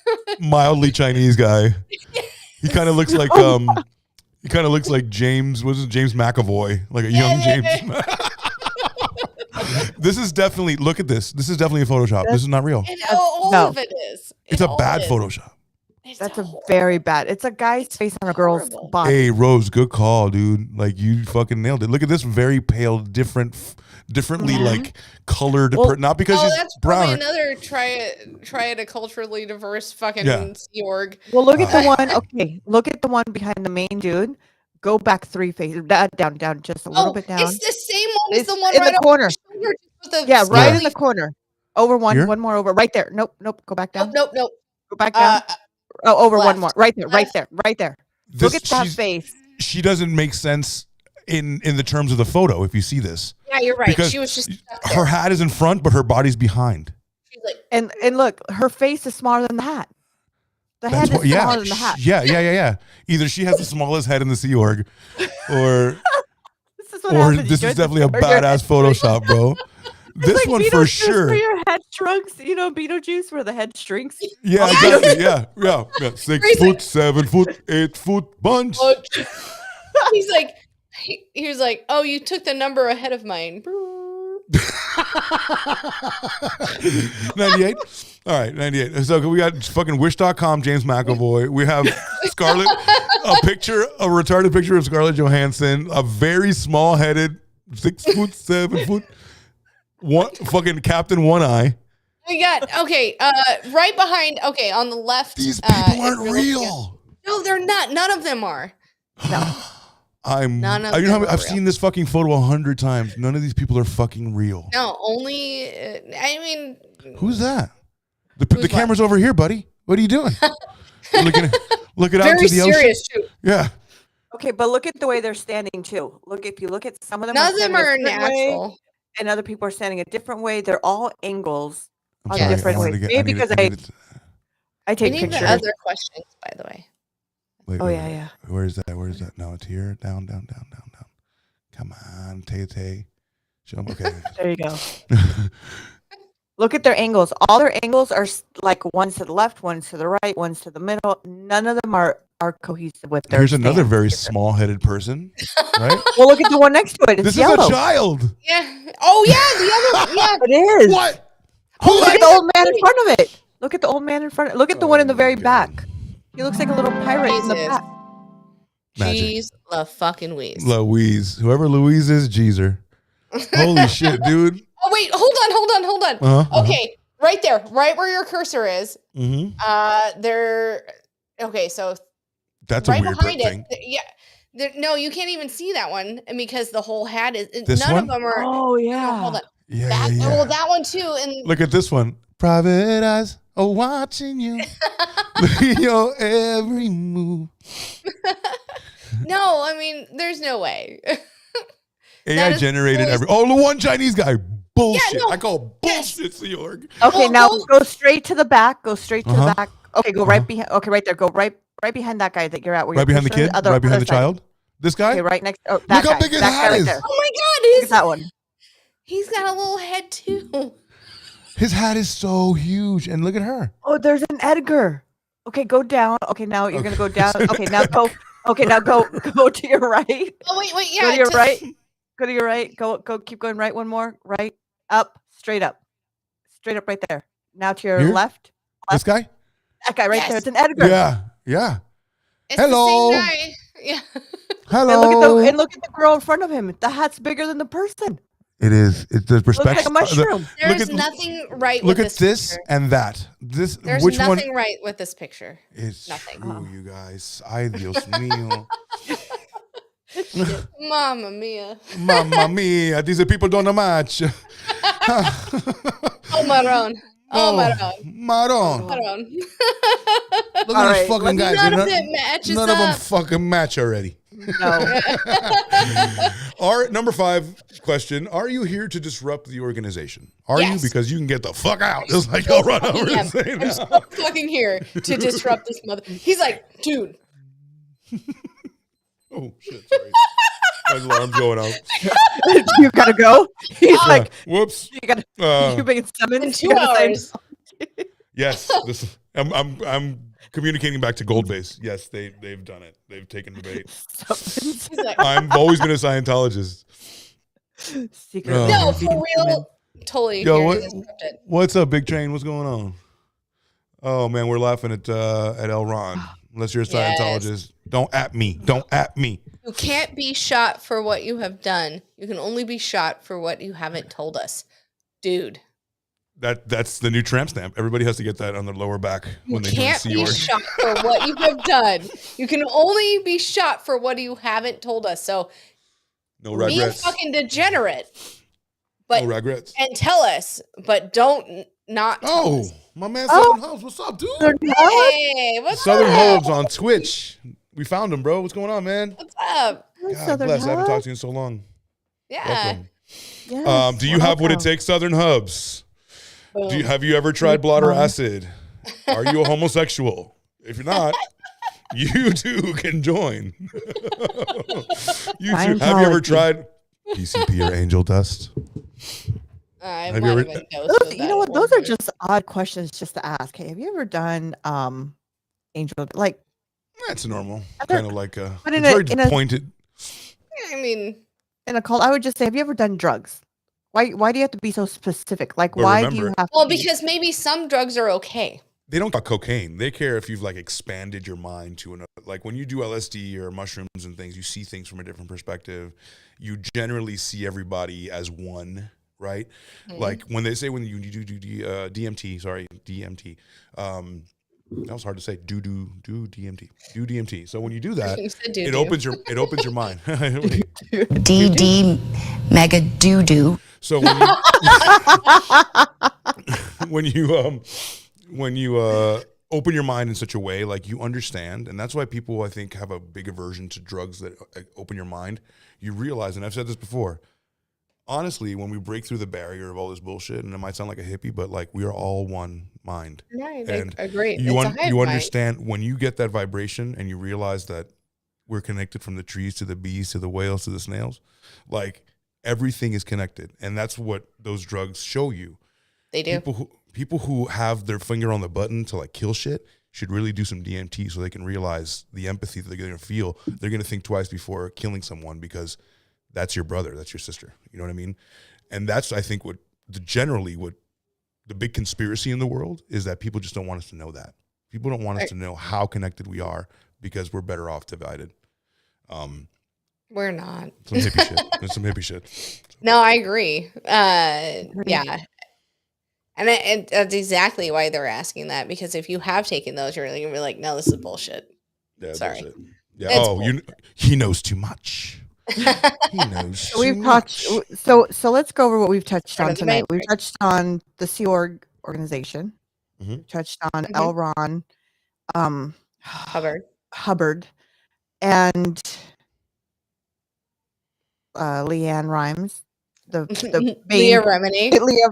Mildly Chinese guy. He kind of looks like He kind of looks like James. Was it James McAvoy? Like a young James. This is definitely. Look at this. This is definitely a Photoshop. This is not real. And all No. of it is. It's a bad Photoshop. That's a very bad. It's a guy's face on a girl's horrible. body. Hey, Rose, good call, dude. Like you fucking nailed it. Look at this very pale, differently like colored. Well, not because Oh, she's that's brown. probably another try it a culturally diverse fucking Yeah. Sea Org. Well, look at the one. Okay, look at the one behind the main dude. Go back 3 faces. Down, just a little bit down. It's the same one as It's the one in right the corner. over the shoulder, just with the Yeah, right in slightly- the corner. Over one. Here? One more over. Right there. Nope. Go back down. Nope. Go back down. Over left. one more. Right there. Left. Right there. Look at that she's- face. She doesn't make sense in the terms of the photo. If you see this, Yeah, you're right. because She was just stuck her there. hat is in front, but her body's behind. She's like, And look, her face is smaller than the hat. The head is smaller than the hat. Yeah. Either she has the smallest head in the Sea Org, or This is what happens. this You is go definitely a to your head badass shrunk. Photoshop, bro. This It's like one for Beetlejuice sure. Where your head shrinks, Beetlejuice, where the head shrinks. Yeah, exactly. Yeah. 6 Crazy. foot, 7 foot, 8 foot bunch. oh. He's like, he was like, oh, you took the number ahead of mine. 98. All right, 98. So we got fucking wish.com, James McAvoy. We have Scarlett, a retarded picture of Scarlett Johansson, a very small headed 6 foot, 7 foot, one fucking Captain One Eye. We got right behind. Okay, on the left. These people if aren't you're looking real. No, they're not. None of them are. None of you know, them are I've real. seen this fucking photo 100 times. None of these people are fucking real. No, only. I mean, Who's that? The Who's camera's over here, buddy. What are you doing? looking out very to the ocean. serious too. Yeah. Okay, but look at the way they're standing too. If you look at some of them, None of them are standing a different way, natural. and other people are standing a different way. They're all angles I'm on sorry. different I wanted ways. to get, Maybe because I We take need pictures. the other questions, by the way. Wait, Oh, wait, yeah, wait. yeah. Where is that? No, it's here. Down. Come on, Tay. Show them. Okay. There you go. Look at their angles. All their angles are like one's to the left, one's to the right, one's to the middle. None of them are cohesive with their. Here's another stance. very small-headed person, right? Well, look at the one next to it. It's This yellow. is a child. Yeah. Oh yeah, the other. Yeah. It is. What? Oh, look that at the is old man in pretty. front of it. Look at the old man in front. Look at the one in the very God. back. He looks like a little pirate in the Jesus. back. Magic. Jeez, the fucking Louise. Louise. Whoever Louise is, Jeezer. Holy shit, dude. Oh wait, hold on. Uh-huh. Okay, right there, right where your cursor is. Mm-hmm. There. Okay, so That's a right weird behind thing. it, yeah, No, you can't even see that one, and because the whole hat is This none one? of them are. Oh No, hold on. Yeah, That, yeah, Well, yeah. that one too, and Look at this one. Private eyes are watching you. Look at your every move. no, I mean, there's no way. AI is generated always- the one Chinese guy. Bullshit. no, I call bullshit, Seorg. Okay, Well, now go- go straight to the back. Go straight to Uh-huh. the back. Okay, go right behind. Okay, right there. Go right behind that guy that you're at. Where Right you're behind the pushing kid? other- Right behind other the side. child? This guy? Okay, right next. Oh, Look that how guy. big his that hat guy right is. there. Oh my God, Look at that one. he's got a little head too. His hat is so huge. And look at her. Oh, there's an Edgar. Okay, go down. Okay, now you're gonna go down. Okay, now go. Okay, now go to your right. Oh wait, Go yeah. to your right. Go to your right. Go. Keep going right. One more. Right. Up. Straight up. Straight up. Right there. Now to your Here? left. This guy? That guy right Yes. there. It's an Edgar. Yeah. Yeah. It's Hello. the same guy. Yeah. Hello. And look at the girl in front of him. The hat's bigger than the person. It is. It's the Looks perspective. like a mushroom. There's nothing right Look with at this this picture. and that. This. There's which nothing one? right with this picture. It's Nothing. true, you guys. Ay, Dios mío. Mamma mia. Mamma mia. These people don't match. Oh, Maron. Oh, Maron. Maron. Maron. Look All at right, these fucking guys. None They're of it matches none of them up. fucking match already. No. Number 5 question. Are you here to disrupt the organization? Are you? Yes. Because you can get the fuck out. It's like, I'll run over Yeah, and say I'm now. so fucking here to disrupt this mother. He's like, dude. Oh, shit. Sorry. My alarm's going off. You gotta go. He's like, Whoops. you gotta. Uh, You being summoned In 2 you gotta say- hours. Yes. I'm communicating back to Goldbase. Yes, they've done it. They've taken the bait. He's like, I've always been a Scientologist. Secret. Oh. no, for real. Totally Yo, here what- to disrupt it. What's up, Big Chain? What's going on? Oh man, we're laughing at L. Ron. Unless you're a Yes. Scientologist, don't at me. Don't at me. You can't be shot for what you have done. You can only be shot for what you haven't told us. Dude. That's the new tramp stamp. Everybody has to get that on their lower back You when they can't see be yours. shot for what you have done. You can only be shot for what you haven't told us. So No be a regrets. fucking degenerate. But No regrets. and tell us, but don't not tell Oh, us. my man Southern Hubs. What's up, dude? Hey, what's Southern up? Hubs on Twitch. We found him, bro. What's going on, man? What's up? God Southern bless. I haven't Hubs. talked to you in so long. Yeah. Welcome. Yes, Do you have what it welcome. takes, Southern Hubs? Boom. Have you ever tried blotter acid? Are you a homosexual? If you're not, you too can join. You too. Have you ever Scientology. tried PCP or angel dust? I Have you might ever- have been dosed Those, with you that know what? at Those one are point. just odd questions just to ask. Hey, have you ever done angel like That's normal. Other- Kind of like but it's in a- very in a- pointed. I mean, in a cult? I would just say, have you ever done drugs? Why do you have to be so specific? Like, But why do you remember- have? well, to be, because maybe some drugs are okay. They don't got cocaine. They care if you've like expanded your mind to another. Like when you do LSD or mushrooms and things, you see things from a different perspective. You generally see everybody as one, right? Like when they say when you do DMT, sorry, DMT. That was hard to say. Do DMT. So when you do that, You said it doo-doo. opens your mind. DD mega doo doo. So when you open your mind in such a way, like you understand, and that's why people I think have a big aversion to drugs that open your mind. You realize, and I've said this before, honestly, when we break through the barrier of all this bullshit, and it might sound like a hippie, but like we are all one mind. Right, And I agree. You It's a hive you mind. understand when you get that vibration and you realize that we're connected from the trees to the bees to the whales to the snails, like everything is connected, and that's what those drugs show you. They do. People who have their finger on the button to like kill shit should really do some DMT so they can realize the empathy that they're going to feel. They're going to think twice before killing someone because that's your brother, that's your sister. You know what I mean? And that's, I think, what the big conspiracy in the world is, that people just don't want us to know that. People don't want us to know how connected we are because we're better off divided. We're not. Some hippie shit. There's some hippie shit. No, I agree. Yeah. And that's exactly why they're asking that, because if you have taken those, you're going to be like, no, this is bullshit. Yeah, Sorry. bullshit. Yeah. It's Oh, he knows too much. He knows too We've much. touched. So let's go over what we've touched Part on of the tonight. We've Matrix. touched on the Sea Org organization. Mhm. We've touched on Mhm. L. Ron Hubbard. Hubbard and Leanne Rhymes. The Leah main Remini. Leah.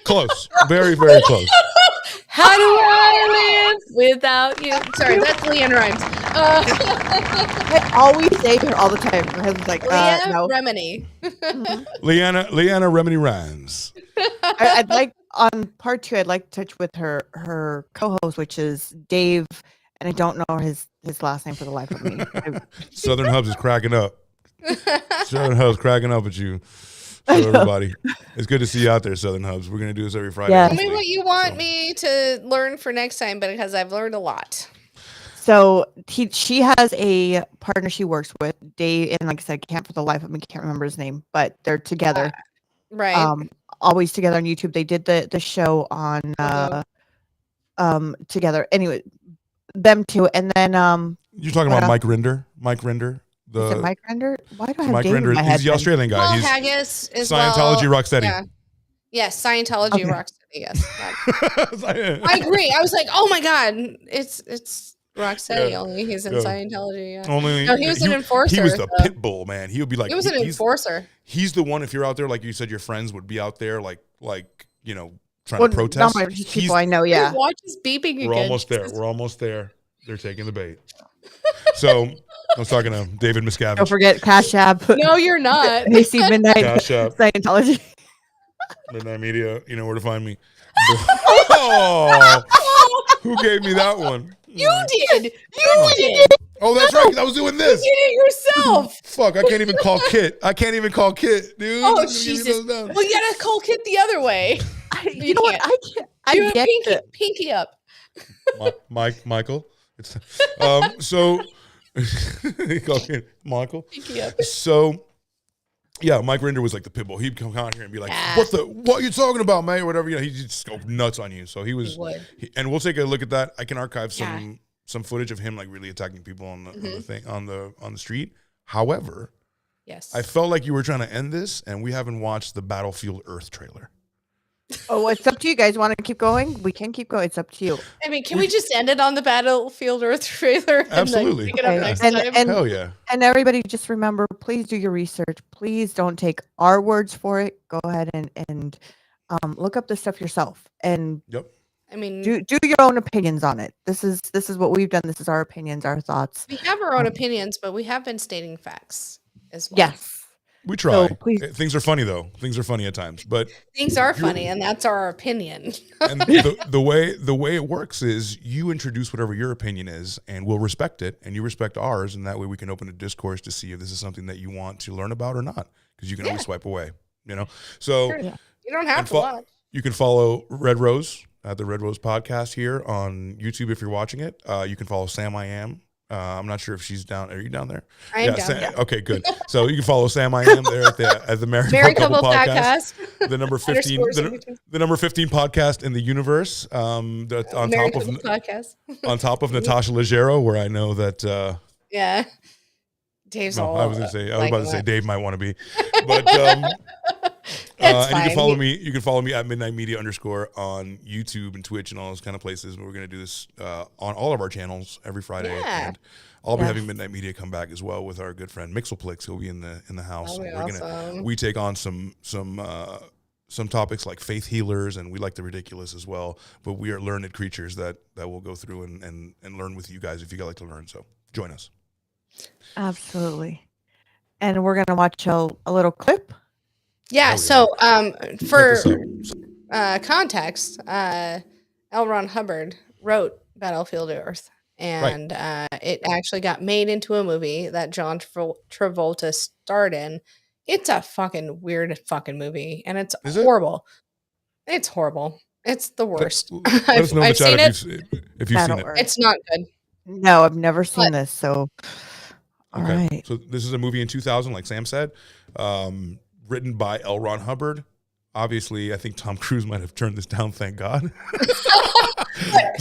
Close. Very, very close. How do I live without you? Sorry, that's Leanne Rhymes. I always say her all the time. My husband's like, Leah no. Remini. Leanna Remini Rhymes. I'd like on part 2. I'd like to touch with her co-host, which is Dave, and I don't know his last name for the life of me. Southern Hubs is cracking up. Southern Hubs cracking up at you. So everybody, it's good to see you out there, Southern Hubs. We're gonna do this every Friday. Yeah. Tell me what you want me to learn for next time, because I've learned a lot. So she has a partner she works with, Dave, and like I said, I can't for the life of me can't remember his name, but they're together. Right. Always together on YouTube. They did the show on together. Anyway, them two, and then You're talking what about else? Mike Rinder. Mike Rinder. Is it Mike Render? Why do I have Mike Dave in Rinder. my head? He's the then? Australian guy. Paul He's Haggis is Scientology Rocksteady. Yeah. Yes, Scientology Okay. Rocksteady. Yes. I agree. I was like, oh my god, it's Rocksteady. Yeah. Only he's in Yeah. Scientology. Yeah. Only No, he was an enforcer. He was the so- pit bull, man. He would be like He was an enforcer. He's the one. If you're out there, like you said, your friends would be out there, like trying Well, to protest. not my people I know. Yeah. His watch is beeping again. We're almost there. We're almost there. They're taking the bait. So I was talking to David Don't Miscavige. forget Cash App. No, you're not. AC Midnight Cash App, Scientology. Midnight Media. You know where to find me. Oh, who gave me that one? You did. You did. Oh, that's right. 'Cause I was doing this. You did it yourself. Fuck, I can't even call Kit. I can't even call Kit, dude. Oh Let me give you Jesus! those down. Well, you gotta call Kit the other way. You know what? can't. I can't. I Do a get pinky, it. pinky up. Michael. It's so he called me Michael. Pinky up. So yeah, Mike Rinder was like the pitbull. He'd come out here and be like, Yeah. "What are you talking about, man?" Or whatever. You know, he'd just go nuts on you. So he was, He would. and we'll take a look at that. I can archive Yeah. some footage of him like really attacking people on the Mm-hmm. thing on the street. However, Yes. I felt like you were trying to end this, and we haven't watched the Battlefield Earth trailer. Oh, it's up to you guys. Want to keep going? We can keep going. It's up to you. I mean, can we just end it on the Battlefield Earth trailer and Absolutely. then pick it up Okay. next And- time? and- Hell yeah. And everybody, just remember, please do your research. Please don't take our words for it. Go ahead and look up this stuff yourself and Yep. I mean, do your own opinions on it. This is what we've done. This is our opinions, our thoughts. we have our own opinions, but we have been stating facts as well. Yes. We try. please- Things are funny though. Things are funny at times, but Things are funny, and that's our opinion. and the way it works is you introduce whatever your opinion is, and we'll respect it, and you respect ours, and that way we can open a discourse to see if this is something that you want to learn about or not, because you can always swipe away. So Sure. You don't have and to watch. you can follow Red Rose at the Red Rose Podcast here on YouTube if you're watching it. You can follow Sam I Am. I'm not sure if she's down. Are you down there? I am down Sam, there. Okay, good. So you can follow Sam I Am there at the Married Couple Podcast. Podcast. The number 15, Underscores in between. the number 15 podcast in the universe. That's on Married top of Couple Podcast. on top of Natasha Leggero, where I know that. Yeah. Dave's No, all. I was about to say that. Dave might want to be, but and you fine. can follow me. You can follow me at Midnight Media _ on YouTube and Twitch and all those kind of places. We're going to do this on all of our channels every Friday, Yeah. and I'll be Yes. having Midnight Media come back as well with our good friend Mixelplix. He'll be in the house. That'll be And awesome. we take on some topics like faith healers, and we like the ridiculous as well. But we are learned creatures that will go through and learn with you guys if you guys like to learn. So join us. Absolutely. And we're gonna watch a little clip. Yeah. yeah. So, Check for this out. context, L. Ron Hubbard wrote Battlefield Earth, and it actually got made into a movie that John Travolta starred in. It's a fucking weird fucking movie, and it's Is it? horrible. It's horrible. It's the worst. Let us know in the I've chat seen it. if you've seen Battle it. Earth. It's not good. No, I've never seen But- this. So, all Okay. right. So this is a movie in 2000, like Sam said, written by L. Ron Hubbard. Obviously, I think Tom Cruise might have turned this down. Thank God.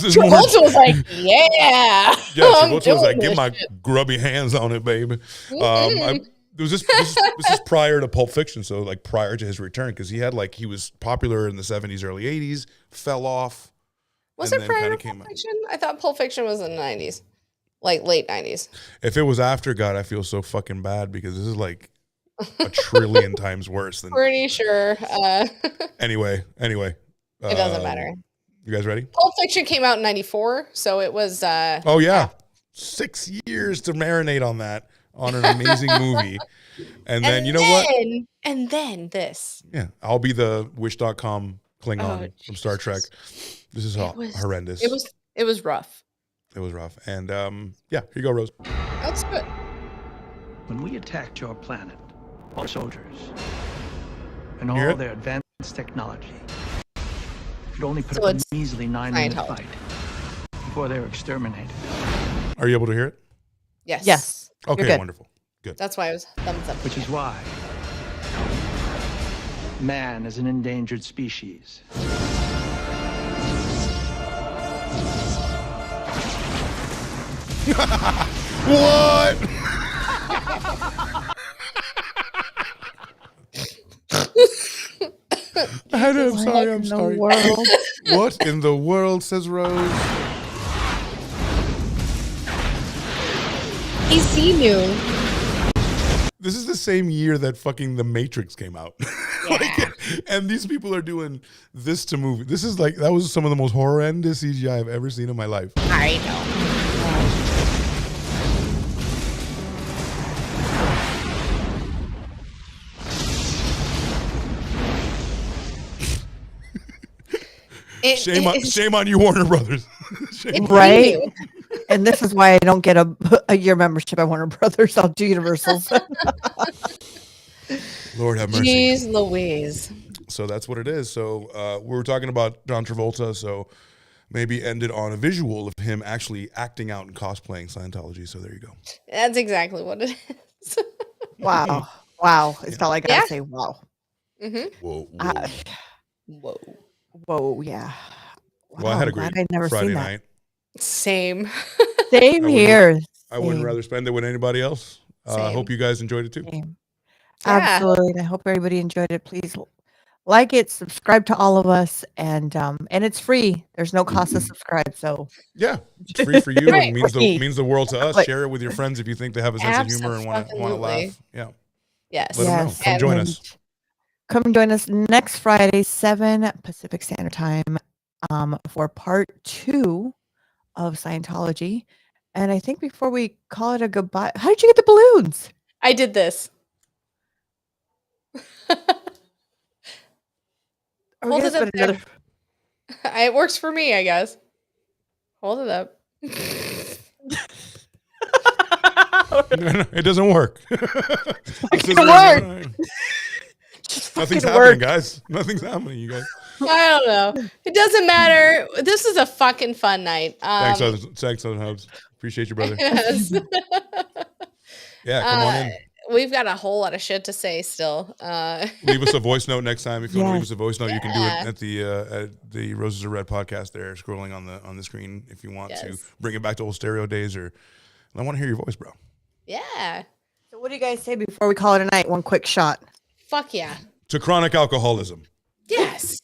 This is more- Travolta was like, yeah. Yeah, I'm Travolta was doing like, get this my shit." grubby hands on it, baby. Mhm. This is prior to Pulp Fiction, so like prior to his return, because he was popular in the 70s, early 80s, fell off. Was and it then prior kinda to came Pulp out. Fiction? I thought Pulp Fiction was in the 90s, like late 90s. If it was after, God, I feel so fucking bad because this is like a trillion times worse than. Pretty sure. Anyway, It doesn't matter. You guys ready? Pulp Fiction came out in 94, so it was. Oh yeah, 6 years to marinate on that, on an amazing movie, and then you know what? And then this. Yeah, I'll be the Wish.com Klingon Oh, from Star Trek. This is horrendous. It was rough. It was rough, and yeah, here you go, Rose. That's good. When we attacked your planet, all soldiers and Hear all it? their advanced technology could only put So up a it's measly 9-minute Scientology. fight before they were exterminated. Are you able to hear it? Yes. Yes. Okay, good. wonderful, good. That's why it was thumbs up. Which is why man is an endangered species. What? I'm sorry. I'm sorry. World. What in the world, says Rose? AC knew. This is the same year that fucking The Matrix came out. And these people are doing this to movie. This is like, that was some of the most horrendous CGI I've ever seen in my life. I know. Shame on you, Warner Brothers. Shame. Right. And this is why I don't get a year membership at Warner Brothers. I'll do Universals. Lord have mercy. Jeez Louise. So that's what it is. So we were talking about John Travolta, so maybe ended on a visual of him actually acting out and cosplaying Scientology. So there you go. That's exactly what it is. Wow. Wow. It's all I gotta Yeah. say. Wow. Mm-hmm. Whoa. Whoa. Whoa. Yeah. Well, I had a Wow, great glad I'd never Friday seen that. night. Same. Same I wouldn't- here. I wouldn't Same. rather spend it with anybody else. I Same. hope you guys enjoyed it too. Same. Yeah. Absolutely. And I hope everybody enjoyed it. Please like it, subscribe to all of us, and it's free. There's no cost to subscribe. So Yeah, it's free for you Right. and Free. means the world to us. Like- Share it with your friends if you think they have a sense of humor and want to Abso-fucking-lutely. laugh. Yeah, Yes. let them know. Come And join us. Come join us next Friday, 7 Pacific Standard Time, for part 2 of Scientology. And I think before we call it a goodbye, how did you get the balloons? I did this. Are we Hold gonna it up spend another? It works for me, I guess. Hold it up. It doesn't work. This It isn't- work. Nothing's fucking happening, work. guys. Nothing's happening, you guys. I don't know. It doesn't matter. This is a fucking fun night. Thanks, Southern Hubs. Appreciate you, brother. Yes. Yeah, come on in. We've got a whole lot of shit to say still. Leave us a voice note next time. If you want to leave Yes. us a voice note, you can do Yeah. it at the Roses Are Red podcast there, scrolling on the screen if you want to Yes. bring it back to old stereo days, or I want to hear your voice, bro. Yeah. So what do you guys say before we call it a night? One quick shot. Fuck yeah. To chronic alcoholism. Yes.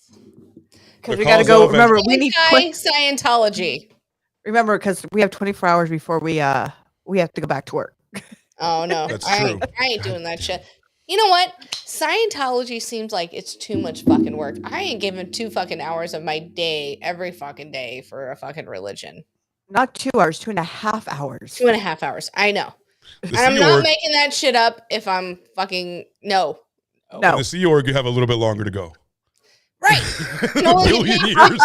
Because The we got to cause go. of and- Remember, we need quick. Scientology. Remember, because we have 24 hours before we have to go back to work. Oh no. That's I true. ain't doing that shit. You know what? Scientology seems like it's too much fucking work. I ain't giving 2 fucking hours of my day every fucking day for a fucking religion. Not 2 hours, 2.5 hours. 2.5 hours. I know. The And I'm Sea not Org, making that shit up if I'm fucking no. No. the Sea Org, you have a little bit longer to go. Right. A No, billion you- years.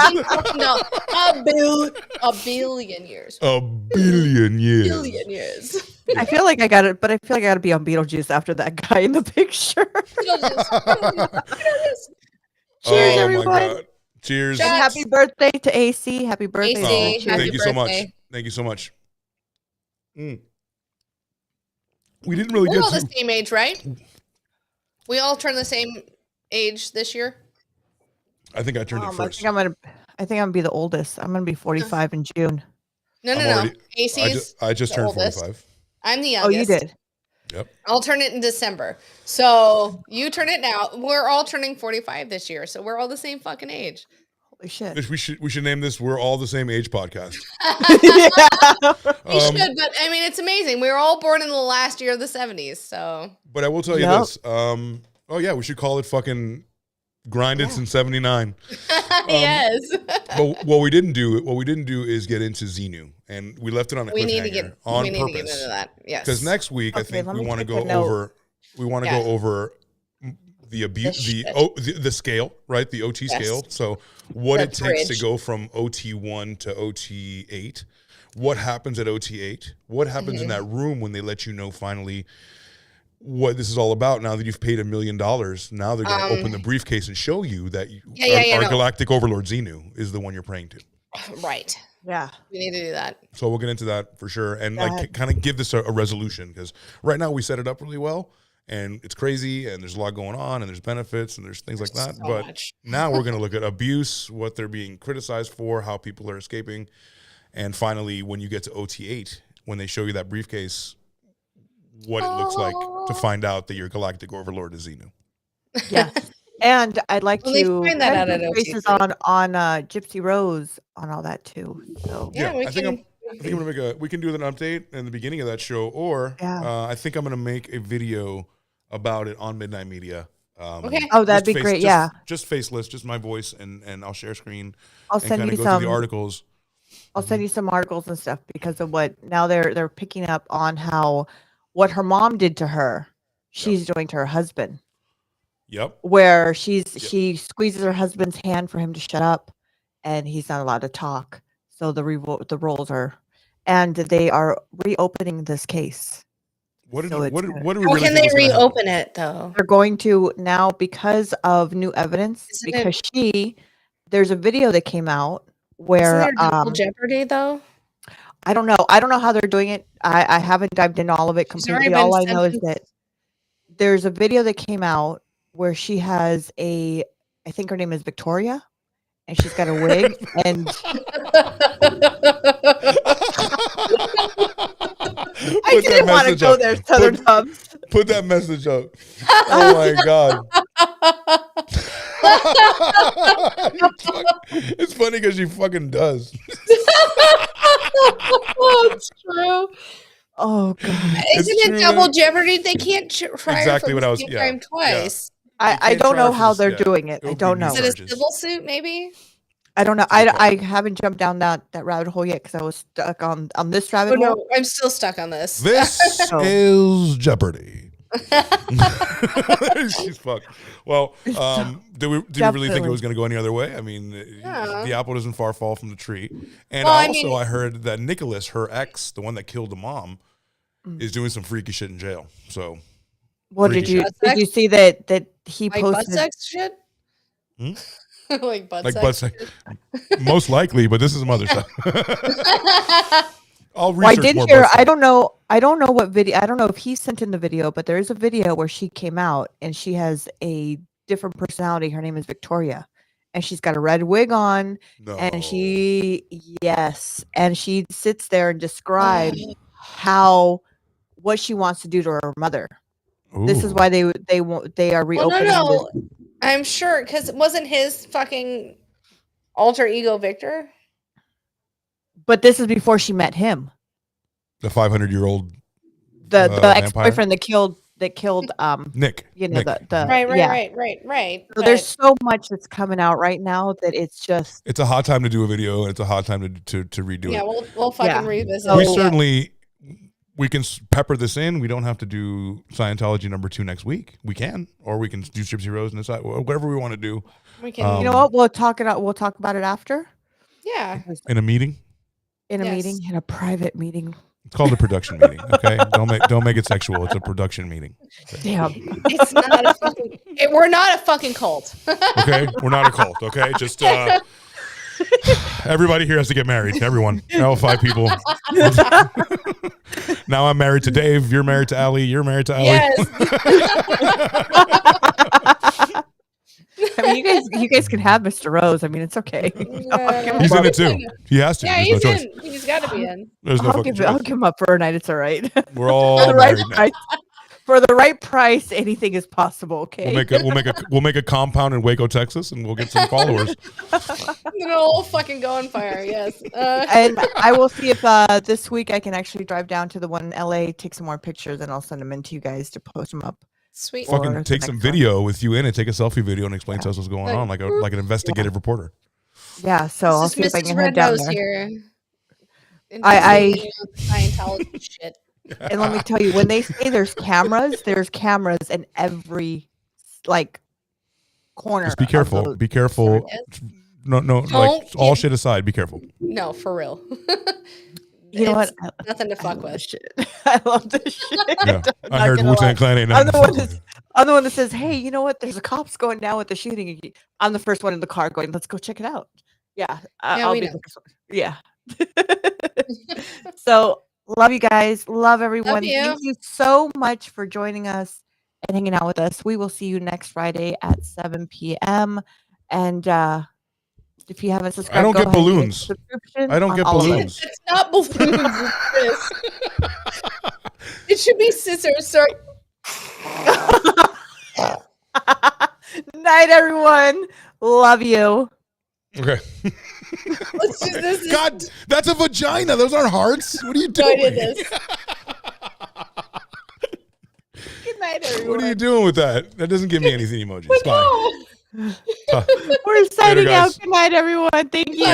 no. A billion years. A billion years. Billion years. I feel like I got it, but I feel like I got to be on Beetlejuice after that guy in the picture. Cheers, Oh everyone. my God. Cheers. Shout- Happy birthday to AC. Happy birthday. AC, Oh, to happy thank you so much. birthday. Thank you so much. We didn't really We're get all the to. same age, right? We all turn the same age this year. I think I turned it I first. think I think I'm gonna be the oldest. I'm gonna be 45 in June. No, I'm no, no. already- Casey's I just the turned oldest. 45. I'm the Oh, youngest. you did. Yep. I'll turn it in December. So you turn it now. We're all turning 45 this year. So we're all the same fucking age. Holy shit. We should name this "We're All the Same Age" podcast. Yeah. We should, but I mean, it's amazing. We were all born in the last year of the 70s. So But I will tell you Yep. this. Oh yeah, we should call it fucking Grinded since '79. yes. But what we didn't do is get into Xenu, and we left it on a we cliffhanger need to get on we need to get purpose. into that. Yes. Because next week, I Okay, think let we me want to take go a note. over. We want to Yeah. go over the abuse, shit. the scale, right? The OT Yes. scale. So what The it takes to bridge. go from OT1 to OT8. What happens at OT8? What happens Mm-hmm. in that room when they let you know finally what this is all about? Now that you've paid $1 million, now they're going to open the briefcase and show you that our no. galactic overlord Xenu is the one you're praying to. Right. Yeah. We need to do that. So we'll get into that for sure, and Go like ahead. kind of give this a resolution, because right now we set it up really well, and it's crazy, and there's a lot going on, and there's benefits, and there's things like that. So But much. now we're going to look at abuse, what they're being criticized for, how people are escaping, and finally, when you get to OT8, when they show you that briefcase, what it looks like to find out that your galactic overlord is Xenu. Yeah. And I'd like Well, they to find that out put at faces OT3. on Gypsy Rose on all that too. So Yeah, we I think can. I'm gonna make we can do an update in the beginning of that show, or Yeah. I think I'm gonna make a video about it on Midnight Media. Okay. Oh, that'd just be great. Yeah. just faceless, just my voice, and I'll share screen I'll and send kind you of go through some the articles. I'll send you some articles and stuff because of what now they're picking up on how what her mom did to her, she's doing to her husband. Yep. Where she squeezes her husband's hand for him to shut up, and he's not allowed to talk. So the roles are, and they are reopening this case. What did So it's what gonna- do we How really can think they was gonna happen? reopen it though? They're going to now because of new evidence. Isn't Because there's a video that came out where Isn't there double jeopardy though? I don't know. I don't know how they're doing it. I haven't dived into all of it She's already completely. been All I know is sentenced. that there's a video that came out where she has I think her name is Victoria, and she's got a wig, and I Put that didn't want to message go up. there, Southern Tubs. Put that message up. Oh my god. It's funny because she fucking does. It's true. Oh god, Isn't true, it double man. jeopardy? They can't try her Exactly for what the I was- same yeah, crime yeah. twice. I can't don't try know her how for they're this- yeah. doing it. It I would be don't new know. Is it a charges. civil suit? Maybe. I don't know. Good call. I haven't jumped down that rabbit hole yet because I was stuck on this rabbit Oh hole. no, I'm still stuck on this. This Oh. is Jeopardy. She's fucked. Well, did we really think it Definitely. was going to go any other way? I mean, Yeah. the apple doesn't far fall from the tree. And Well, I also, mean- I heard that Nicholas, her ex, the one that killed the mom, is doing some freaky shit in jail. So, What Freaky did shit. you see that he Like butt posted? sex shit. Hmm? Like butt like, sex. most likely, but this is some other stuff. I'll Well, I research did more hear. butt I sex. don't know. I don't know what video. I don't know if he sent in the video, but there is a video where she came out and she has a different personality. Her name is Victoria, and she's got a red wig on, No. and she sits there and describes what she wants to do to her mother. This is Ooh. why they are Well, reopening. no. I'm sure because it wasn't his fucking alter ego Victor. But this is before she met him. The 500-year-old The vampire? ex-boyfriend that killed Nick. you know Nick. the Right. So But there's so much that's coming out right now that it's just It's a hot time to do a video, and it's a hot time to redo yeah, it. we'll fucking Yeah. revisit. We it. certainly can pepper this in. We don't have to do Scientology #2 next week. We can, or we can do Gypsy Rose and decide whatever we want to do We can. you know what we'll talk about it after Yeah. in a meeting. in a Yes. meeting, in a private meeting. It's called a production meeting. Okay, don't make it sexual. It's a production meeting. Damn. It's not a fucking. We're not a fucking cult. Okay, we're not a cult. Okay, just everybody here has to get married. Everyone, all 5 people. Now I'm married to Dave. You're married to Allie. You're married to Allie. Yes. I mean, you guys can have Mr. Rose. I mean, it's okay. I'll give him He's in up. it too. He has to. Yeah, There's he's no choice. in. He's got to be in. There's no I'll fucking give I'll choice. give him up for a night. It's all right. We're For all the right married now. price. For the right price, anything is possible. Okay. We'll make a compound in Waco, Texas, and we'll get some followers. It'll all fucking go on fire. Yes. And I will see if this week I can actually drive down to the one in LA, take some more pictures, and I'll send them in to you guys to post them up. Sweet. Or Fucking the take some next one. video with you in it. Take a selfie video and explain to us what's going on, like an investigative reporter. Yeah, so I'll This see is if I Mrs. can head Red down Nose there. here. I- Scientology shit. And let me tell you, when they say there's cameras in every like corner. Just be of careful. those- Be careful. No, Don't like all give- shit aside, be careful. No, for real. You know what? It's nothing to I fuck love with. this shit. I love this shit. Yeah. I'm I not heard gonna Wu-Tang lie. Clan ain't I'm nothing the to one fuck that's with. I'm the one that says, "Hey, you know what? There's a cops going down with the shooting." I'm the first one in the car going, "Let's go check it out." Yeah, I'll we be know. the first one. Yeah. So love you guys. Love everyone. you. Thank you so much for joining us and hanging out with us. We will see you next Friday at 7 p.m. And if you haven't subscribed, I don't go get ahead and hit balloons. subscription I don't on get all of us. balloons. It's not balloons. It's this. It should be scissors. Sorry. Night, everyone. Love you. Okay. Let's just this. God, that's a vagina. Those aren't hearts. What are you No, I doing? did this. Good night, everyone. What are you doing with that? That doesn't give me anything emojis. Fine. No. We're signing guys. out. Good night, everyone. Thank you.